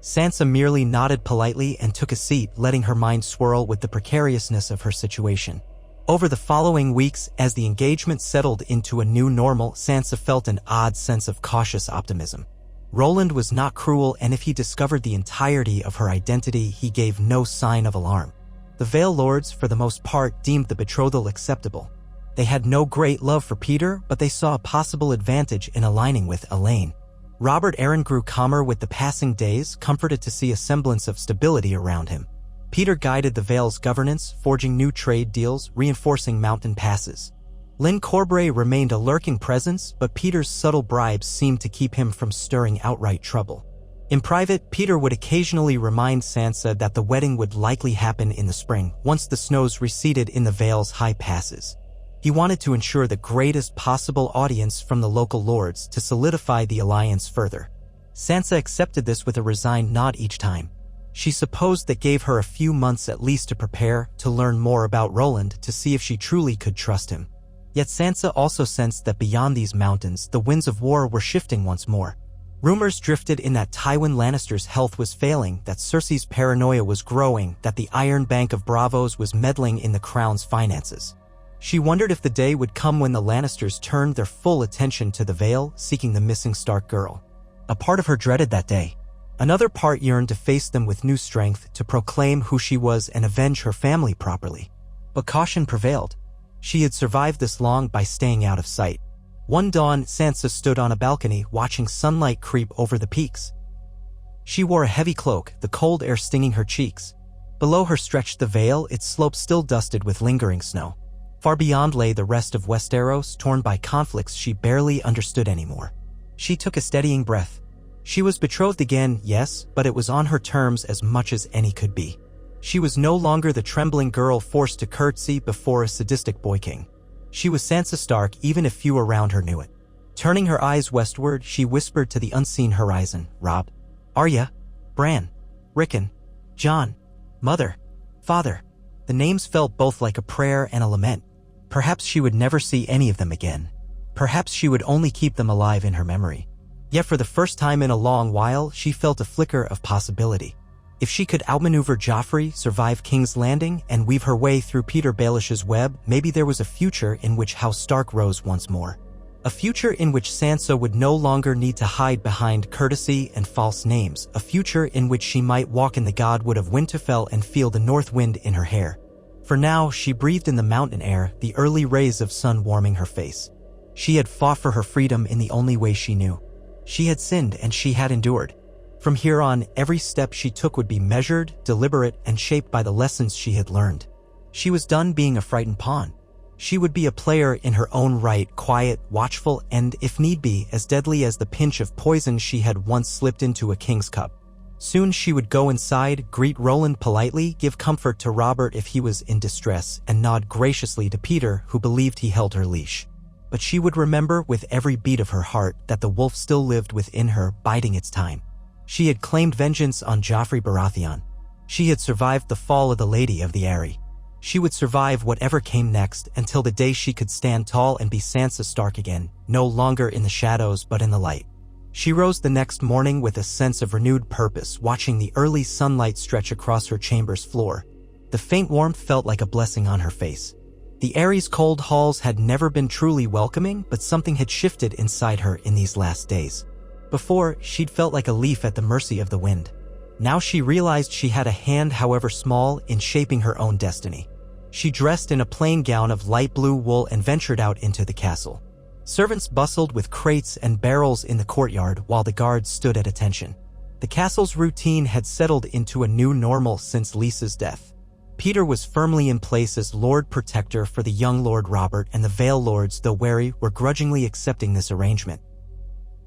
Sansa merely nodded politely and took a seat, letting her mind swirl with the precariousness of her situation. Over the following weeks, as the engagement settled into a new normal, Sansa felt an odd sense of cautious optimism. Roland was not cruel, and if he discovered the entirety of her identity, he gave no sign of alarm. The Vale Lords, for the most part, deemed the betrothal acceptable. They had no great love for Peter, but they saw a possible advantage in aligning with Elaine. Robert Arryn grew calmer with the passing days, comforted to see a semblance of stability around him. Peter guided the Vale's governance, forging new trade deals, reinforcing mountain passes. Lynn Corbray remained a lurking presence, but Peter's subtle bribes seemed to keep him from stirring outright trouble. In private, Peter would occasionally remind Sansa that the wedding would likely happen in the spring, once the snows receded in the Vale's high passes. He wanted to ensure the greatest possible audience from the local lords to solidify the alliance further. Sansa accepted this with a resigned nod each time. She supposed that gave her a few months at least to prepare, to learn more about Roland, to see if she truly could trust him. Yet Sansa also sensed that beyond these mountains, the winds of war were shifting once more. Rumors drifted in that Tywin Lannister's health was failing, that Cersei's paranoia was growing, that the Iron Bank of Bravos was meddling in the crown's finances. She wondered if the day would come when the Lannisters turned their full attention to the Vale, seeking the missing Stark girl. A part of her dreaded that day. Another part yearned to face them with new strength, to proclaim who she was and avenge her family properly. But caution prevailed. She had survived this long by staying out of sight. One dawn, Sansa stood on a balcony, watching sunlight creep over the peaks. She wore a heavy cloak, the cold air stinging her cheeks. Below her stretched the Vale, its slope still dusted with lingering snow. Far beyond lay the rest of Westeros, torn by conflicts she barely understood anymore. She took a steadying breath. She was betrothed again, yes, but it was on her terms as much as any could be. She was no longer the trembling girl forced to curtsy before a sadistic boy king. She was Sansa Stark, even if few around her knew it. Turning her eyes westward, she whispered to the unseen horizon, Robb, Arya, Bran, Rickon, Jon, Mother, Father. The names felt both like a prayer and a lament. Perhaps she would never see any of them again. Perhaps she would only keep them alive in her memory. Yet for the first time in a long while, she felt a flicker of possibility. If she could outmaneuver Joffrey, survive King's Landing, and weave her way through Peter Baelish's web, maybe there was a future in which House Stark rose once more. A future in which Sansa would no longer need to hide behind courtesy and false names, a future in which she might walk in the godwood of Winterfell and feel the north wind in her hair. For now, she breathed in the mountain air, the early rays of sun warming her face. She had fought for her freedom in the only way she knew. She had sinned and she had endured. From here on, every step she took would be measured, deliberate, and shaped by the lessons she had learned. She was done being a frightened pawn. She would be a player in her own right, quiet, watchful, and, if need be, as deadly as the pinch of poison she had once slipped into a king's cup. Soon she would go inside, greet Roland politely, give comfort to Robert if he was in distress, and nod graciously to Peter, who believed he held her leash. But she would remember with every beat of her heart that the wolf still lived within her, biding its time. She had claimed vengeance on Joffrey Baratheon. She had survived the fall of the Lady of the Eyrie. She would survive whatever came next until the day she could stand tall and be Sansa Stark again, no longer in the shadows but in the light. She rose the next morning with a sense of renewed purpose, watching the early sunlight stretch across her chamber's floor. The faint warmth felt like a blessing on her face. The Eyrie's cold halls had never been truly welcoming, but something had shifted inside her in these last days. Before, she'd felt like a leaf at the mercy of the wind. Now she realized she had a hand, however small, in shaping her own destiny. She dressed in a plain gown of light blue wool and ventured out into the castle. Servants bustled with crates and barrels in the courtyard while the guards stood at attention. The castle's routine had settled into a new normal since Lisa's death. Peter was firmly in place as Lord Protector for the young Lord Robert, and the Vale Lords, though wary, were grudgingly accepting this arrangement.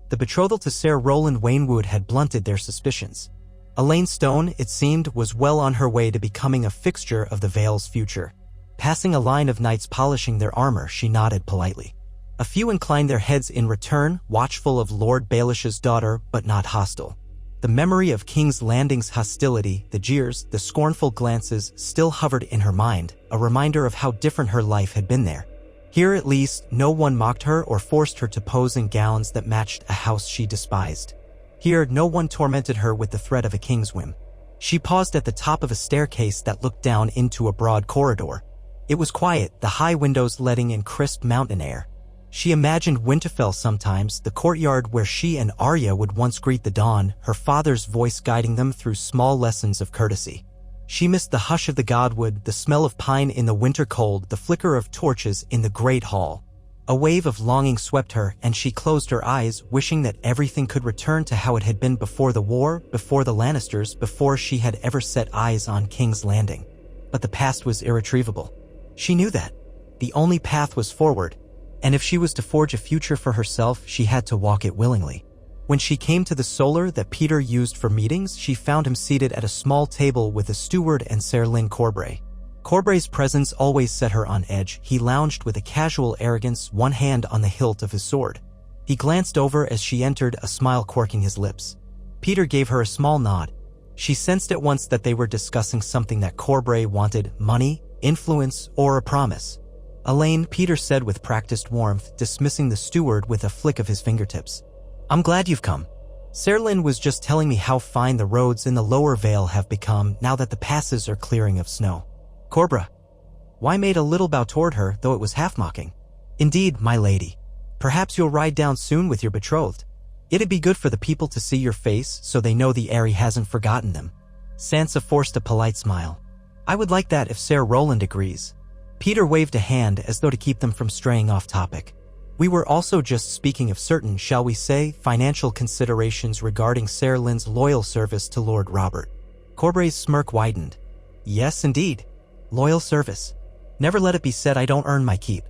The betrothal to Ser Roland Waynwood had blunted their suspicions. Elaine Stone, it seemed, was well on her way to becoming a fixture of the Vale's future. Passing a line of knights polishing their armor, she nodded politely. A few inclined their heads in return, watchful of Lord Baelish's daughter, but not hostile. The memory of King's Landing's hostility, the jeers, the scornful glances, still hovered in her mind, a reminder of how different her life had been there. Here, at least, no one mocked her or forced her to pose in gowns that matched a house she despised. Here, no one tormented her with the threat of a king's whim. She paused at the top of a staircase that looked down into a broad corridor. It was quiet, the high windows letting in crisp mountain air. She imagined Winterfell sometimes, the courtyard where she and Arya would once greet the dawn, her father's voice guiding them through small lessons of courtesy. She missed the hush of the godwood, the smell of pine in the winter cold, the flicker of torches in the great hall. A wave of longing swept her, and she closed her eyes, wishing that everything could return to how it had been before the war, before the Lannisters, before she had ever set eyes on King's Landing. But the past was irretrievable. She knew that. The only path was forward, and if she was to forge a future for herself, she had to walk it willingly. When she came to the solar that Peter used for meetings, she found him seated at a small table with a steward and Ser Lyn Corbray. Corbray's presence always set her on edge. He lounged with a casual arrogance, one hand on the hilt of his sword. He glanced over as she entered, a smile quirking his lips. Peter gave her a small nod. She sensed at once that they were discussing something that Corbray wanted: money, influence, or a promise. Elaine, Peter said with practiced warmth, dismissing the steward with a flick of his fingertips. I'm glad you've come. Ser Lyn was just telling me how fine the roads in the lower Vale have become now that the passes are clearing of snow. Corbra. Why made a little bow toward her, though it was half-mocking. Indeed, my lady. Perhaps you'll ride down soon with your betrothed. It'd be good for the people to see your face so they know the Eyrie hasn't forgotten them. Sansa forced a polite smile. I would like that if Ser Roland agrees. Peter waved a hand as though to keep them from straying off topic. We were also just speaking of certain, shall we say, financial considerations regarding Ser Lyn's loyal service to Lord Robert. Corbray's smirk widened. Yes, indeed. Loyal service. Never let it be said I don't earn my keep.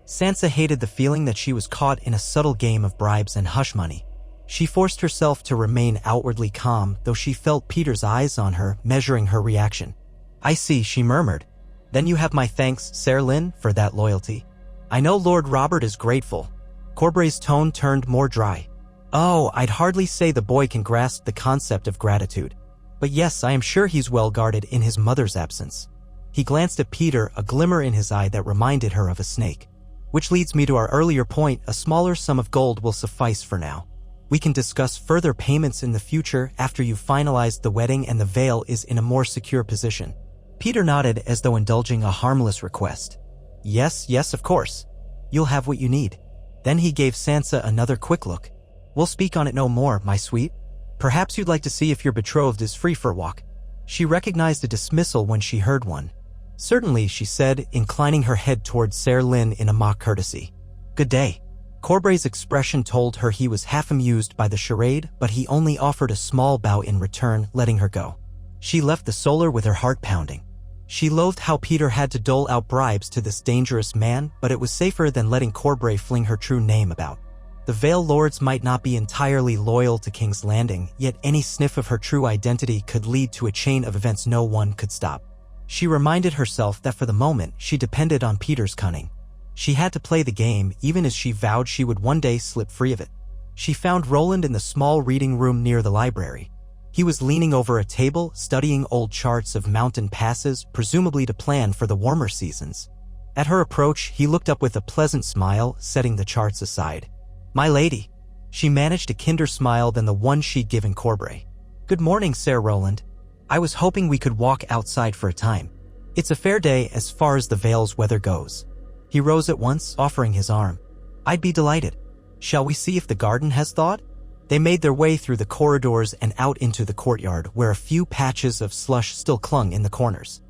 Sansa hated the feeling that she was caught in a subtle game of bribes and hush money. She forced herself to remain outwardly calm, though she felt Peter's eyes on her, measuring her reaction. I see, she murmured. Then you have my thanks, Ser Lyn, for that loyalty. I know Lord Robert is grateful. Corbray's tone turned more dry. Oh, I'd hardly say the boy can grasp the concept of gratitude. But yes, I am sure he's well guarded in his mother's absence. He glanced at Peter, a glimmer in his eye that reminded her of a snake. Which leads me to our earlier point, a smaller sum of gold will suffice for now. We can discuss further payments in the future after you've finalized the wedding and the Vale is in a more secure position. Peter nodded as though indulging a harmless request. Yes, of course. You'll have what you need. Then he gave Sansa another quick look. "We'll speak on it no more, my sweet. Perhaps you'd like to see if your betrothed is free for a walk." She recognized a dismissal when she heard one. "Certainly," she said, inclining her head towards Ser Lyn in a mock courtesy. "Good day." Corbray's expression told her he was half amused by the charade, but he only offered a small bow in return, letting her go. She left the solar with her heart pounding. She loathed how Peter had to dole out bribes to this dangerous man, but it was safer than letting Corbray fling her true name about. The Vale Lords might not be entirely loyal to King's Landing, yet any sniff of her true identity could lead to a chain of events no one could stop. She reminded herself that for the moment she depended on Peter's cunning. She had to play the game, even as she vowed she would one day slip free of it. She found Roland in the small reading room near the library. He was leaning over a table, studying old charts of mountain passes, presumably to plan for the warmer seasons. At her approach, he looked up with a pleasant smile, setting the charts aside. "My lady." She managed a kinder smile than the one she'd given Corbray. "Good morning, Sir Roland. I was hoping we could walk outside for a time. It's a fair day as far as the Vale's weather goes." He rose at once, offering his arm. "I'd be delighted. Shall we see if the garden has thawed?" They made their way through the corridors and out into the courtyard, where a few patches of slush still clung in the corners.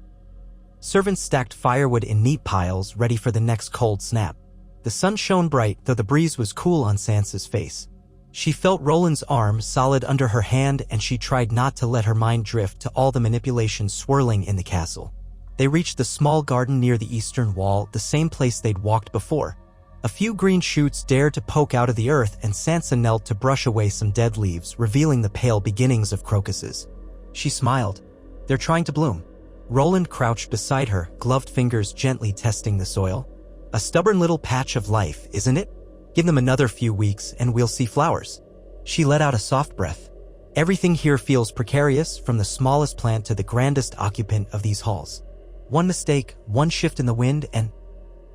Servants stacked firewood in neat piles, ready for the next cold snap. The sun shone bright, though the breeze was cool on Sansa's face. She felt Roland's arm solid under her hand, and she tried not to let her mind drift to all the manipulations swirling in the castle. They reached the small garden near the eastern wall, the same place they'd walked before. A few green shoots dared to poke out of the earth, and Sansa knelt to brush away some dead leaves, revealing the pale beginnings of crocuses. She smiled. "They're trying to bloom." Roland crouched beside her, gloved fingers gently testing the soil. "A stubborn little patch of life, isn't it? Give them another few weeks and we'll see flowers." She let out a soft breath. "Everything here feels precarious, from the smallest plant to the grandest occupant of these halls. One mistake, one shift in the wind, and—"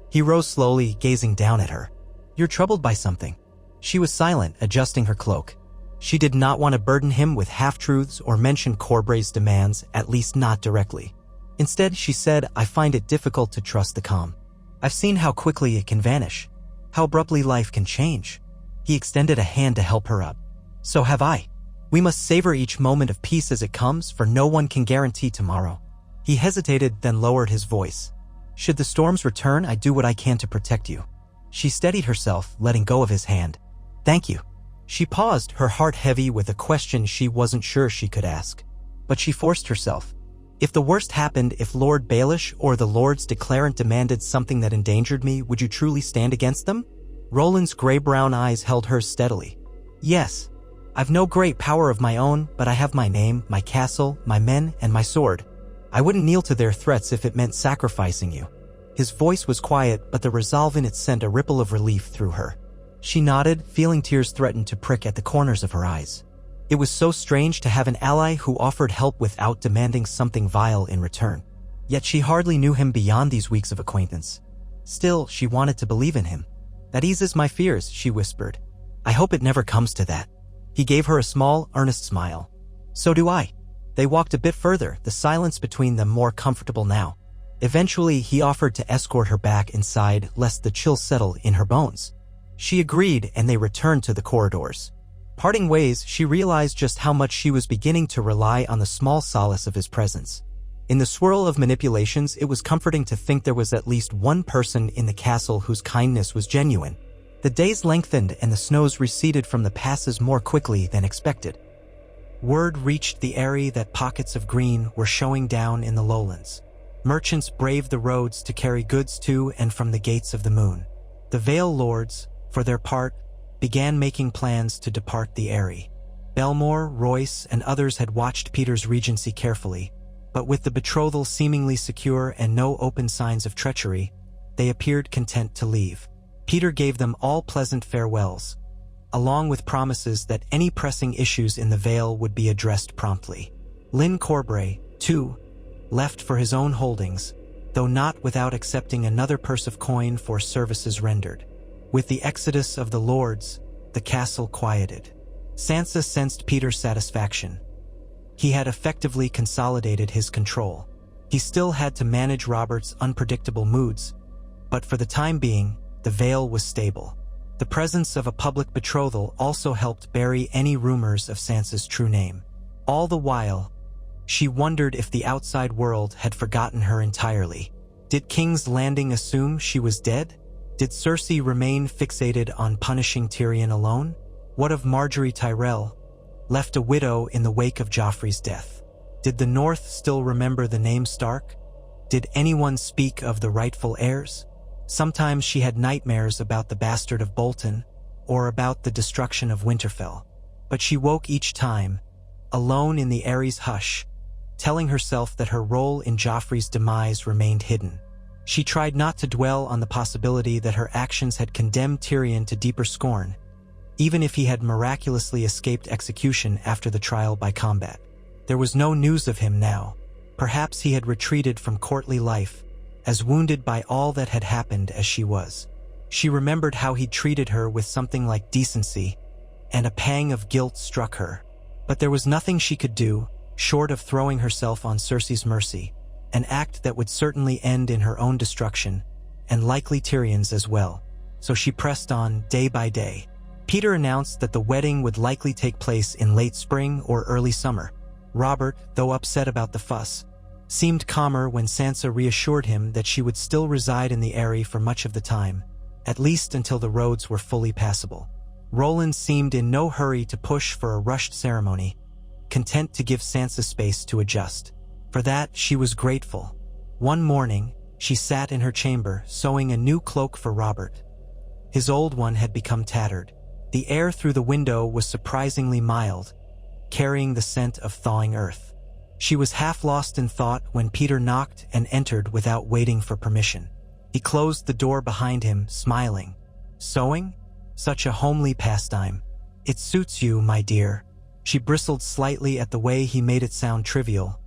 He rose slowly, gazing down at her. "You're troubled by something." She was silent, adjusting her cloak. She did not want to burden him with half-truths or mention Corbray's demands, at least not directly. Instead, she said, "I find it difficult to trust the calm. I've seen how quickly it can vanish, how abruptly life can change." He extended a hand to help her up. "So have I. We must savor each moment of peace as it comes, for no one can guarantee tomorrow." He hesitated, then lowered his voice. "Should the storms return, I do what I can to protect you." She steadied herself, letting go of his hand. "Thank you." She paused, her heart heavy with a question she wasn't sure she could ask. But she forced herself. "If the worst happened, if Lord Baelish or the Lords Declarant demanded something that endangered me, would you truly stand against them?" Roland's gray-brown eyes held hers steadily. "Yes. I've no great power of my own, but I have my name, my castle, my men, and my sword. I wouldn't kneel to their threats if it meant sacrificing you." His voice was quiet, but the resolve in it sent a ripple of relief through her. She nodded, feeling tears threaten to prick at the corners of her eyes. It was so strange to have an ally who offered help without demanding something vile in return. Yet she hardly knew him beyond these weeks of acquaintance. Still, she wanted to believe in him. "That eases my fears," she whispered. "I hope it never comes to that." He gave her a small, earnest smile. "So do I." They walked a bit further, the silence between them more comfortable now. Eventually, he offered to escort her back inside, lest the chill settle in her bones. She agreed, and they returned to the corridors. Parting ways, she realized just how much she was beginning to rely on the small solace of his presence. In the swirl of manipulations, it was comforting to think there was at least one person in the castle whose kindness was genuine. The days lengthened and the snows receded from the passes more quickly than expected. Word reached the area that pockets of green were showing down in the lowlands. Merchants braved the roads to carry goods to and from the gates of the moon. The Vale Lords, for their part, began making plans to depart the area. Belmore, Royce, and others had watched Peter's regency carefully, but with the betrothal seemingly secure and no open signs of treachery, they appeared content to leave. Peter gave them all pleasant farewells, along with promises that any pressing issues in the Vale would be addressed promptly. Lyn Corbray, too, left for his own holdings, though not without accepting another purse of coin for services rendered. With the exodus of the lords, the castle quieted. Sansa sensed Peter's satisfaction. He had effectively consolidated his control. He still had to manage Robert's unpredictable moods, but for the time being, the Vale was stable. The presence of a public betrothal also helped bury any rumors of Sansa's true name. All the while, she wondered if the outside world had forgotten her entirely. Did King's Landing assume she was dead? Did Cersei remain fixated on punishing Tyrion alone? What of Marjorie Tyrell, left a widow in the wake of Joffrey's death? Did the North still remember the name Stark? Did anyone speak of the rightful heirs? Sometimes she had nightmares about the bastard of Bolton or about the destruction of Winterfell. But she woke each time, alone in the Aerys hush, telling herself that her role in Joffrey's demise remained hidden. She tried not to dwell on the possibility that her actions had condemned Tyrion to deeper scorn, even if he had miraculously escaped execution after the trial by combat. There was no news of him now. Perhaps he had retreated from courtly life, as wounded by all that had happened as she was. She remembered how he treated her with something like decency, and a pang of guilt struck her. But there was nothing she could do, short of throwing herself on Cersei's mercy, an act that would certainly end in her own destruction, and likely Tyrion's as well. So she pressed on day by day. Peter announced that the wedding would likely take place in late spring or early summer. Robert, though upset about the fuss, seemed calmer when Sansa reassured him that she would still reside in the Eyrie for much of the time, at least until the roads were fully passable. Roland seemed in no hurry to push for a rushed ceremony, content to give Sansa space to adjust. For that, she was grateful. One morning, she sat in her chamber, sewing a new cloak for Robert. His old one had become tattered. The air through the window was surprisingly mild, carrying the scent of thawing earth. She was half lost in thought when Peter knocked and entered without waiting for permission. He closed the door behind him, smiling. "Sewing? Such a homely pastime. It suits you, my dear." She bristled slightly at the way he made it sound trivial,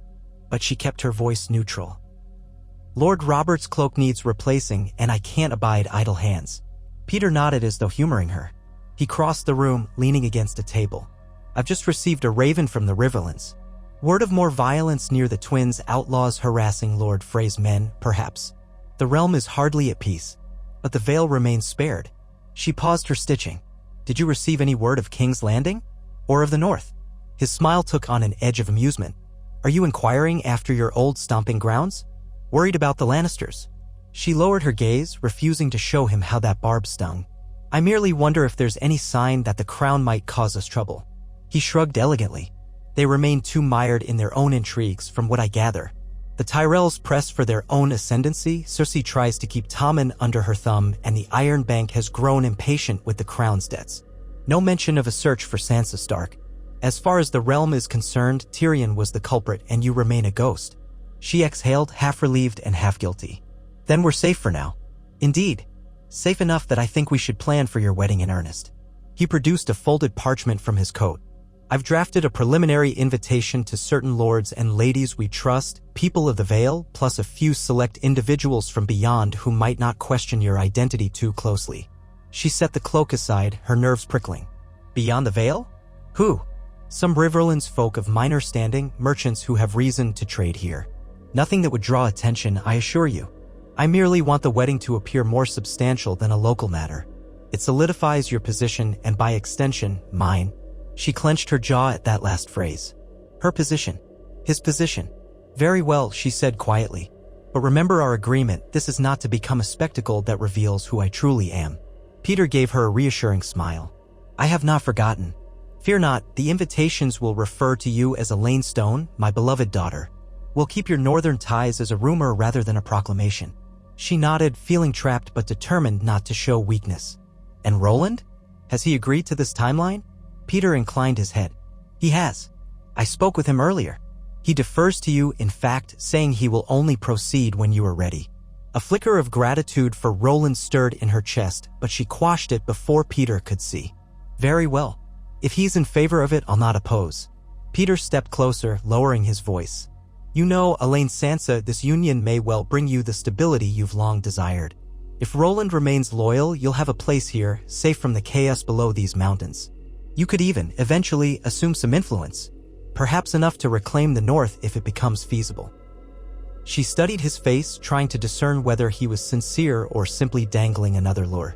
but she kept her voice neutral. "Lord Robert's cloak needs replacing, and I can't abide idle hands." Peter nodded as though humoring her. He crossed the room, leaning against a table. "I've just received a raven from the Riverlands. Word of more violence near the twins, outlaws harassing Lord Frey's men, perhaps. The realm is hardly at peace, but the Vale remains spared." She paused her stitching. "Did you receive any word of King's Landing? Or of the North?" His smile took on an edge of amusement. "Are you inquiring after your old stomping grounds? Worried about the Lannisters?" She lowered her gaze, refusing to show him how that barb stung. "I merely wonder if there's any sign that the crown might cause us trouble." He shrugged elegantly. "They remain too mired in their own intrigues, from what I gather. The Tyrells press for their own ascendancy, Cersei tries to keep Tommen under her thumb, and the Iron Bank has grown impatient with the crown's debts. No mention of a search for Sansa Stark. As far as the realm is concerned, Tyrion was the culprit and you remain a ghost." She exhaled, half relieved and half guilty. "Then we're safe for now." "Indeed. Safe enough that I think we should plan for your wedding in earnest." He produced a folded parchment from his coat. "I've drafted a preliminary invitation to certain lords and ladies we trust, people of the Vale, plus a few select individuals from beyond who might not question your identity too closely." She set the cloak aside, her nerves prickling. "Beyond the Vale? Who?" "Some Riverlands folk of minor standing, merchants who have reason to trade here. Nothing that would draw attention, I assure you. I merely want the wedding to appear more substantial than a local matter. It solidifies your position and by extension, mine." She clenched her jaw at that last phrase. Her position. His position. "Very well," she said quietly. "But remember our agreement, this is not to become a spectacle that reveals who I truly am." Peter gave her a reassuring smile. "I have not forgotten. Fear not, the invitations will refer to you as Elaine Stone, my beloved daughter. We'll keep your northern ties as a rumor rather than a proclamation." She nodded, feeling trapped but determined not to show weakness. "And Roland? Has he agreed to this timeline?" Peter inclined his head. "He has. I spoke with him earlier. He defers to you, in fact, saying he will only proceed when you are ready." A flicker of gratitude for Roland stirred in her chest, but she quashed it before Peter could see. "Very well. If he's in favor of it, I'll not oppose." Peter stepped closer, lowering his voice. "You know, Elaine Sansa, this union may well bring you the stability you've long desired. If Roland remains loyal, you'll have a place here, safe from the chaos below these mountains. You could even, eventually, assume some influence, perhaps enough to reclaim the North if it becomes feasible." She studied his face, trying to discern whether he was sincere or simply dangling another lure.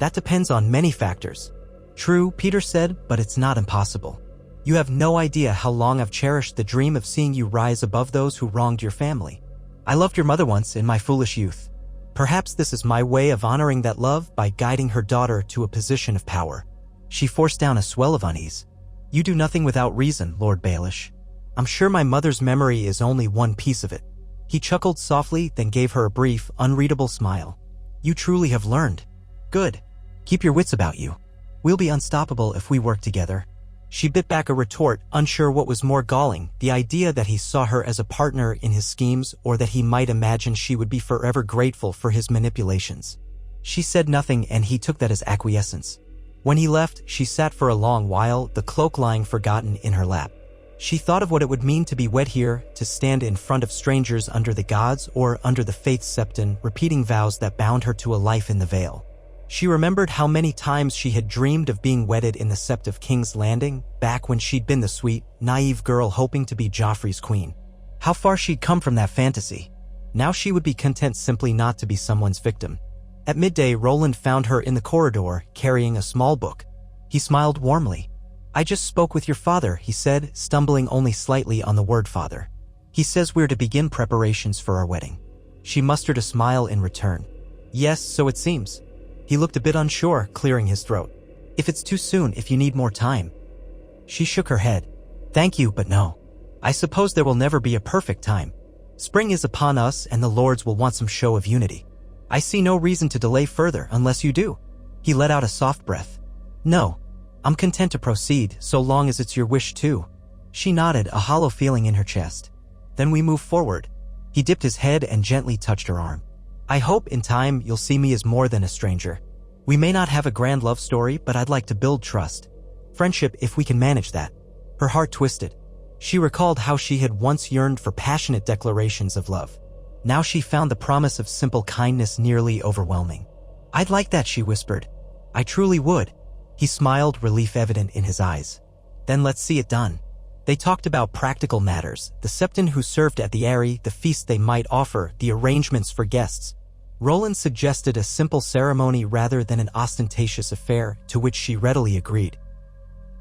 That depends on many factors. True, Peter said, but it's not impossible. You have no idea how long I've cherished the dream of seeing you rise above those who wronged your family. I loved your mother once in my foolish youth. Perhaps this is my way of honoring that love by guiding her daughter to a position of power. She forced down a swell of unease. You do nothing without reason, Lord Baelish. I'm sure my mother's memory is only one piece of it. He chuckled softly, then gave her a brief, unreadable smile. You truly have learned. Good. Keep your wits about you. We'll be unstoppable if we work together. She bit back a retort, unsure what was more galling, the idea that he saw her as a partner in his schemes or that he might imagine she would be forever grateful for his manipulations. She said nothing and he took that as acquiescence. When he left, she sat for a long while, the cloak lying forgotten in her lap. She thought of what it would mean to be wed here, to stand in front of strangers under the gods or under the faith's septon, repeating vows that bound her to a life in the Vale. She remembered how many times she had dreamed of being wedded in the sept of King's Landing, back when she'd been the sweet, naive girl hoping to be Joffrey's queen. How far she'd come from that fantasy. Now she would be content simply not to be someone's victim. At midday, Roland found her in the corridor, carrying a small book. He smiled warmly. I just spoke with your father, he said, stumbling only slightly on the word father. He says we're to begin preparations for our wedding. She mustered a smile in return. Yes, so it seems. He looked a bit unsure, clearing his throat. If it's too soon, if you need more time. She shook her head. Thank you, but no. I suppose there will never be a perfect time. Spring is upon us and the lords will want some show of unity. I see no reason to delay further unless you do. He let out a soft breath. No. I'm content to proceed, so long as it's your wish too. She nodded, a hollow feeling in her chest. Then we move forward. He dipped his head and gently touched her arm. I hope in time you'll see me as more than a stranger. We may not have a grand love story, but I'd like to build trust. Friendship, if we can manage that. Her heart twisted. She recalled how she had once yearned for passionate declarations of love. Now she found the promise of simple kindness nearly overwhelming. I'd like that, she whispered. I truly would. He smiled, relief evident in his eyes. Then let's see it done. They talked about practical matters, the septon who served at the Aerie, the feast they might offer, the arrangements for guests. Roland suggested a simple ceremony rather than an ostentatious affair, to which she readily agreed.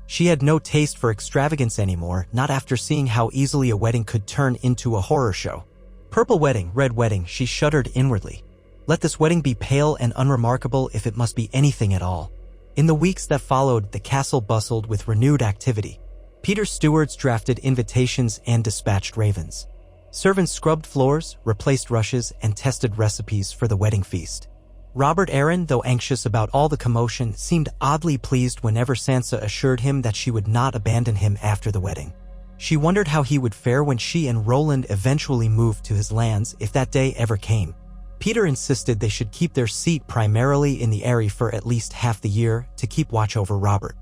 She had no taste for extravagance anymore, not after seeing how easily a wedding could turn into a horror show. Purple wedding, red wedding, she shuddered inwardly. Let this wedding be pale and unremarkable if it must be anything at all. In the weeks that followed, the castle bustled with renewed activity. Peter's stewards drafted invitations and dispatched ravens. Servants scrubbed floors, replaced rushes, and tested recipes for the wedding feast. Robert Arryn, though anxious about all the commotion, seemed oddly pleased whenever Sansa assured him that she would not abandon him after the wedding. She wondered how he would fare when she and Roland eventually moved to his lands, if that day ever came. Peter insisted they should keep their seat primarily in the Aerie for at least half the year to keep watch over Robert.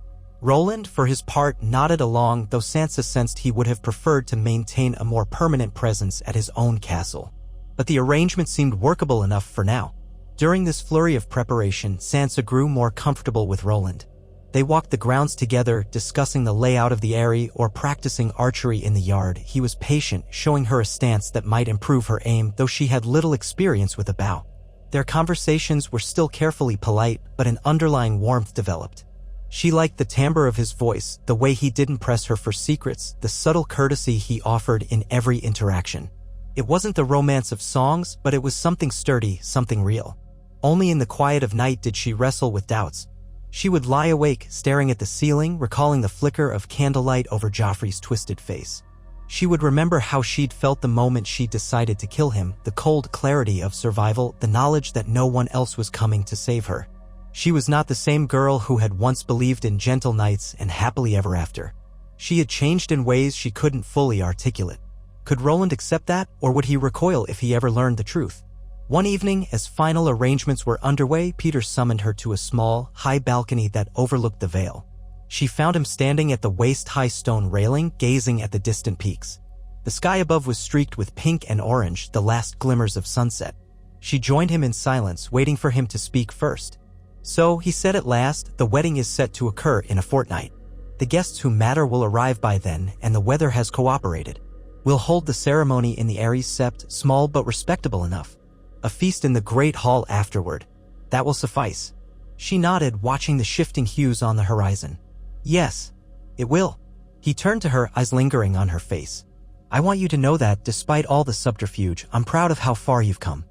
Roland, for his part, nodded along, though Sansa sensed he would have preferred to maintain a more permanent presence at his own castle. But the arrangement seemed workable enough for now. During this flurry of preparation, Sansa grew more comfortable with Roland. They walked the grounds together, discussing the layout of the Aerie or practicing archery in the yard. He was patient, showing her a stance that might improve her aim, though she had little experience with a bow. Their conversations were still carefully polite, but an underlying warmth developed. She liked the timbre of his voice, the way he didn't press her for secrets, the subtle courtesy he offered in every interaction. It wasn't the romance of songs, but it was something sturdy, something real. Only in the quiet of night did she wrestle with doubts. She would lie awake, staring at the ceiling, recalling the flicker of candlelight over Joffrey's twisted face. She would remember how she'd felt the moment she decided to kill him, the cold clarity of survival, the knowledge that no one else was coming to save her. She was not the same girl who had once believed in gentle nights and happily ever after. She had changed in ways she couldn't fully articulate. Could Roland accept that, or would he recoil if he ever learned the truth? One evening, as final arrangements were underway, Peter summoned her to a small, high balcony that overlooked the Vale. She found him standing at the waist-high stone railing, gazing at the distant peaks. The sky above was streaked with pink and orange, the last glimmers of sunset. She joined him in silence, waiting for him to speak first. So, he said at last, the wedding is set to occur in a fortnight. The guests who matter will arrive by then, and the weather has cooperated. We'll hold the ceremony in the Aerie's sept, small but respectable enough. A feast in the Great Hall afterward. That will suffice. She nodded, watching the shifting hues on the horizon. Yes, it will. He turned to her, eyes lingering on her face. I want you to know that, despite all the subterfuge, I'm proud of how far you've come.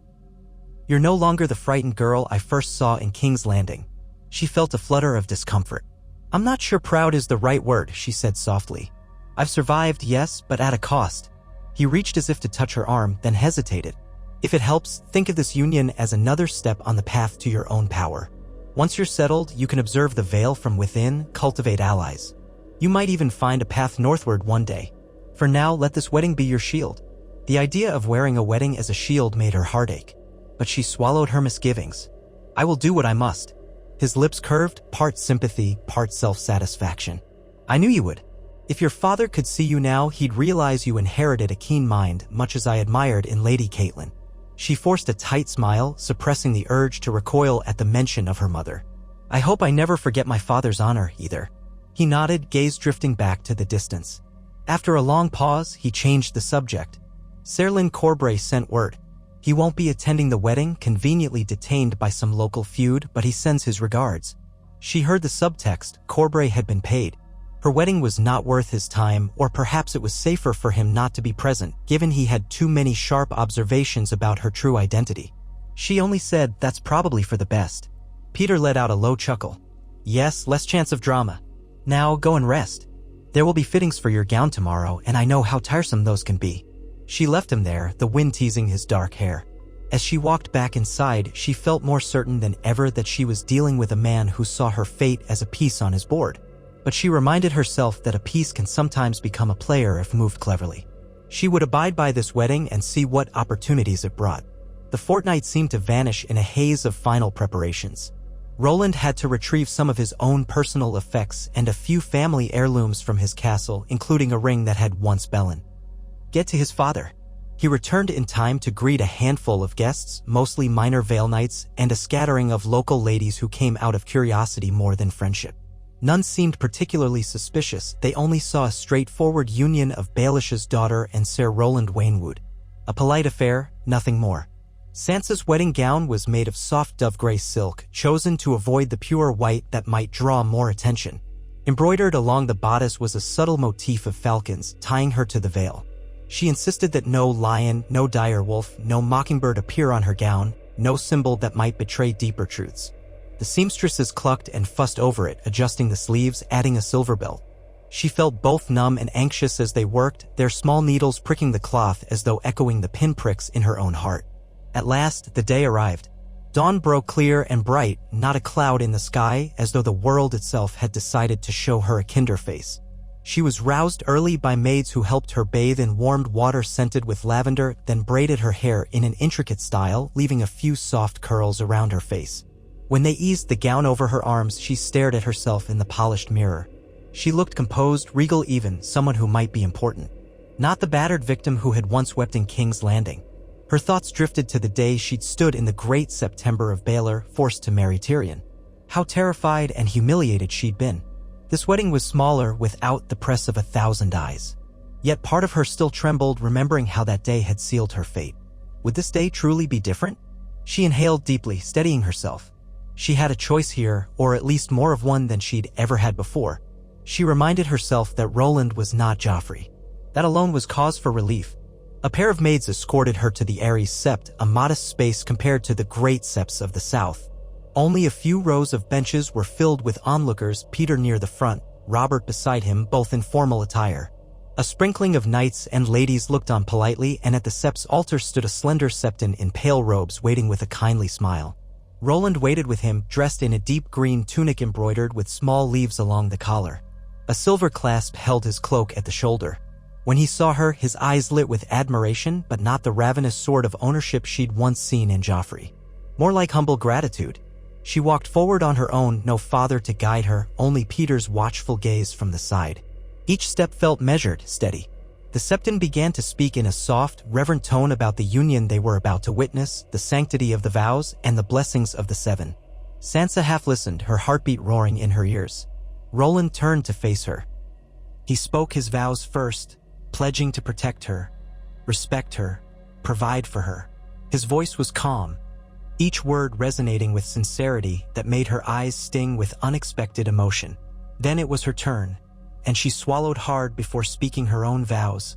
You're no longer the frightened girl I first saw in King's Landing. She felt a flutter of discomfort. I'm not sure proud is the right word, she said softly. I've survived, yes, but at a cost. He reached as if to touch her arm, then hesitated. If it helps, think of this union as another step on the path to your own power. Once you're settled, you can observe the veil from within, cultivate allies. You might even find a path northward one day. For now, let this wedding be your shield. The idea of wearing a wedding as a shield made her heart ache. But she swallowed her misgivings. I will do what I must. His lips curved, part sympathy, part self-satisfaction. I knew you would. If your father could see you now, he'd realize you inherited a keen mind, much as I admired in Lady Catelyn. She forced a tight smile, suppressing the urge to recoil at the mention of her mother. I hope I never forget my father's honor, either. He nodded, gaze drifting back to the distance. After a long pause, he changed the subject. Serlin Corbray sent word. He won't be attending the wedding, conveniently detained by some local feud, but he sends his regards. She heard the subtext. Corbray had been paid. Her wedding was not worth his time, or perhaps it was safer for him not to be present, given he had too many sharp observations about her true identity. She only said, that's probably for the best. Peter let out a low chuckle. Yes, less chance of drama. Now go and rest. There will be fittings for your gown tomorrow, and I know how tiresome those can be. She left him there, the wind teasing his dark hair. As she walked back inside, she felt more certain than ever that she was dealing with a man who saw her fate as a piece on his board. But she reminded herself that a piece can sometimes become a player if moved cleverly. She would abide by this wedding and see what opportunities it brought. The fortnight seemed to vanish in a haze of final preparations. Roland had to retrieve some of his own personal effects and a few family heirlooms from his castle, including a ring that had once Bellin. Get to his father. He returned in time to greet a handful of guests, mostly minor Vale Knights, and a scattering of local ladies who came out of curiosity more than friendship. None seemed particularly suspicious. They only saw a straightforward union of Baelish's daughter and Sir Roland Waynwood. A polite affair, nothing more. Sansa's wedding gown was made of soft dove-gray silk, chosen to avoid the pure white that might draw more attention. Embroidered along the bodice was a subtle motif of falcons, tying her to the veil. She insisted that no lion, no direwolf, no mockingbird appear on her gown, no symbol that might betray deeper truths. The seamstresses clucked and fussed over it, adjusting the sleeves, adding a silver belt. She felt both numb and anxious as they worked, their small needles pricking the cloth as though echoing the pinpricks in her own heart. At last, the day arrived. Dawn broke clear and bright, not a cloud in the sky, as though the world itself had decided to show her a kinder face. She was roused early by maids who helped her bathe in warmed water scented with lavender, then braided her hair in an intricate style, leaving a few soft curls around her face. When they eased the gown over her arms, she stared at herself in the polished mirror. She looked composed, regal even, someone who might be important. Not the battered victim who had once wept in King's Landing. Her thoughts drifted to the day she'd stood in the great September of Baelor, forced to marry Tyrion. How terrified and humiliated she'd been. This wedding was smaller, without the press of 1,000 eyes. Yet part of her still trembled, remembering how that day had sealed her fate. Would this day truly be different? She inhaled deeply, steadying herself. She had a choice here, or at least more of one than she'd ever had before. She reminded herself that Roland was not Joffrey. That alone was cause for relief. A pair of maids escorted her to the Ares Sept, a modest space compared to the great septs of the south. Only a few rows of benches were filled with onlookers, Peter near the front, Robert beside him, both in formal attire. A sprinkling of knights and ladies looked on politely, and at the sept's altar stood a slender septon in pale robes waiting with a kindly smile. Roland waited with him, dressed in a deep green tunic embroidered with small leaves along the collar. A silver clasp held his cloak at the shoulder. When he saw her, his eyes lit with admiration, but not the ravenous sort of ownership she'd once seen in Joffrey. More like humble gratitude. She walked forward on her own, no father to guide her, only Peter's watchful gaze from the side. Each step felt measured, steady. The septon began to speak in a soft, reverent tone about the union they were about to witness, the sanctity of the vows, and the blessings of the seven. Sansa half listened, her heartbeat roaring in her ears. Roland turned to face her. He spoke his vows first, pledging to protect her, respect her, provide for her. His voice was calm, each word resonating with sincerity that made her eyes sting with unexpected emotion. Then it was her turn, and she swallowed hard before speaking her own vows,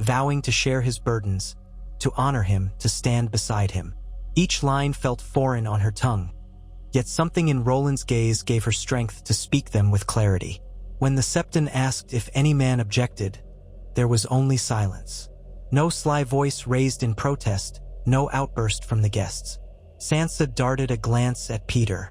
vowing to share his burdens, to honor him, to stand beside him. Each line felt foreign on her tongue, yet something in Roland's gaze gave her strength to speak them with clarity. When the Septon asked if any man objected, there was only silence. No sly voice raised in protest, no outburst from the guests. Sansa darted a glance at Peter.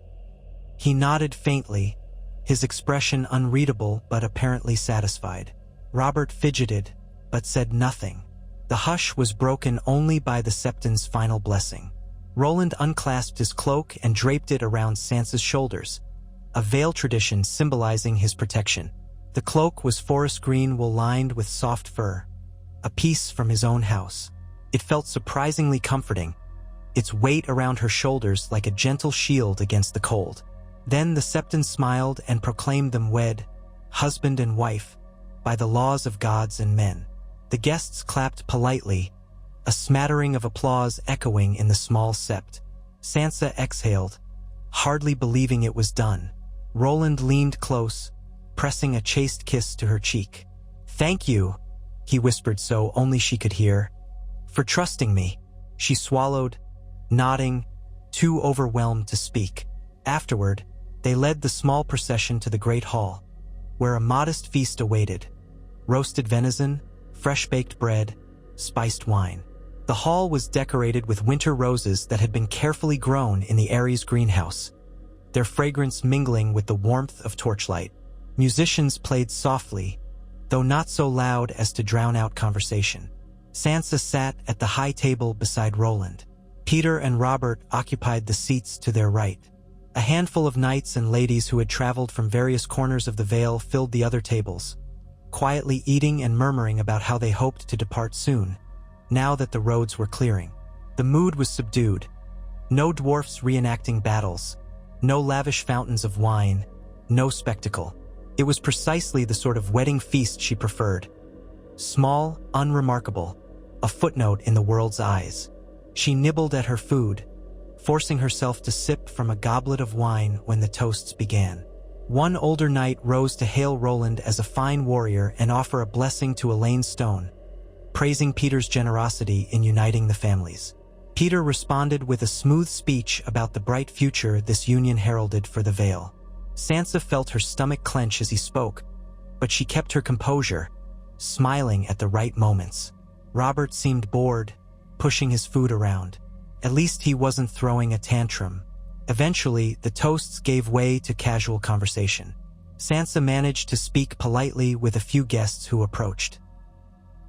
He nodded faintly, his expression unreadable but apparently satisfied. Robert fidgeted, but said nothing. The hush was broken only by the Septon's final blessing. Roland unclasped his cloak and draped it around Sansa's shoulders, a veil tradition symbolizing his protection. The cloak was forest green wool lined with soft fur, a piece from his own house. It felt surprisingly comforting, its weight around her shoulders like a gentle shield against the cold. Then the Septon smiled and proclaimed them wed, husband and wife, by the laws of gods and men. The guests clapped politely, a smattering of applause echoing in the small sept. Sansa exhaled, hardly believing it was done. Roland leaned close, pressing a chaste kiss to her cheek. "Thank you," he whispered so only she could hear, "for trusting me." She swallowed, nodding, too overwhelmed to speak. Afterward, they led the small procession to the great hall, where a modest feast awaited. Roasted venison, fresh-baked bread, spiced wine. The hall was decorated with winter roses that had been carefully grown in the Ares greenhouse, their fragrance mingling with the warmth of torchlight. Musicians played softly, though not so loud as to drown out conversation. Sansa sat at the high table beside Roland. Peter and Robert occupied the seats to their right. A handful of knights and ladies who had traveled from various corners of the Vale filled the other tables, quietly eating and murmuring about how they hoped to depart soon, now that the roads were clearing. The mood was subdued. No dwarfs reenacting battles, no lavish fountains of wine, no spectacle. It was precisely the sort of wedding feast she preferred. Small, unremarkable, a footnote in the world's eyes. She nibbled at her food, forcing herself to sip from a goblet of wine when the toasts began. One older knight rose to hail Roland as a fine warrior and offer a blessing to Elaine Stone, praising Peter's generosity in uniting the families. Peter responded with a smooth speech about the bright future this union heralded for the Vale. Sansa felt her stomach clench as he spoke, but she kept her composure, smiling at the right moments. Robert seemed bored, pushing his food around. At least he wasn't throwing a tantrum. Eventually, the toasts gave way to casual conversation. Sansa managed to speak politely with a few guests who approached.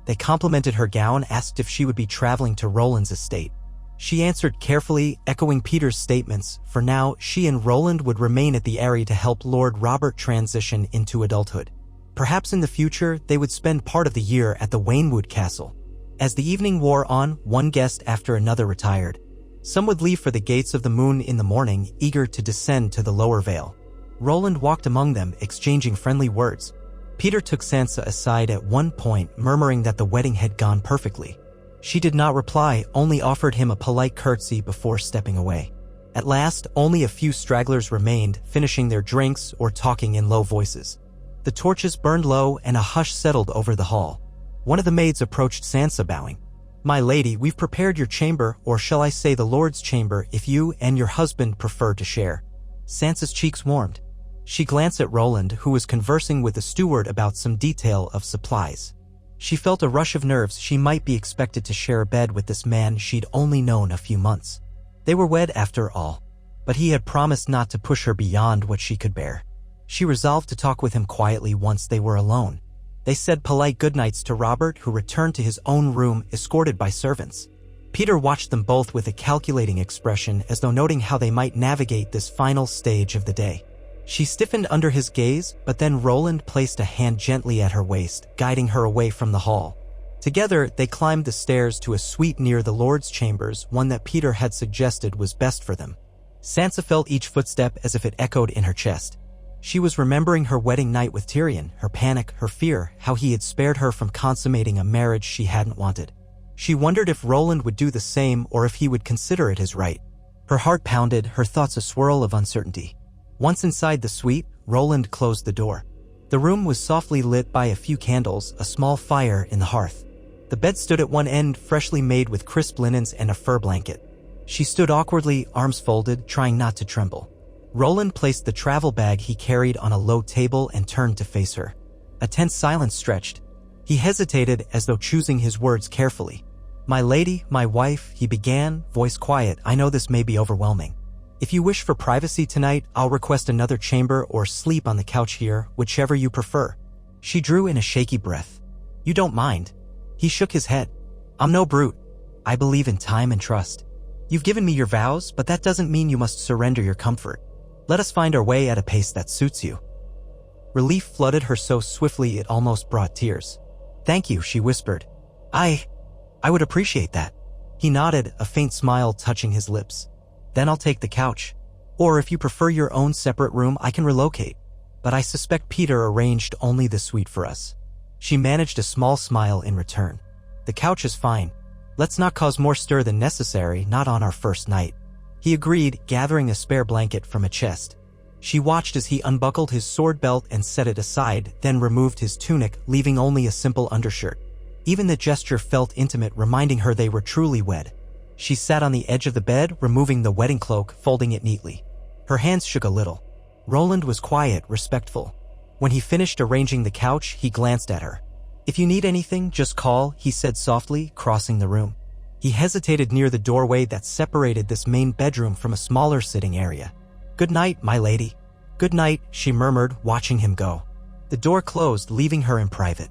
They complimented her gown, asked if she would be traveling to Roland's estate. She answered carefully, echoing Peter's statements. For now, she and Roland would remain at the Eyrie to help Lord Robert transition into adulthood. Perhaps in the future, they would spend part of the year at the Waynwood Castle. As the evening wore on, one guest after another retired. Some would leave for the Gates of the Moon in the morning, eager to descend to the lower Vale. Roland walked among them, exchanging friendly words. Peter took Sansa aside at one point, murmuring that the wedding had gone perfectly. She did not reply, only offered him a polite curtsy before stepping away. At last, only a few stragglers remained, finishing their drinks or talking in low voices. The torches burned low and a hush settled over the hall. One of the maids approached Sansa, bowing. "My lady, we've prepared your chamber, or shall I say the Lord's chamber, if you and your husband prefer to share." Sansa's cheeks warmed. She glanced at Roland, who was conversing with the steward about some detail of supplies. She felt a rush of nerves. She might be expected to share a bed with this man she'd only known a few months. They were wed after all, but he had promised not to push her beyond what she could bear. She resolved to talk with him quietly once they were alone. They said polite goodnights to Robert, who returned to his own room, escorted by servants. Peter watched them both with a calculating expression, as though noting how they might navigate this final stage of the day. She stiffened under his gaze, but then Roland placed a hand gently at her waist, guiding her away from the hall. Together, they climbed the stairs to a suite near the Lord's chambers, one that Peter had suggested was best for them. Sansa felt each footstep as if it echoed in her chest. She was remembering her wedding night with Tyrion, her panic, her fear, how he had spared her from consummating a marriage she hadn't wanted. She wondered if Roland would do the same or if he would consider it his right. Her heart pounded, her thoughts a swirl of uncertainty. Once inside the suite, Roland closed the door. The room was softly lit by a few candles, a small fire in the hearth. The bed stood at one end, freshly made with crisp linens and a fur blanket. She stood awkwardly, arms folded, trying not to tremble. Roland placed the travel bag he carried on a low table and turned to face her. A tense silence stretched. He hesitated as though choosing his words carefully. "My lady, my wife," he began, voice quiet, "I know this may be overwhelming. If you wish for privacy tonight, I'll request another chamber or sleep on the couch here, whichever you prefer." She drew in a shaky breath. "You don't mind?" He shook his head. "I'm no brute. I believe in time and trust. You've given me your vows, but that doesn't mean you must surrender your comfort. Let us find our way at a pace that suits you." Relief flooded her so swiftly it almost brought tears. "Thank you," she whispered. I would appreciate that." He nodded, a faint smile touching his lips. "Then I'll take the couch. Or if you prefer your own separate room, I can relocate. But I suspect Peter arranged only the suite for us." She managed a small smile in return. "The couch is fine. Let's not cause more stir than necessary, not on our first night." He agreed, gathering a spare blanket from a chest. She watched as he unbuckled his sword belt and set it aside, then removed his tunic, leaving only a simple undershirt. Even the gesture felt intimate, reminding her they were truly wed. She sat on the edge of the bed, removing the wedding cloak, folding it neatly. Her hands shook a little. Roland was quiet, respectful. When he finished arranging the couch, he glanced at her. "If you need anything, just call," he said softly, crossing the room. He hesitated near the doorway that separated this main bedroom from a smaller sitting area. "Good night, my lady." "Good night," she murmured, watching him go. The door closed, leaving her in private.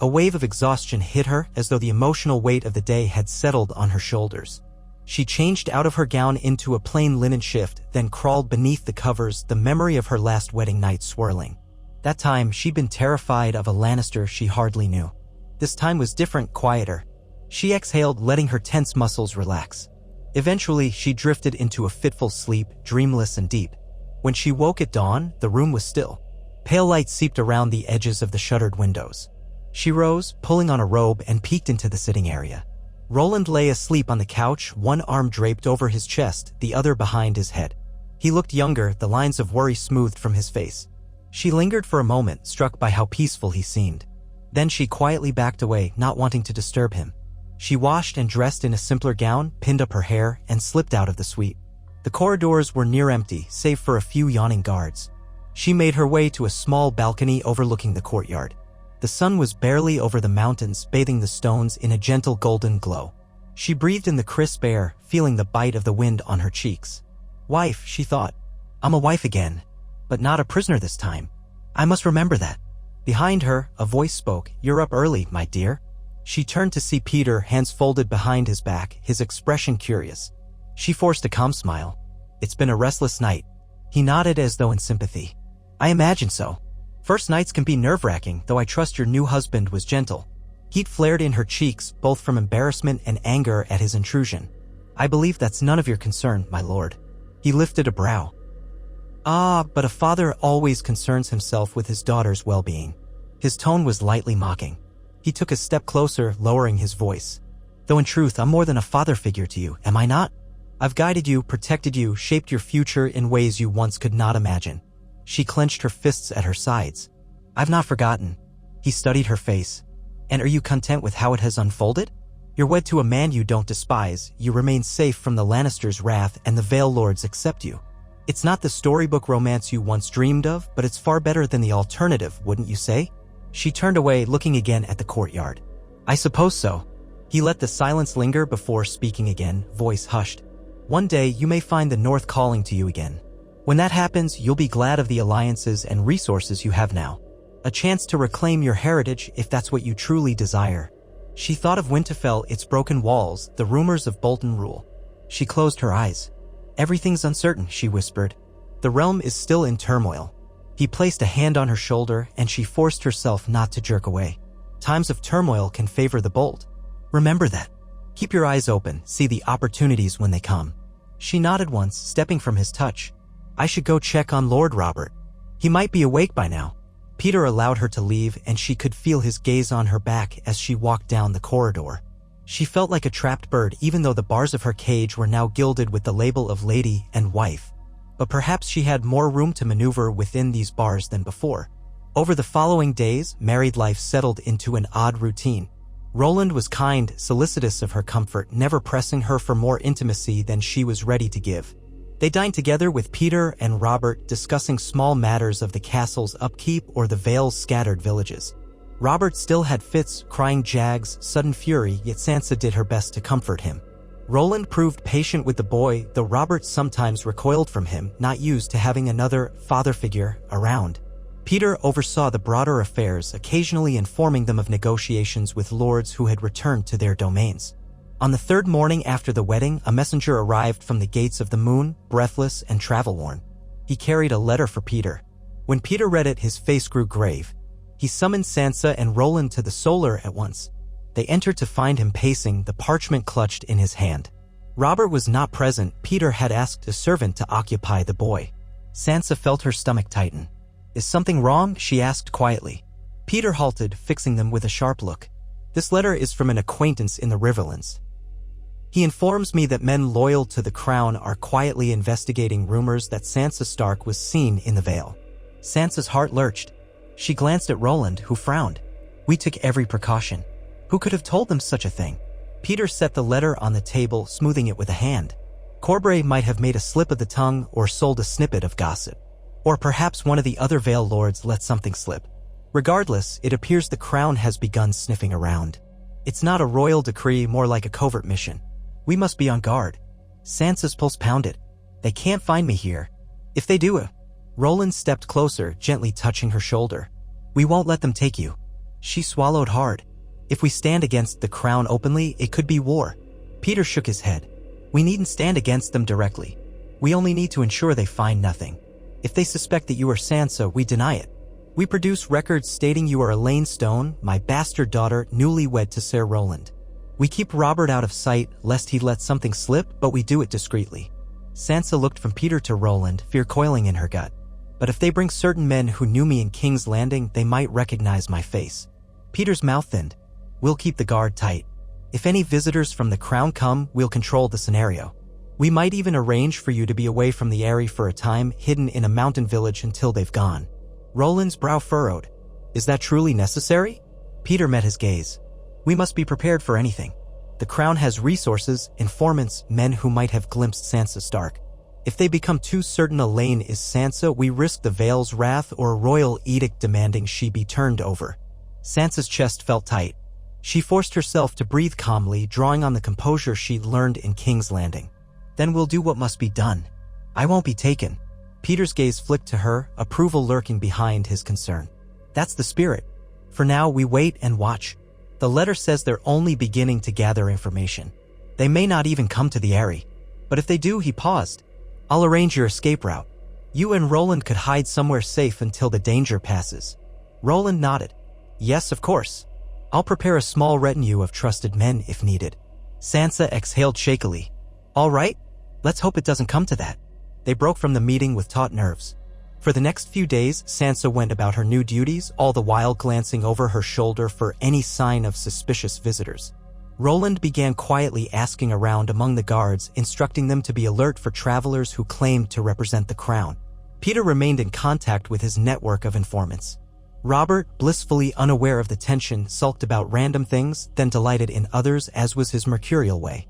A wave of exhaustion hit her, as though the emotional weight of the day had settled on her shoulders. She changed out of her gown into a plain linen shift, then crawled beneath the covers, the memory of her last wedding night swirling. That time, she'd been terrified of a Lannister she hardly knew. This time was different, quieter. She exhaled, letting her tense muscles relax. Eventually, she drifted into a fitful sleep, dreamless and deep. When she woke at dawn, the room was still. Pale light seeped around the edges of the shuttered windows. She rose, pulling on a robe, and peeked into the sitting area. Roland lay asleep on the couch, one arm draped over his chest, the other behind his head. He looked younger, the lines of worry smoothed from his face. She lingered for a moment, struck by how peaceful he seemed. Then she quietly backed away, not wanting to disturb him. She washed and dressed in a simpler gown, pinned up her hair, and slipped out of the suite. The corridors were near empty, save for a few yawning guards. She made her way to a small balcony overlooking the courtyard. The sun was barely over the mountains, bathing the stones in a gentle golden glow. She breathed in the crisp air, feeling the bite of the wind on her cheeks. "Wife," she thought. "I'm a wife again. But not a prisoner this time. I must remember that." Behind her, a voice spoke, "You're up early, my dear." She turned to see Peter, hands folded behind his back, his expression curious. She forced a calm smile. "It's been a restless night." He nodded as though in sympathy. "I imagine so. First nights can be nerve-wracking, though I trust your new husband was gentle." Heat flared in her cheeks, both from embarrassment and anger at his intrusion. "I believe that's none of your concern, my lord." He lifted a brow. "Ah, but a father always concerns himself with his daughter's well-being." His tone was lightly mocking. He took a step closer, lowering his voice. "Though in truth, I'm more than a father figure to you, am I not? I've guided you, protected you, shaped your future in ways you once could not imagine." She clenched her fists at her sides. "I've not forgotten." He studied her face. "And are you content with how it has unfolded? You're wed to a man you don't despise, you remain safe from the Lannisters' wrath, and the Vale Lords accept you. It's not the storybook romance you once dreamed of, but it's far better than the alternative, wouldn't you say?" She turned away, looking again at the courtyard. "I suppose so." He let the silence linger before speaking again, voice hushed. "One day you may find the North calling to you again. When that happens, you'll be glad of the alliances and resources you have now. A chance to reclaim your heritage if that's what you truly desire." She thought of Winterfell, its broken walls, the rumors of Bolton rule. She closed her eyes. "Everything's uncertain," she whispered. "The realm is still in turmoil." He placed a hand on her shoulder, and she forced herself not to jerk away. Times of turmoil can favor the bold. Remember that. Keep your eyes open, see the opportunities when they come. She nodded once, stepping from his touch. "I should go check on Lord Robert. He might be awake by now." Peter allowed her to leave, and she could feel his gaze on her back as she walked down the corridor. She felt like a trapped bird even though the bars of her cage were now gilded with the label of lady and wife. But perhaps she had more room to maneuver within these bars than before. Over the following days, married life settled into an odd routine. Roland was kind, solicitous of her comfort, never pressing her for more intimacy than she was ready to give. They dined together with Peter and Robert, discussing small matters of the castle's upkeep or the Vale's scattered villages. Robert still had fits, crying jags, sudden fury, yet Sansa did her best to comfort him. Roland proved patient with the boy, though Robert sometimes recoiled from him, not used to having another father figure around. Peter oversaw the broader affairs, occasionally informing them of negotiations with lords who had returned to their domains. On the third morning after the wedding, a messenger arrived from the gates of the moon, breathless and travel-worn. He carried a letter for Peter. When Peter read it, his face grew grave. He summoned Sansa and Roland to the solar at once. They entered to find him pacing, the parchment clutched in his hand. Robert was not present. Peter had asked a servant to occupy the boy. Sansa felt her stomach tighten. "Is something wrong?" she asked quietly. Peter halted, fixing them with a sharp look. "This letter is from an acquaintance in the Riverlands. He informs me that men loyal to the crown are quietly investigating rumors that Sansa Stark was seen in the Vale." Sansa's heart lurched. She glanced at Roland, who frowned. "We took every precaution. Who could have told them such a thing?" Peter set the letter on the table, smoothing it with a hand. Corbray might have made a slip of the tongue or sold a snippet of gossip. Or perhaps one of the other Vale lords let something slip. Regardless, it appears the crown has begun sniffing around. It's not a royal decree, more like a covert mission. We must be on guard. Sansa's pulse pounded. "They can't find me here. If they do, Roland stepped closer, gently touching her shoulder. "We won't let them take you." She swallowed hard. "If we stand against the crown openly, it could be war." Peter shook his head. "We needn't stand against them directly. We only need to ensure they find nothing. If they suspect that you are Sansa, we deny it. We produce records stating you are Elaine Stone, my bastard daughter, newlywed to Sir Roland. We keep Robert out of sight, lest he let something slip, but we do it discreetly." Sansa looked from Peter to Roland, fear coiling in her gut. "But if they bring certain men who knew me in King's Landing, they might recognize my face." Peter's mouth thinned. "We'll keep the guard tight. If any visitors from the crown come, we'll control the scenario. We might even arrange for you to be away from the Eyrie for a time, hidden in a mountain village until they've gone." Roland's brow furrowed. "Is that truly necessary?" Peter met his gaze. "We must be prepared for anything. The crown has resources, informants, men who might have glimpsed Sansa Stark. If they become too certain Elaine is Sansa, we risk the Vale's wrath or a royal edict demanding she be turned over." Sansa's chest felt tight. She forced herself to breathe calmly, drawing on the composure she'd learned in King's Landing. "Then we'll do what must be done. I won't be taken." Peter's gaze flicked to her, approval lurking behind his concern. "That's the spirit. For now, we wait and watch. The letter says they're only beginning to gather information. They may not even come to the Eyrie. But if they do," he paused, "I'll arrange your escape route. You and Roland could hide somewhere safe until the danger passes." Roland nodded. "Yes, of course. I'll prepare a small retinue of trusted men if needed." Sansa exhaled shakily. "All right, let's hope it doesn't come to that." They broke from the meeting with taut nerves. For the next few days, Sansa went about her new duties, all the while glancing over her shoulder for any sign of suspicious visitors. Roland began quietly asking around among the guards, instructing them to be alert for travelers who claimed to represent the crown. Peter remained in contact with his network of informants. Robert, blissfully unaware of the tension, sulked about random things, then delighted in others, as was his mercurial way.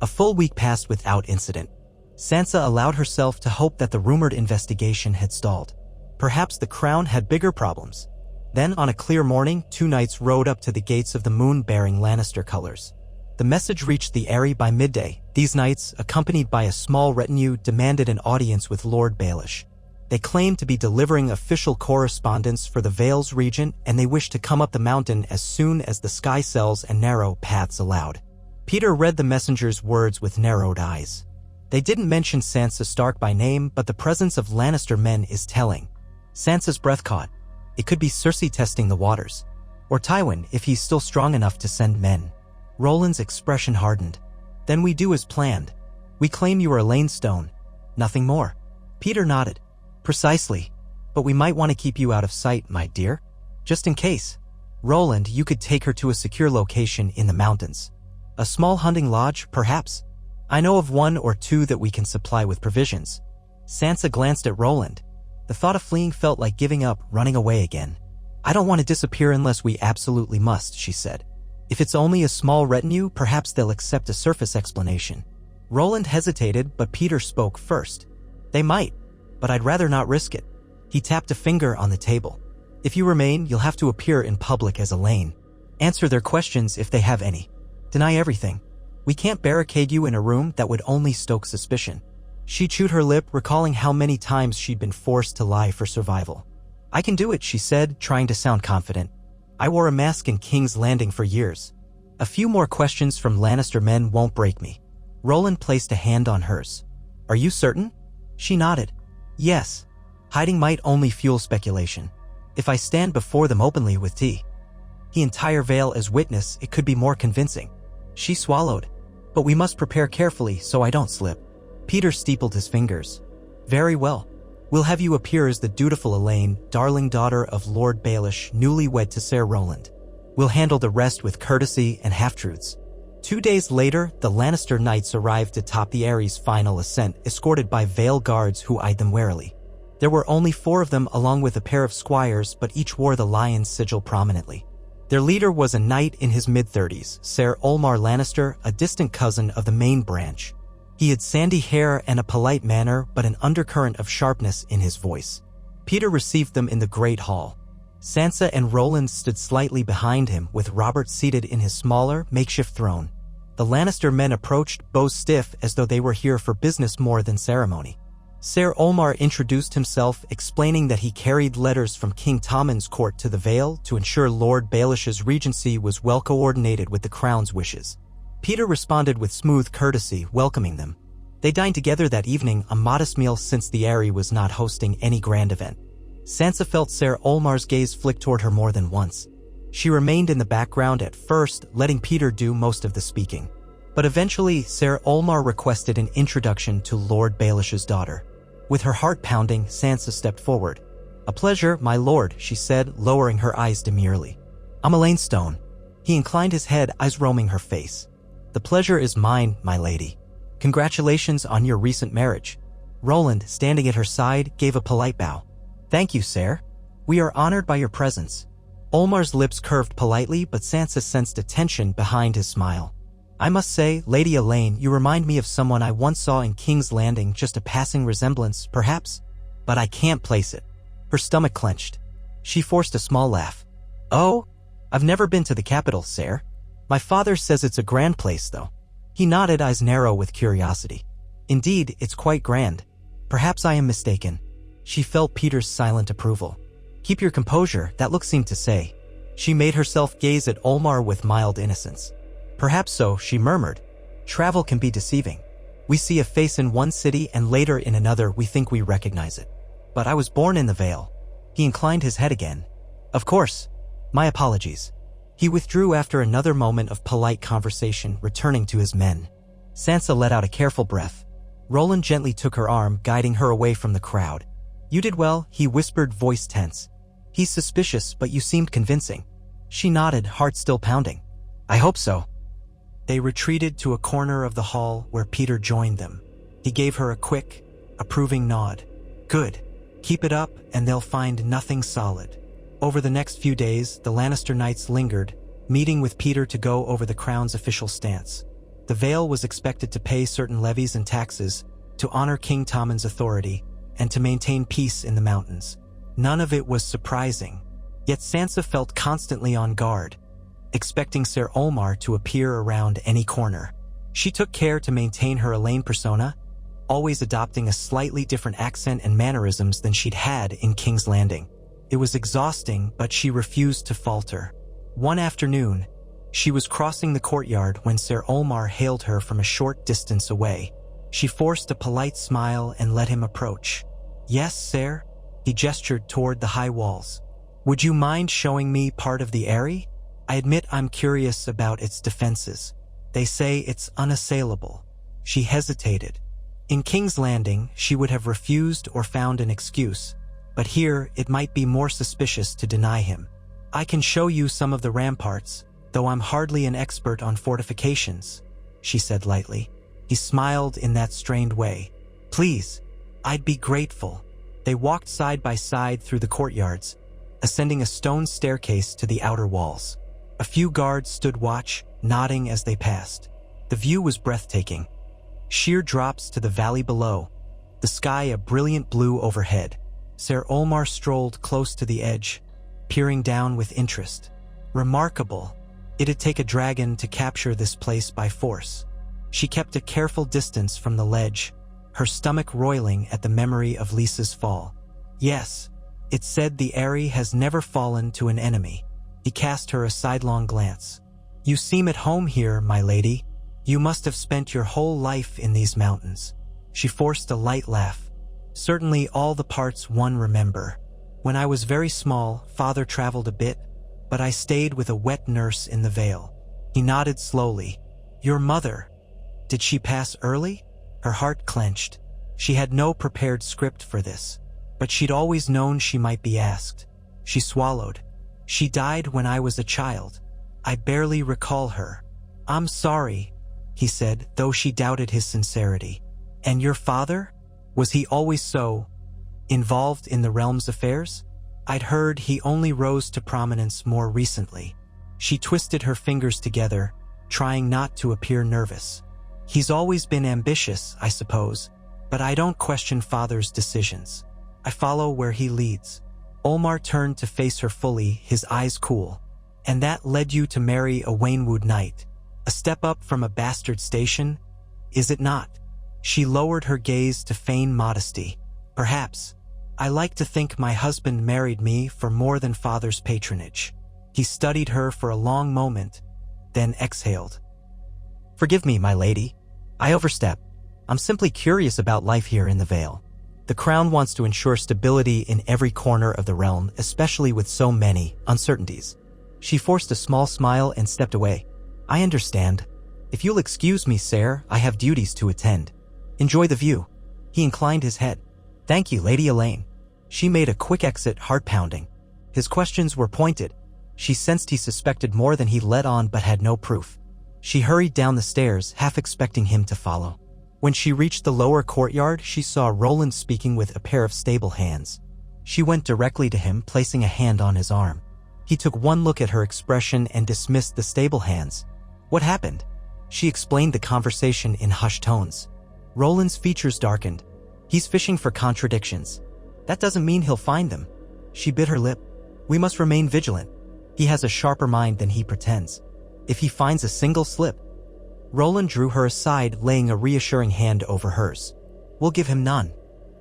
A full week passed without incident. Sansa allowed herself to hope that the rumored investigation had stalled. Perhaps the crown had bigger problems. Then, on a clear morning, two knights rode up to the gates of the moon bearing Lannister colors. The message reached the Eyrie by midday. These knights, accompanied by a small retinue, demanded an audience with Lord Baelish. They claimed to be delivering official correspondence for the Vale's region, and they wished to come up the mountain as soon as the sky cells and narrow paths allowed. Peter read the messenger's words with narrowed eyes. They didn't mention Sansa Stark by name, but the presence of Lannister men is telling. Sansa's breath caught. It could be Cersei testing the waters. Or Tywin, if he's still strong enough to send men. Roland's expression hardened. "Then we do as planned. We claim you are Elaine Stone. Nothing more." Peter nodded. "Precisely. But we might want to keep you out of sight, my dear. Just in case. Roland, you could take her to a secure location in the mountains. A small hunting lodge, perhaps? I know of 1 or 2 that we can supply with provisions. Sansa glanced at Roland. The thought of fleeing felt like giving up, running away again. I don't want to disappear unless we absolutely must, she said. If it's only a small retinue, perhaps they'll accept a surface explanation. Roland hesitated, but Peter spoke first. They might, but I'd rather not risk it. He tapped a finger on the table. If you remain, you'll have to appear in public as Elaine. Answer their questions if they have any. Deny everything. We can't barricade you in a room that would only stoke suspicion. She chewed her lip, recalling how many times she'd been forced to lie for survival. I can do it, she said, trying to sound confident. I wore a mask in King's Landing for years. A few more questions from Lannister men won't break me. Roland placed a hand on hers. Are you certain? She nodded. Yes. Hiding might only fuel speculation. If I stand before them openly with the entire Vale as witness, it could be more convincing. She swallowed. But we must prepare carefully so I don't slip. Peter steepled his fingers. Very well. We'll have you appear as the dutiful Elaine, darling daughter of Lord Baelish, newly wed to Ser Roland. We'll handle the rest with courtesy and half-truths. 2 days later, the Lannister knights arrived atop the Aerys' final ascent, escorted by Vale guards who eyed them warily. There were only 4 of them along with a pair of squires, but each wore the lion's sigil prominently. Their leader was a knight in his mid-30s, Ser Oldmar Lannister, a distant cousin of the main branch. He had sandy hair and a polite manner, but an undercurrent of sharpness in his voice. Peter received them in the Great Hall. Sansa and Roland stood slightly behind him, with Robert seated in his smaller, makeshift throne. The Lannister men approached, bows stiff, as though they were here for business more than ceremony. Ser Oldmar introduced himself, explaining that he carried letters from King Tommen's court to the Vale to ensure Lord Baelish's regency was well coordinated with the crown's wishes. Peter responded with smooth courtesy, welcoming them. They dined together that evening, a modest meal since the Aerie was not hosting any grand event. Sansa felt Ser Oldmar's gaze flick toward her more than once. She remained in the background at first, letting Peter do most of the speaking. But eventually, Ser Oldmar requested an introduction to Lord Baelish's daughter. With her heart pounding, Sansa stepped forward. A pleasure, my lord, she said, lowering her eyes demurely. I'm Elaine Stone. He inclined his head, eyes roaming her face. The pleasure is mine, my lady. Congratulations on your recent marriage. Roland, standing at her side, gave a polite bow. Thank you, sir. We are honored by your presence. Oldmar's lips curved politely, but Sansa sensed a tension behind his smile. I must say, Lady Elaine, you remind me of someone I once saw in King's Landing, just a passing resemblance, perhaps? But I can't place it. Her stomach clenched. She forced a small laugh. Oh? I've never been to the capital, sir. My father says it's a grand place, though. He nodded, eyes narrow with curiosity. Indeed, it's quite grand. Perhaps I am mistaken. She felt Peter's silent approval. Keep your composure, that look seemed to say. She made herself gaze at Oldmar with mild innocence. Perhaps so, she murmured. Travel can be deceiving. We see a face in one city and later in another we think we recognize it. But I was born in the Vale. He inclined his head again. Of course. My apologies. He withdrew after another moment of polite conversation, returning to his men. Sansa let out a careful breath. Roland gently took her arm, guiding her away from the crowd. You did well, he whispered, voice tense. He's suspicious, but you seemed convincing. She nodded, heart still pounding. I hope so. They retreated to a corner of the hall where Peter joined them. He gave her a quick, approving nod. Good. Keep it up, and they'll find nothing solid. Over the next few days, the Lannister knights lingered, meeting with Peter to go over the crown's official stance. The Vale was expected to pay certain levies and taxes, to honor King Tommen's authority, and to maintain peace in the mountains. None of it was surprising, yet Sansa felt constantly on guard, expecting Ser Oldmar to appear around any corner. She took care to maintain her Elaine persona, always adopting a slightly different accent and mannerisms than she'd had in King's Landing. It was exhausting, but she refused to falter. One afternoon, she was crossing the courtyard when Ser Oldmar hailed her from a short distance away. She forced a polite smile and let him approach. Yes, sir? He gestured toward the high walls. Would you mind showing me part of the Aerie? I admit I'm curious about its defenses. They say it's unassailable. She hesitated. In King's Landing, she would have refused or found an excuse, but here it might be more suspicious to deny him. I can show you some of the ramparts. though I'm hardly an expert on fortifications," she said lightly. He smiled in that strained way. "Please, I'd be grateful." They walked side by side through the courtyards, ascending a stone staircase to the outer walls. A few guards stood watch, nodding as they passed. The view was breathtaking. Sheer drops to the valley below, the sky a brilliant blue overhead. Ser Olmar strolled close to the edge, peering down with interest. Remarkable. It'd take a dragon to capture this place by force. She kept a careful distance from the ledge, her stomach roiling at the memory of Lisa's fall. "Yes, it said the Eyrie has never fallen to an enemy." He cast her a sidelong glance. "You seem at home here, my lady. You must have spent your whole life in these mountains." She forced a light laugh. "Certainly all the parts one remember. When I was very small, father traveled a bit, but I stayed with a wet nurse in the Vale." He nodded slowly. "Your mother, did she pass early?" Her heart clenched. She had no prepared script for this, but she'd always known she might be asked. She swallowed. "She died when I was a child. I barely recall her." "I'm sorry," he said, though she doubted his sincerity. "And your father? Was he always so involved in the realm's affairs?" "I'd heard he only rose to prominence more recently." She twisted her fingers together, trying not to appear nervous. "He's always been ambitious, I suppose, but I don't question father's decisions. I follow where he leads." Olmar turned to face her fully, his eyes cool. "And that led you to marry a Waynwood knight? A step up from a bastard station, is it not?" She lowered her gaze to feign modesty. "Perhaps. I like to think my husband married me for more than father's patronage." He studied her for a long moment, then exhaled. "Forgive me, my lady. I overstep. I'm simply curious about life here in the Vale. The crown wants to ensure stability in every corner of the realm, especially with so many uncertainties." She forced a small smile and stepped away. "I understand. If you'll excuse me, sir, I have duties to attend. Enjoy the view." He inclined his head. "Thank you, Lady Elaine." She made a quick exit, heart pounding. His questions were pointed. She sensed he suspected more than he let on but had no proof. She hurried down the stairs, half expecting him to follow. When she reached the lower courtyard, she saw Roland speaking with a pair of stable hands. She went directly to him, placing a hand on his arm. He took one look at her expression and dismissed the stable hands. "What happened?" She explained the conversation in hushed tones. Roland's features darkened. "He's fishing for contradictions. That doesn't mean he'll find them." She bit her lip. "We must remain vigilant. He has a sharper mind than he pretends. If he finds a single slip..." Roland drew her aside, laying a reassuring hand over hers. "We'll give him none.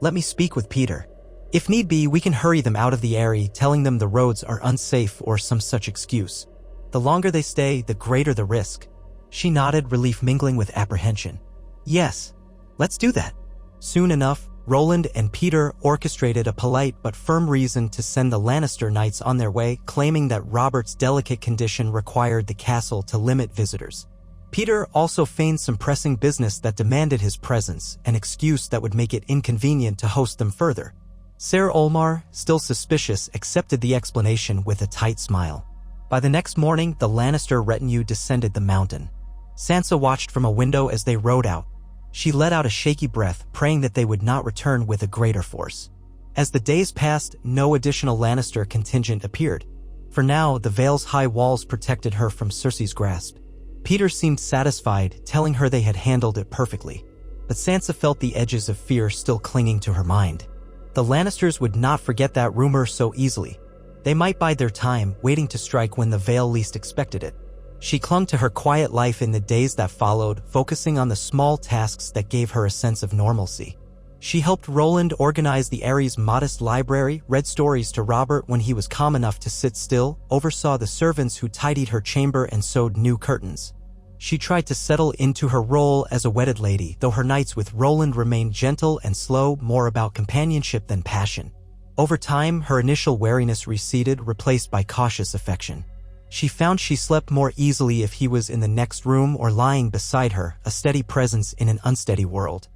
Let me speak with Peter. If need be, we can hurry them out of the Eyrie, telling them the roads are unsafe or some such excuse. The longer they stay, the greater the risk." She nodded, relief mingling with apprehension. "Yes, let's do that." Soon enough, Roland and Peter orchestrated a polite but firm reason to send the Lannister knights on their way, claiming that Robert's delicate condition required the castle to limit visitors. Peter also feigned some pressing business that demanded his presence, an excuse that would make it inconvenient to host them further. Ser Olmar, still suspicious, accepted the explanation with a tight smile. By the next morning, the Lannister retinue descended the mountain. Sansa watched from a window as they rode out. She let out a shaky breath, praying that they would not return with a greater force. As the days passed, no additional Lannister contingent appeared. For now, the Vale's high walls protected her from Cersei's grasp. Peter seemed satisfied, telling her they had handled it perfectly. But Sansa felt the edges of fear still clinging to her mind. The Lannisters would not forget that rumor so easily. They might bide their time, waiting to strike when the Vale least expected it. She clung to her quiet life in the days that followed, focusing on the small tasks that gave her a sense of normalcy. She helped Roland organize the Eyrie's modest library, read stories to Robert when he was calm enough to sit still, oversaw the servants who tidied her chamber and sewed new curtains. She tried to settle into her role as a wedded lady, though her nights with Roland remained gentle and slow, more about companionship than passion. Over time, her initial wariness receded, replaced by cautious affection. She found she slept more easily if he was in the next room or lying beside her, a steady presence in an unsteady world.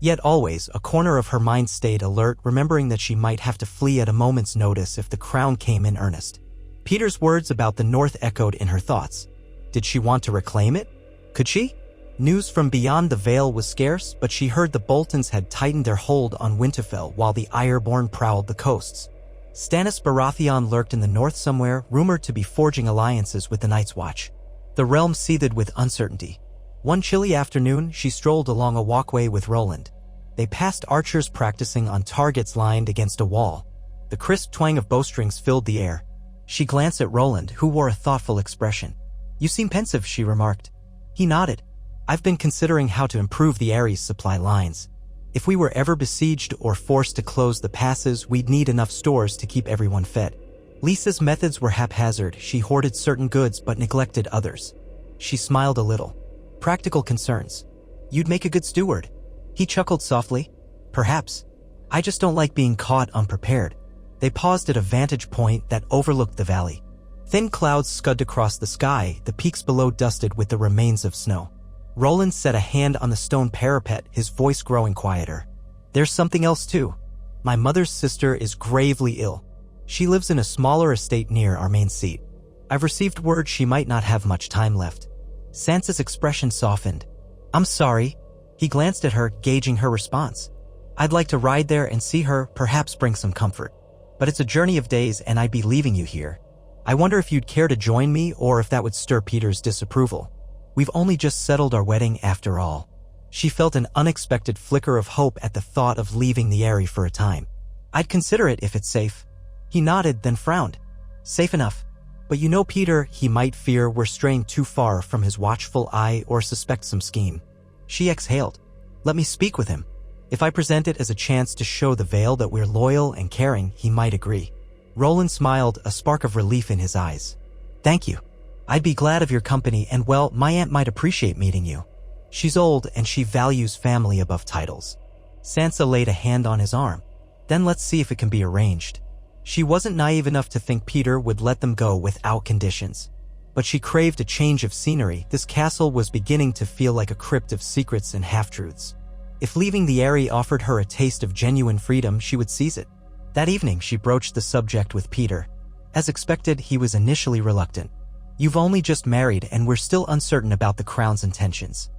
Yet always, a corner of her mind stayed alert, remembering that she might have to flee at a moment's notice if the crown came in earnest. Peter's words about the north echoed in her thoughts. Did she want to reclaim it? Could she? News from beyond the Vale was scarce, but she heard the Boltons had tightened their hold on Winterfell while the Ironborn prowled the coasts. Stannis Baratheon lurked in the north somewhere, rumored to be forging alliances with the Night's Watch. The realm seethed with uncertainty. One chilly afternoon, she strolled along a walkway with Roland. They passed archers practicing on targets lined against a wall. The crisp twang of bowstrings filled the air. She glanced at Roland, who wore a thoughtful expression. "You seem pensive," she remarked. He nodded. "I've been considering how to improve the Ares supply lines. If we were ever besieged or forced to close the passes, we'd need enough stores to keep everyone fed." Lisa's methods were haphazard. She hoarded certain goods but neglected others. She smiled a little. "Practical concerns. You'd make a good steward." He chuckled softly. "Perhaps. I just don't like being caught unprepared." They paused at a vantage point that overlooked the valley. Thin clouds scudded across the sky, the peaks below dusted with the remains of snow. Roland set a hand on the stone parapet, his voice growing quieter. "There's something else too. My mother's sister is gravely ill. She lives in a smaller estate near our main seat. I've received word she might not have much time left." Sansa's expression softened. "I'm sorry." He glanced at her, gauging her response. "I'd like to ride there and see her, perhaps bring some comfort. But it's a journey of days and I'd be leaving you here. I wonder if you'd care to join me or if that would stir Peter's disapproval. We've only just settled our wedding after all." She felt an unexpected flicker of hope at the thought of leaving the Eyrie for a time. "I'd consider it if it's safe." He nodded, then frowned. "Safe enough. But you know Peter, he might fear we're straying too far from his watchful eye or suspect some scheme." She exhaled. "Let me speak with him. If I present it as a chance to show the Vale that we're loyal and caring, he might agree." Roland smiled, a spark of relief in his eyes. "Thank you. I'd be glad of your company and, well, my aunt might appreciate meeting you. She's old and she values family above titles." Sansa laid a hand on his arm. "Then let's see if it can be arranged." She wasn't naive enough to think Peter would let them go without conditions. But she craved a change of scenery. This castle was beginning to feel like a crypt of secrets and half-truths. If leaving the Eyrie offered her a taste of genuine freedom, she would seize it. That evening, she broached the subject with Peter. As expected, he was initially reluctant. "You've only just married and we're still uncertain about the Crown's intentions.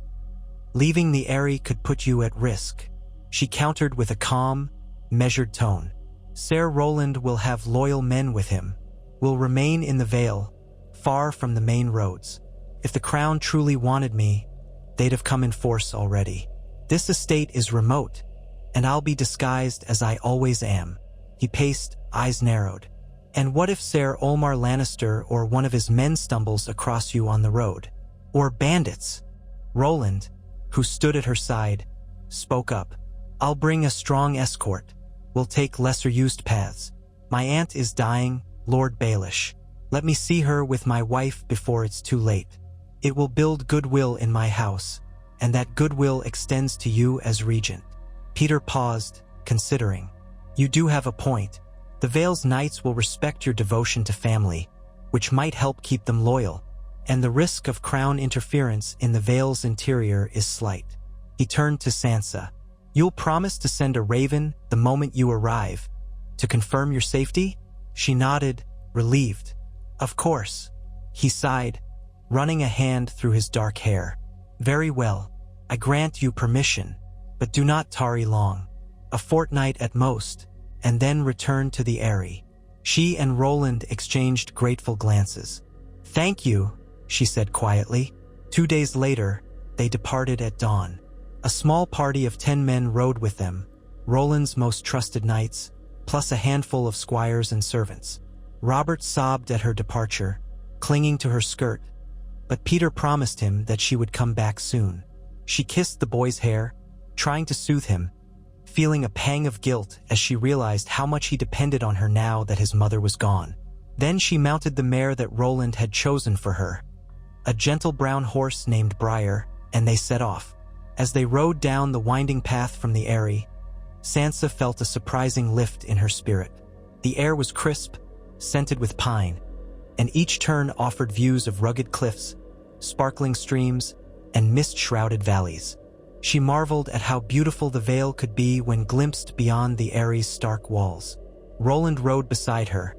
Leaving the Eyrie could put you at risk," she countered with a calm, measured tone. "Ser Roland will have loyal men with him, will remain in the Vale, far from the main roads. If the Crown truly wanted me, they'd have come in force already. This estate is remote, and I'll be disguised as I always am." He paced, eyes narrowed. "And what if Ser Olmar Lannister or one of his men stumbles across you on the road? Or bandits?" Roland, who stood at her side, spoke up. "I'll bring a strong escort. We'll take lesser-used paths. My aunt is dying, Lord Baelish. Let me see her with my wife before it's too late. It will build goodwill in my house, and that goodwill extends to you as regent." Peter paused, considering. "You do have a point. The Vale's knights will respect your devotion to family, which might help keep them loyal, and the risk of Crown interference in the Vale's interior is slight." He turned to Sansa. "You'll promise to send a raven the moment you arrive, to confirm your safety?" She nodded, relieved. "Of course." He sighed, running a hand through his dark hair. "Very well. I grant you permission, but do not tarry long. A fortnight at most, and then return to the Eyrie." She and Roland exchanged grateful glances. "Thank you," she said quietly. 2 days later, they departed at dawn. A small party of 10 men rode with them, Roland's most trusted knights, plus a handful of squires and servants. Robert sobbed at her departure, clinging to her skirt, but Peter promised him that she would come back soon. She kissed the boy's hair, trying to soothe him, feeling a pang of guilt as she realized how much he depended on her now that his mother was gone. Then she mounted the mare that Roland had chosen for her, a gentle brown horse named Briar, and they set off. As they rode down the winding path from the Eyrie, Sansa felt a surprising lift in her spirit. The air was crisp, scented with pine, and each turn offered views of rugged cliffs, sparkling streams, and mist-shrouded valleys. She marveled at how beautiful the Vale could be when glimpsed beyond the Eyrie's stark walls. Roland rode beside her,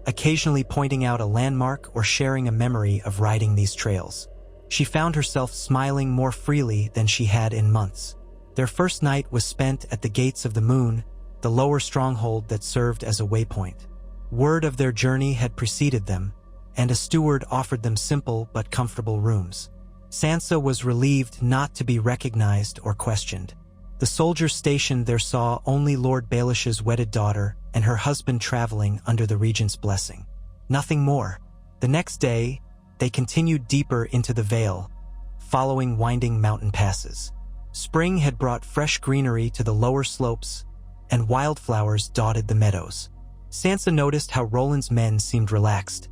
occasionally pointing out a landmark or sharing a memory of riding these trails. She found herself smiling more freely than she had in months. Their first night was spent at the Gates of the Moon, the lower stronghold that served as a waypoint. Word of their journey had preceded them, and a steward offered them simple but comfortable rooms. Sansa was relieved not to be recognized or questioned. The soldiers stationed there saw only Lord Baelish's wedded daughter and her husband traveling under the regent's blessing. Nothing more. The next day, they continued deeper into the Vale, following winding mountain passes. Spring had brought fresh greenery to the lower slopes, and wildflowers dotted the meadows. Sansa noticed how Roland's men seemed relaxed,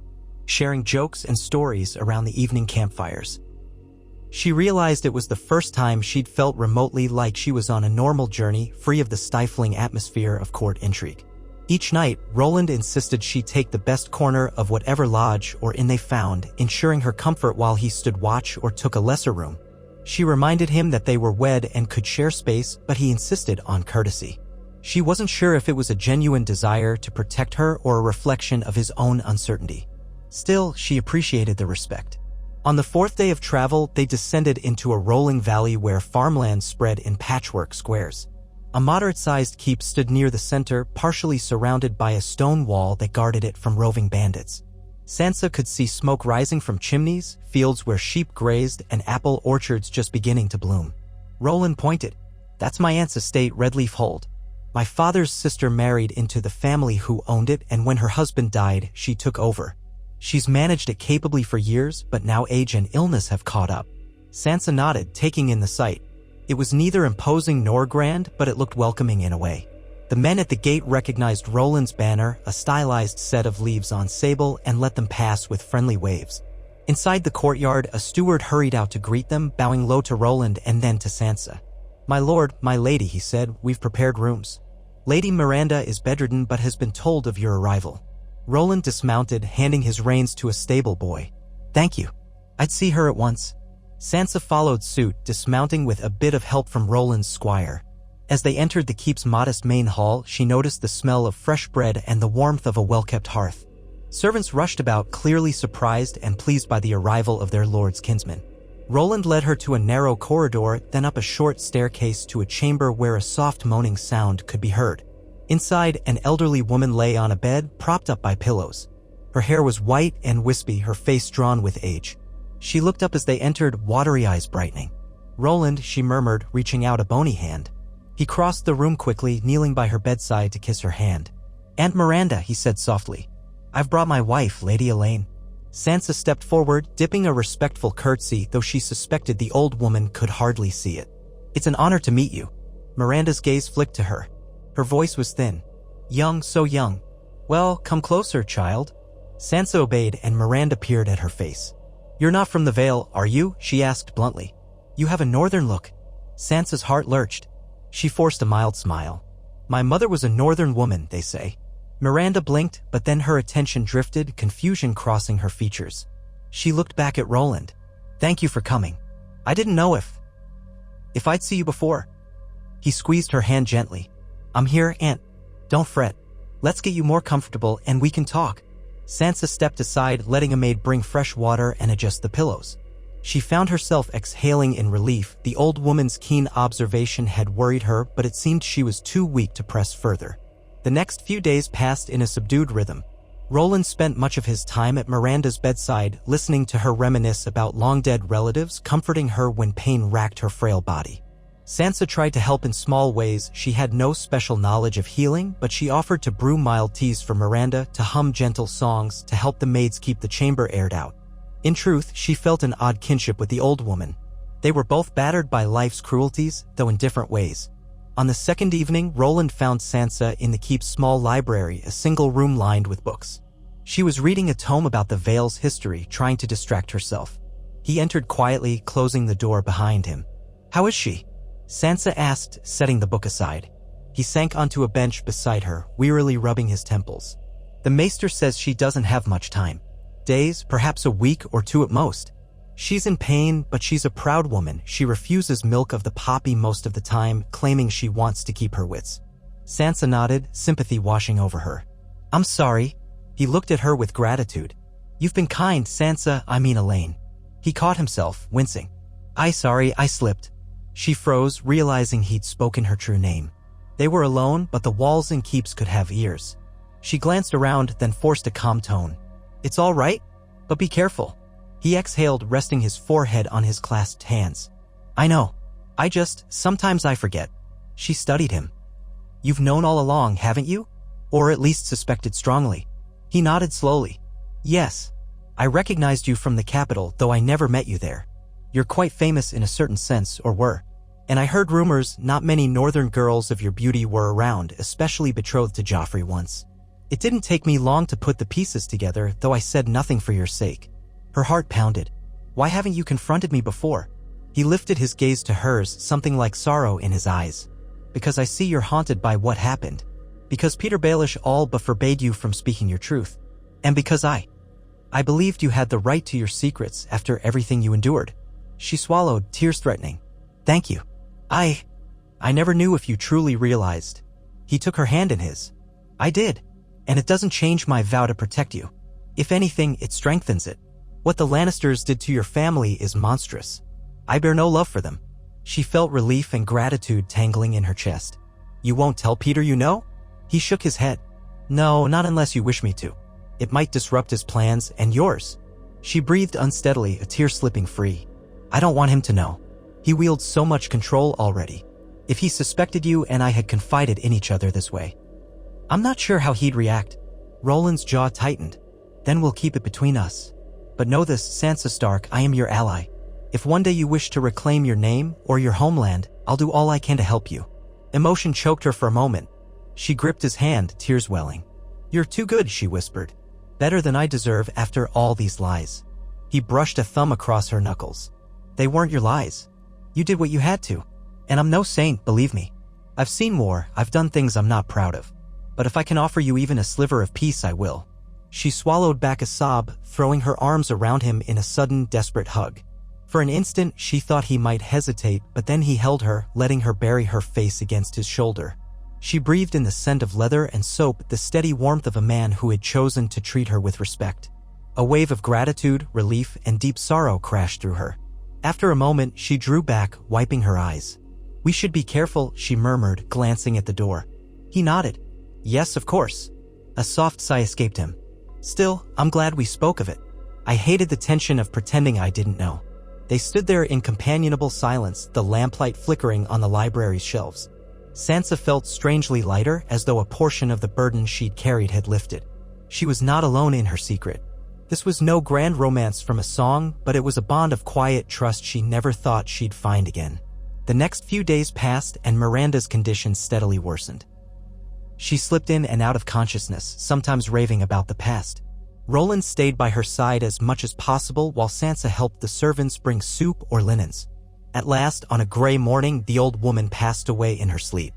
sharing jokes and stories around the evening campfires. She realized it was the first time she'd felt remotely like she was on a normal journey, free of the stifling atmosphere of court intrigue. Each night, Roland insisted she take the best corner of whatever lodge or inn they found, ensuring her comfort while he stood watch or took a lesser room. She reminded him that they were wed and could share space, but he insisted on courtesy. She wasn't sure if it was a genuine desire to protect her or a reflection of his own uncertainty. Still, she appreciated the respect. On the fourth day of travel, they descended into a rolling valley where farmland spread in patchwork squares. A moderate-sized keep stood near the center, partially surrounded by a stone wall that guarded it from roving bandits. Sansa could see smoke rising from chimneys, fields where sheep grazed, and apple orchards just beginning to bloom. Roland pointed. "That's my aunt's estate, Redleaf Hold. My father's sister married into the family who owned it, and when her husband died, she took over. She's managed it capably for years, but now age and illness have caught up." Sansa nodded, taking in the sight. It was neither imposing nor grand, but it looked welcoming in a way. The men at the gate recognized Roland's banner, a stylized set of leaves on sable, and let them pass with friendly waves. Inside the courtyard, a steward hurried out to greet them, bowing low to Roland and then to Sansa. "My lord, my lady," he said, "we've prepared rooms. Lady Miranda is bedridden but has been told of your arrival." Roland dismounted, handing his reins to a stable boy. "Thank you. I'd see her at once." Sansa followed suit, dismounting with a bit of help from Roland's squire. As they entered the keep's modest main hall, she noticed the smell of fresh bread and the warmth of a well-kept hearth. Servants rushed about, clearly surprised and pleased by the arrival of their lord's kinsman. Roland led her to a narrow corridor, then up a short staircase to a chamber where a soft moaning sound could be heard. Inside, an elderly woman lay on a bed, propped up by pillows. Her hair was white and wispy, her face drawn with age. She looked up as they entered, watery eyes brightening. "Roland," she murmured, reaching out a bony hand. He crossed the room quickly, kneeling by her bedside to kiss her hand. "Aunt Miranda," he said softly. "I've brought my wife, Lady Elaine." Sansa stepped forward, dipping a respectful curtsy, though she suspected the old woman could hardly see it. "It's an honor to meet you." Miranda's gaze flicked to her. Her voice was thin. "Young, so young." "Well, come closer, child." Sansa obeyed, and Miranda peered at her face. "You're not from the Vale, are you?" she asked bluntly. "You have a northern look." Sansa's heart lurched. She forced a mild smile. "My mother was a northern woman, they say." Miranda blinked, but then her attention drifted, confusion crossing her features. She looked back at Roland. "Thank you for coming. I didn't know if I'd see you before." He squeezed her hand gently. "I'm here, Aunt. Don't fret. Let's get you more comfortable and we can talk." Sansa stepped aside, letting a maid bring fresh water and adjust the pillows. She found herself exhaling in relief. The old woman's keen observation had worried her, but it seemed she was too weak to press further. The next few days passed in a subdued rhythm. Roland spent much of his time at Miranda's bedside, listening to her reminisce about long-dead relatives, comforting her when pain racked her frail body. Sansa tried to help in small ways. She had no special knowledge of healing, but she offered to brew mild teas for Miranda, to hum gentle songs, to help the maids keep the chamber aired out. In truth, she felt an odd kinship with the old woman. They were both battered by life's cruelties, though in different ways. On the second evening, Roland found Sansa in the keep's small library, a single room lined with books. She was reading a tome about the Vale's history, trying to distract herself. He entered quietly, closing the door behind him. "How is she?" Sansa asked, setting the book aside. He sank onto a bench beside her, wearily rubbing his temples. "The maester says she doesn't have much time. Days, perhaps a week or two at most. She's in pain, but she's a proud woman. She refuses milk of the poppy most of the time, claiming she wants to keep her wits." Sansa nodded, sympathy washing over her. "I'm sorry." He looked at her with gratitude. You've been kind, Sansa, I mean Elaine. He caught himself, wincing. Sorry, I slipped. She froze, realizing he'd spoken her true name. They were alone, but the walls and keeps could have ears. She glanced around, then forced a calm tone. It's all right, but be careful. He exhaled, resting his forehead on his clasped hands. I know. Sometimes I forget. She studied him. You've known all along, haven't you? Or at least suspected strongly. He nodded slowly. Yes. I recognized you from the capital, though I never met you there. You're quite famous in a certain sense, or were. And I heard rumors not many northern girls of your beauty were around, especially betrothed to Joffrey once. It didn't take me long to put the pieces together, though I said nothing for your sake. Her heart pounded. Why haven't you confronted me before? He lifted his gaze to hers, something like sorrow in his eyes. Because I see you're haunted by what happened. Because Peter Baelish all but forbade you from speaking your truth. And because I believed you had the right to your secrets after everything you endured. She swallowed, tears threatening. Thank you. I never knew if you truly realized. He took her hand in his. I did. And it doesn't change my vow to protect you. If anything, it strengthens it. What the Lannisters did to your family is monstrous. I bear no love for them. She felt relief and gratitude tangling in her chest. You won't tell Peter you know? He shook his head. No, not unless you wish me to. It might disrupt his plans and yours. She breathed unsteadily, a tear slipping free. I don't want him to know. He wields so much control already. If he suspected you and I had confided in each other this way, I'm not sure how he'd react. Roland's jaw tightened. Then we'll keep it between us. But know this, Sansa Stark, I am your ally. If one day you wish to reclaim your name or your homeland, I'll do all I can to help you. Emotion choked her for a moment. She gripped his hand, tears welling. You're too good, she whispered. Better than I deserve after all these lies. He brushed a thumb across her knuckles. They weren't your lies. You did what you had to. And I'm no saint, believe me. I've seen war, I've done things I'm not proud of. But if I can offer you even a sliver of peace, I will. She swallowed back a sob, throwing her arms around him in a sudden, desperate hug. For an instant, she thought he might hesitate, but then he held her, letting her bury her face against his shoulder. She breathed in the scent of leather and soap, the steady warmth of a man who had chosen to treat her with respect. A wave of gratitude, relief, and deep sorrow crashed through her. After a moment, she drew back, wiping her eyes. We should be careful, she murmured, glancing at the door. He nodded. Yes, of course. A soft sigh escaped him. Still, I'm glad we spoke of it. I hated the tension of pretending I didn't know. They stood there in companionable silence, the lamplight flickering on the library's shelves. Sansa felt strangely lighter, as though a portion of the burden she'd carried had lifted. She was not alone in her secret. This was no grand romance from a song, but it was a bond of quiet trust she never thought she'd find again. The next few days passed, and Miranda's condition steadily worsened. She slipped in and out of consciousness, sometimes raving about the past. Roland stayed by her side as much as possible while Sansa helped the servants bring soup or linens. At last, on a gray morning, the old woman passed away in her sleep.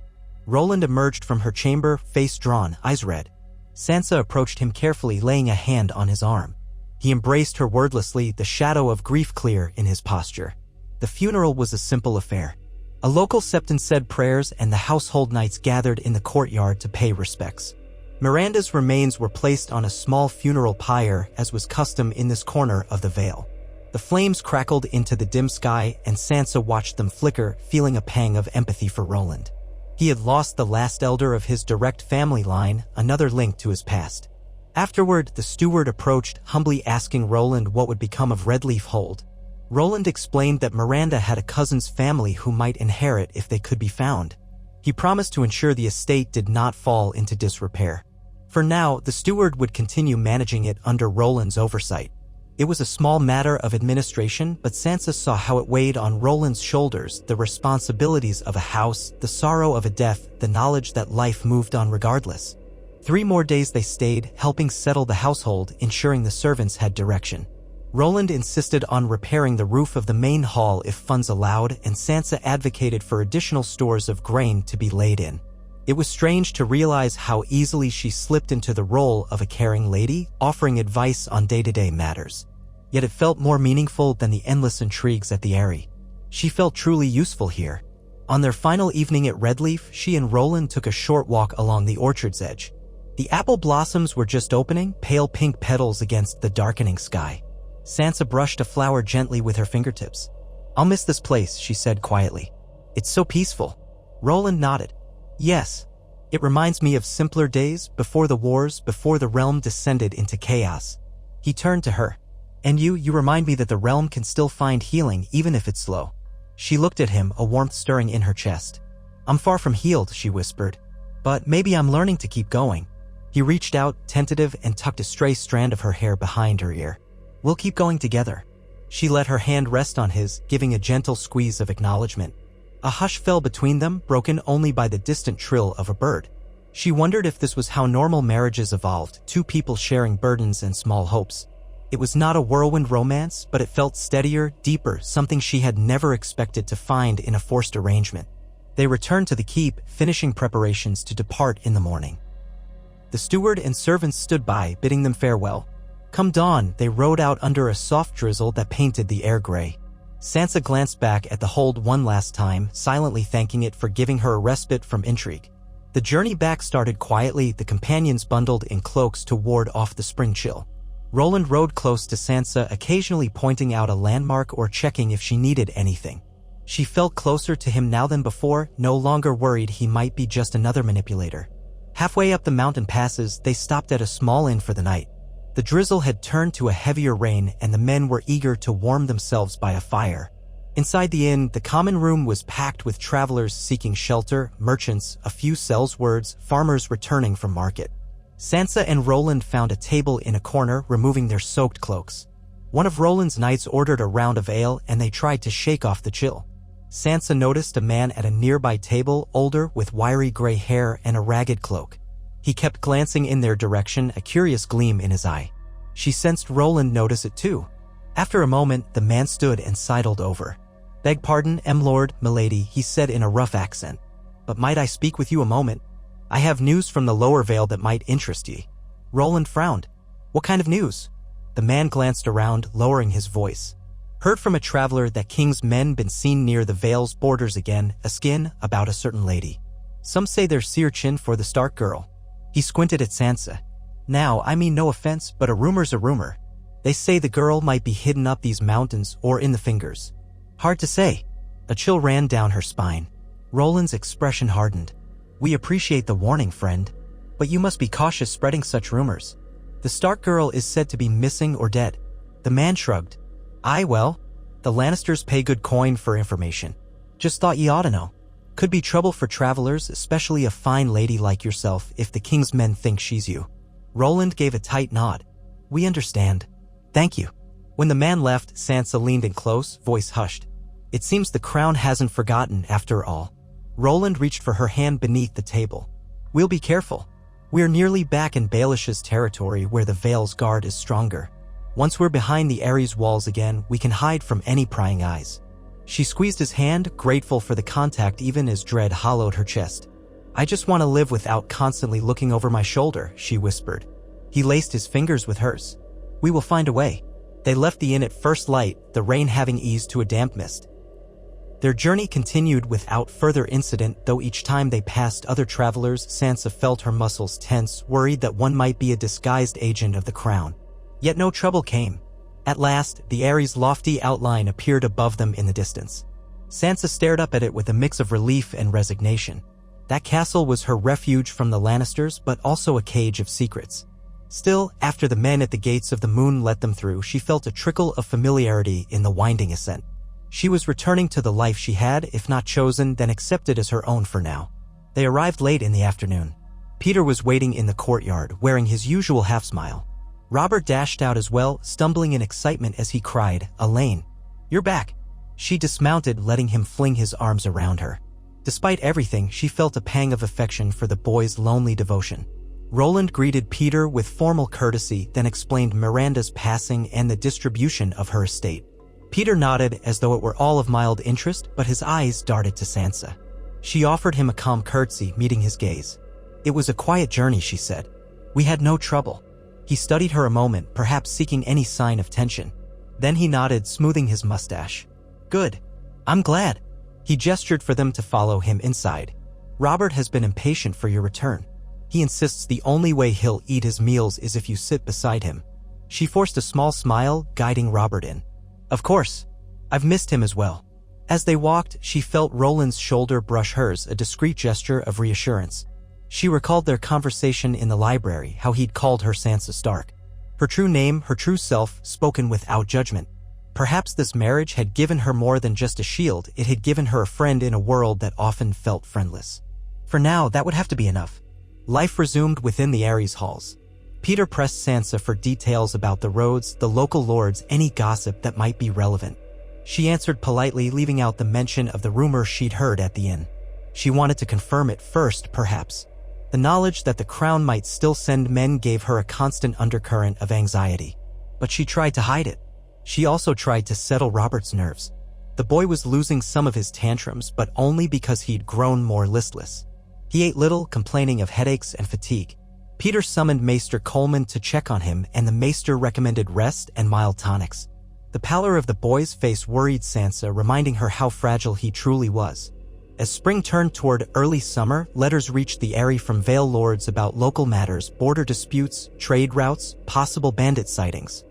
Roland emerged from her chamber, face drawn, eyes red. Sansa approached him carefully, laying a hand on his arm. He embraced her wordlessly, the shadow of grief clear in his posture. The funeral was a simple affair. A local septon said prayers, and the household knights gathered in the courtyard to pay respects. Miranda's remains were placed on a small funeral pyre, as was custom in this corner of the Vale. The flames crackled into the dim sky, and Sansa watched them flicker, feeling a pang of empathy for Roland. He had lost the last elder of his direct family line, another link to his past. Afterward, the steward approached, humbly asking Roland what would become of Redleaf Hold. Roland explained that Miranda had a cousin's family who might inherit if they could be found. He promised to ensure the estate did not fall into disrepair. For now, the steward would continue managing it under Roland's oversight. It was a small matter of administration, but Sansa saw how it weighed on Roland's shoulders, the responsibilities of a house, the sorrow of a death, the knowledge that life moved on regardless. 3 more days they stayed, helping settle the household, ensuring the servants had direction. Roland insisted on repairing the roof of the main hall if funds allowed, and Sansa advocated for additional stores of grain to be laid in. It was strange to realize how easily she slipped into the role of a caring lady, offering advice on day-to-day matters. Yet it felt more meaningful than the endless intrigues at the Eyrie. She felt truly useful here. On their final evening at Redleaf, she and Roland took a short walk along the orchard's edge. The apple blossoms were just opening, pale pink petals against the darkening sky. Sansa brushed a flower gently with her fingertips. "I'll miss this place," she said quietly. "It's so peaceful." Roland nodded. "Yes. It reminds me of simpler days, before the wars, before the realm descended into chaos." He turned to her. "And you remind me that the realm can still find healing even if it's slow." She looked at him, a warmth stirring in her chest. "I'm far from healed," she whispered. "But maybe I'm learning to keep going." He reached out, tentative, and tucked a stray strand of her hair behind her ear. "We'll keep going together." She let her hand rest on his, giving a gentle squeeze of acknowledgement. A hush fell between them, broken only by the distant trill of a bird. She wondered if this was how normal marriages evolved, two people sharing burdens and small hopes. It was not a whirlwind romance, but it felt steadier, deeper, something she had never expected to find in a forced arrangement. They returned to the keep, finishing preparations to depart in the morning. The steward and servants stood by, bidding them farewell. Come dawn, they rode out under a soft drizzle that painted the air gray. Sansa glanced back at the hold one last time, silently thanking it for giving her a respite from intrigue. The journey back started quietly, the companions bundled in cloaks to ward off the spring chill. Roland rode close to Sansa, occasionally pointing out a landmark or checking if she needed anything. She felt closer to him now than before, no longer worried he might be just another manipulator. Halfway up the mountain passes, they stopped at a small inn for the night. The drizzle had turned to a heavier rain, and the men were eager to warm themselves by a fire. Inside the inn, the common room was packed with travelers seeking shelter, merchants, a few sellswords, farmers returning from market. Sansa and Roland found a table in a corner, removing their soaked cloaks. One of Roland's knights ordered a round of ale, and they tried to shake off the chill. Sansa noticed a man at a nearby table, older, with wiry gray hair and a ragged cloak. He kept glancing in their direction, a curious gleam in his eye. She sensed Roland notice it too. After a moment, the man stood and sidled over. "Beg pardon, lord, milady," he said in a rough accent. "But might I speak with you a moment? I have news from the lower vale that might interest ye." Roland frowned. "What kind of news?" The man glanced around, lowering his voice. "Heard from a traveler that King's men been seen near the Vale's borders again, a skin about a certain lady. Some say they're sea urchin for the Stark girl." He squinted at Sansa. "Now, I mean no offense, but a rumor's a rumor. They say the girl might be hidden up these mountains or in the fingers. Hard to say." A chill ran down her spine. Roland's expression hardened. "We appreciate the warning, friend, but you must be cautious spreading such rumors. The Stark girl is said to be missing or dead." The man shrugged. Well, the Lannisters pay good coin for information. Just thought ye ought to know. Could be trouble for travelers, especially a fine lady like yourself, if the King's men think she's you." Roland gave a tight nod. "We understand. Thank you." When the man left, Sansa leaned in close, voice hushed. "It seems the crown hasn't forgotten after all." Roland reached for her hand beneath the table. "We'll be careful. We're nearly back in Baelish's territory where the Vale's guard is stronger. Once we're behind the Ares walls again, we can hide from any prying eyes." She squeezed his hand, grateful for the contact even as dread hollowed her chest. "I just want to live without constantly looking over my shoulder," she whispered. He laced his fingers with hers. "We will find a way." They left the inn at first light, the rain having eased to a damp mist. Their journey continued without further incident, though each time they passed other travelers, Sansa felt her muscles tense, worried that one might be a disguised agent of the crown. Yet no trouble came. At last, the Ares' lofty outline appeared above them in the distance. Sansa stared up at it with a mix of relief and resignation. That castle was her refuge from the Lannisters, but also a cage of secrets. Still, after the men at the gates of the moon let them through, she felt a trickle of familiarity in the winding ascent. She was returning to the life she had, if not chosen, then accepted as her own for now. They arrived late in the afternoon. Peter was waiting in the courtyard, wearing his usual half-smile. Robert dashed out as well, stumbling in excitement as he cried, "Elaine, you're back." She dismounted, letting him fling his arms around her. Despite everything, she felt a pang of affection for the boy's lonely devotion. Roland greeted Peter with formal courtesy, then explained Miranda's passing and the distribution of her estate. Peter nodded as though it were all of mild interest, but his eyes darted to Sansa. She offered him a calm curtsy, meeting his gaze. "It was a quiet journey," she said. "We had no trouble." He studied her a moment, perhaps seeking any sign of tension. Then he nodded, smoothing his mustache. "Good. I'm glad." He gestured for them to follow him inside. "Robert has been impatient for your return." He insists the only way he'll eat his meals is if you sit beside him. She forced a small smile, guiding Robert in. Of course. I've missed him as well. As they walked, she felt Roland's shoulder brush hers, a discreet gesture of reassurance. She recalled their conversation in the library, how he'd called her Sansa Stark. Her true name, her true self, spoken without judgment. Perhaps this marriage had given her more than just a shield, it had given her a friend in a world that often felt friendless. For now, that would have to be enough. Life resumed within the Ares halls. Peter pressed Sansa for details about the roads, the local lords, any gossip that might be relevant. She answered politely, leaving out the mention of the rumor she'd heard at the inn. She wanted to confirm it first, perhaps. The knowledge that the crown might still send men gave her a constant undercurrent of anxiety. But she tried to hide it. She also tried to settle Robert's nerves. The boy was losing some of his tantrums, but only because he'd grown more listless. He ate little, complaining of headaches and fatigue. Peter summoned Maester Coleman to check on him, and the Maester recommended rest and mild tonics. The pallor of the boy's face worried Sansa, reminding her how fragile he truly was. As spring turned toward early summer, letters reached the Eyrie from Vale lords about local matters, border disputes, trade routes, possible bandit sightings.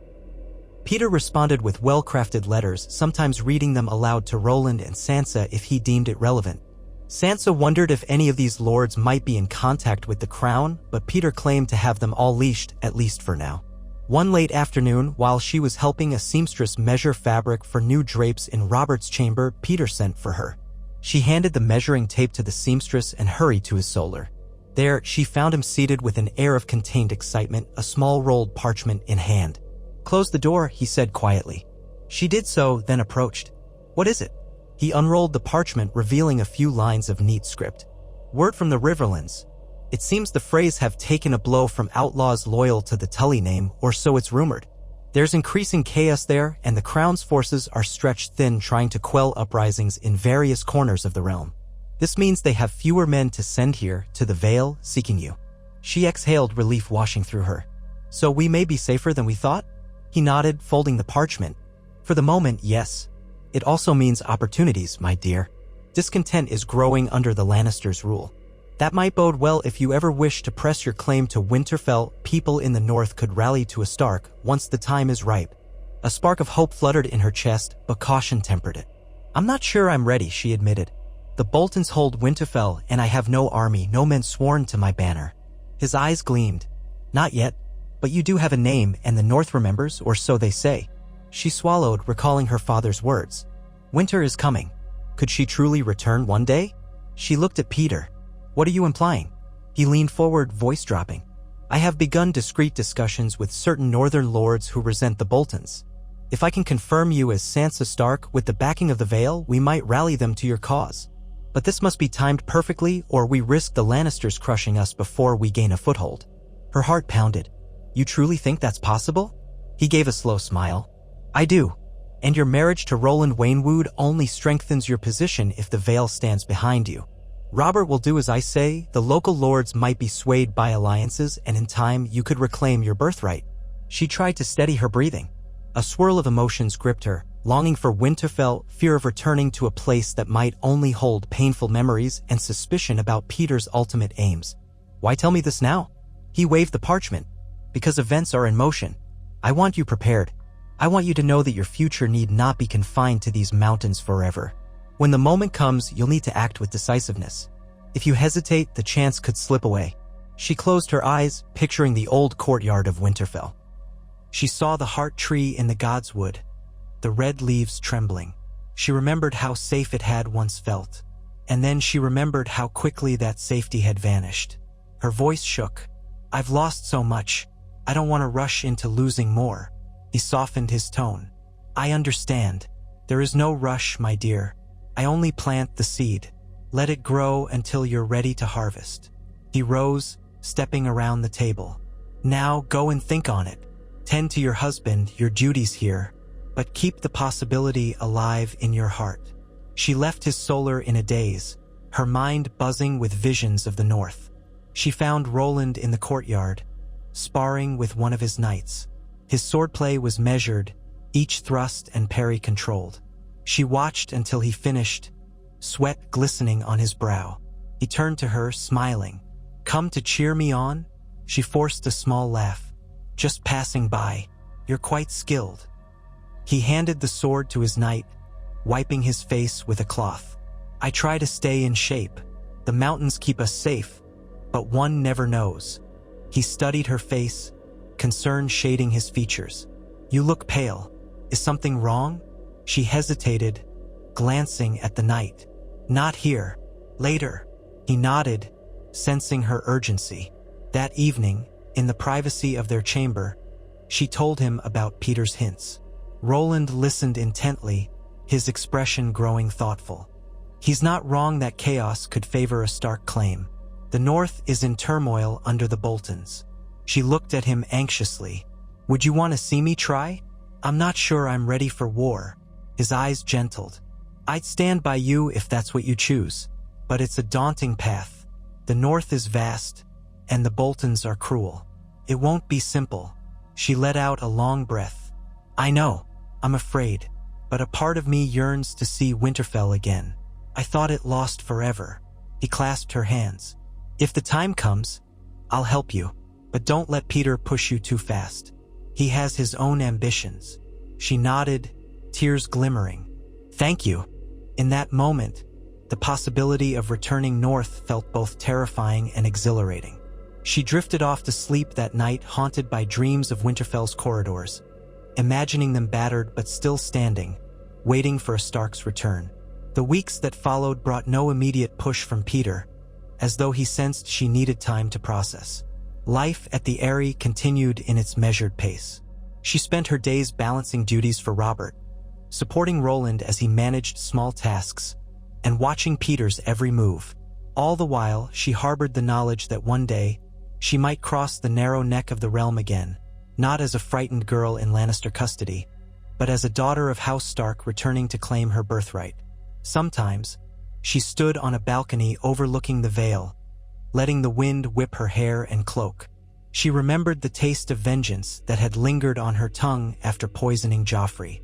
Peter responded with well-crafted letters, sometimes reading them aloud to Roland and Sansa if he deemed it relevant. Sansa wondered if any of these lords might be in contact with the crown, but Peter claimed to have them all leashed, at least for now. One late afternoon, while she was helping a seamstress measure fabric for new drapes in Robert's chamber, Peter sent for her. She handed the measuring tape to the seamstress and hurried to his solar. There, she found him seated with an air of contained excitement, a small rolled parchment in hand. "Close the door," he said quietly. She did so, then approached. "What is it?" He unrolled the parchment, revealing a few lines of neat script. "Word from the Riverlands. It seems the Freys have taken a blow from outlaws loyal to the Tully name, or so it's rumored. There's increasing chaos there, and the Crown's forces are stretched thin trying to quell uprisings in various corners of the realm. This means they have fewer men to send here, to the Vale, seeking you." She exhaled, relief washing through her. "So we may be safer than we thought?" He nodded, folding the parchment. "For the moment, yes. It also means opportunities, my dear. Discontent is growing under the Lannisters' rule. That might bode well if you ever wish to press your claim to Winterfell. People in the north could rally to a Stark once the time is ripe." A spark of hope fluttered in her chest, but caution tempered it. "I'm not sure I'm ready," she admitted. "The Boltons hold Winterfell, and I have no army, no men sworn to my banner." His eyes gleamed. "Not yet. But you do have a name, and the North remembers, or so they say." She swallowed, recalling her father's words. Winter is coming. Could she truly return one day? She looked at Peter. "What are you implying?" He leaned forward, voice dropping. "I have begun discreet discussions with certain northern lords who resent the Boltons. If I can confirm you as Sansa Stark with the backing of the Vale, we might rally them to your cause. But this must be timed perfectly, or we risk the Lannisters crushing us before we gain a foothold." Her heart pounded. "You truly think that's possible?" He gave a slow smile. "I do. And your marriage to Roland Waynwood only strengthens your position if the Vale stands behind you. Robert will do as I say. The local lords might be swayed by alliances, and in time you could reclaim your birthright." She tried to steady her breathing. A swirl of emotions gripped her, longing for Winterfell, fear of returning to a place that might only hold painful memories, and suspicion about Peter's ultimate aims. "Why tell me this now?" He waved the parchment. "Because events are in motion. I want you prepared. I want you to know that your future need not be confined to these mountains forever. When the moment comes, you'll need to act with decisiveness. If you hesitate, the chance could slip away." She closed her eyes, picturing the old courtyard of Winterfell. She saw the heart tree in the God's Wood, the red leaves trembling. She remembered how safe it had once felt. And then she remembered how quickly that safety had vanished. Her voice shook. "I've lost so much. I don't want to rush into losing more." He softened his tone. "I understand. There is no rush, my dear. I only plant the seed. Let it grow until you're ready to harvest." He rose, stepping around the table. "Now go and think on it. Tend to your husband, your duties here, but keep the possibility alive in your heart." She left his solar in a daze, her mind buzzing with visions of the north. She found Roland in the courtyard, sparring with one of his knights. His swordplay was measured, each thrust and parry controlled. She watched until he finished, sweat glistening on his brow. He turned to her, smiling. Come to cheer me on? She forced a small laugh. Just passing by. You're quite skilled. He handed the sword to his knight, wiping his face with a cloth. I try to stay in shape. The mountains keep us safe, but one never knows. He studied her face, concern shading his features. You look pale. Is something wrong? She hesitated, glancing at the knight. Not here. Later. He nodded, sensing her urgency. That evening, in the privacy of their chamber, she told him about Peter's hints. Roland listened intently, his expression growing thoughtful. He's not wrong that chaos could favor a Stark claim. The North is in turmoil under the Boltons. She looked at him anxiously. Would you want to see me try? I'm not sure I'm ready for war. His eyes gentled. I'd stand by you if that's what you choose. But it's a daunting path. The North is vast, and the Boltons are cruel. It won't be simple. She let out a long breath. I know. I'm afraid. But a part of me yearns to see Winterfell again. I thought it lost forever. He clasped her hands. If the time comes, I'll help you. But don't let Peter push you too fast. He has his own ambitions. She nodded, tears glimmering. Thank you. In that moment, the possibility of returning north felt both terrifying and exhilarating. She drifted off to sleep that night, haunted by dreams of Winterfell's corridors, imagining them battered but still standing, waiting for a Stark's return. The weeks that followed brought no immediate push from Peter, as though he sensed she needed time to process. Life at the Eyrie continued in its measured pace. She spent her days balancing duties for Robert, supporting Roland as he managed small tasks, and watching Peter's every move. All the while, she harbored the knowledge that one day, she might cross the narrow neck of the realm again, not as a frightened girl in Lannister custody, but as a daughter of House Stark returning to claim her birthright. Sometimes, she stood on a balcony overlooking the Vale, letting the wind whip her hair and cloak. She remembered the taste of vengeance that had lingered on her tongue after poisoning Joffrey.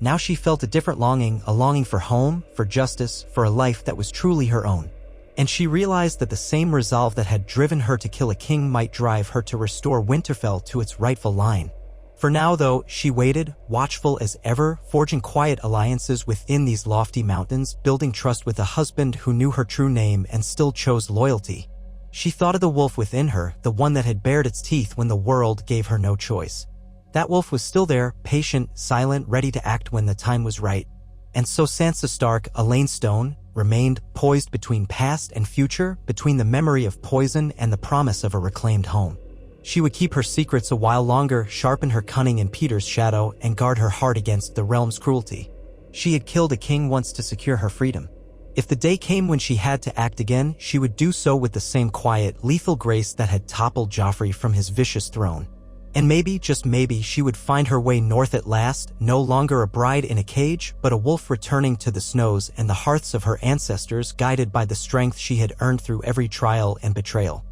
Now she felt a different longing, a longing for home, for justice, for a life that was truly her own. And she realized that the same resolve that had driven her to kill a king might drive her to restore Winterfell to its rightful line. For now, though, she waited, watchful as ever, forging quiet alliances within these lofty mountains, building trust with a husband who knew her true name and still chose loyalty. She thought of the wolf within her, the one that had bared its teeth when the world gave her no choice. That wolf was still there, patient, silent, ready to act when the time was right. And so Sansa Stark, Elaine Stone, remained poised between past and future, between the memory of poison and the promise of a reclaimed home. She would keep her secrets a while longer, sharpen her cunning in Peter's shadow, and guard her heart against the realm's cruelty. She had killed a king once to secure her freedom. If the day came when she had to act again, she would do so with the same quiet, lethal grace that had toppled Joffrey from his vicious throne. And maybe, just maybe, she would find her way north at last, no longer a bride in a cage, but a wolf returning to the snows and the hearths of her ancestors, guided by the strength she had earned through every trial and betrayal.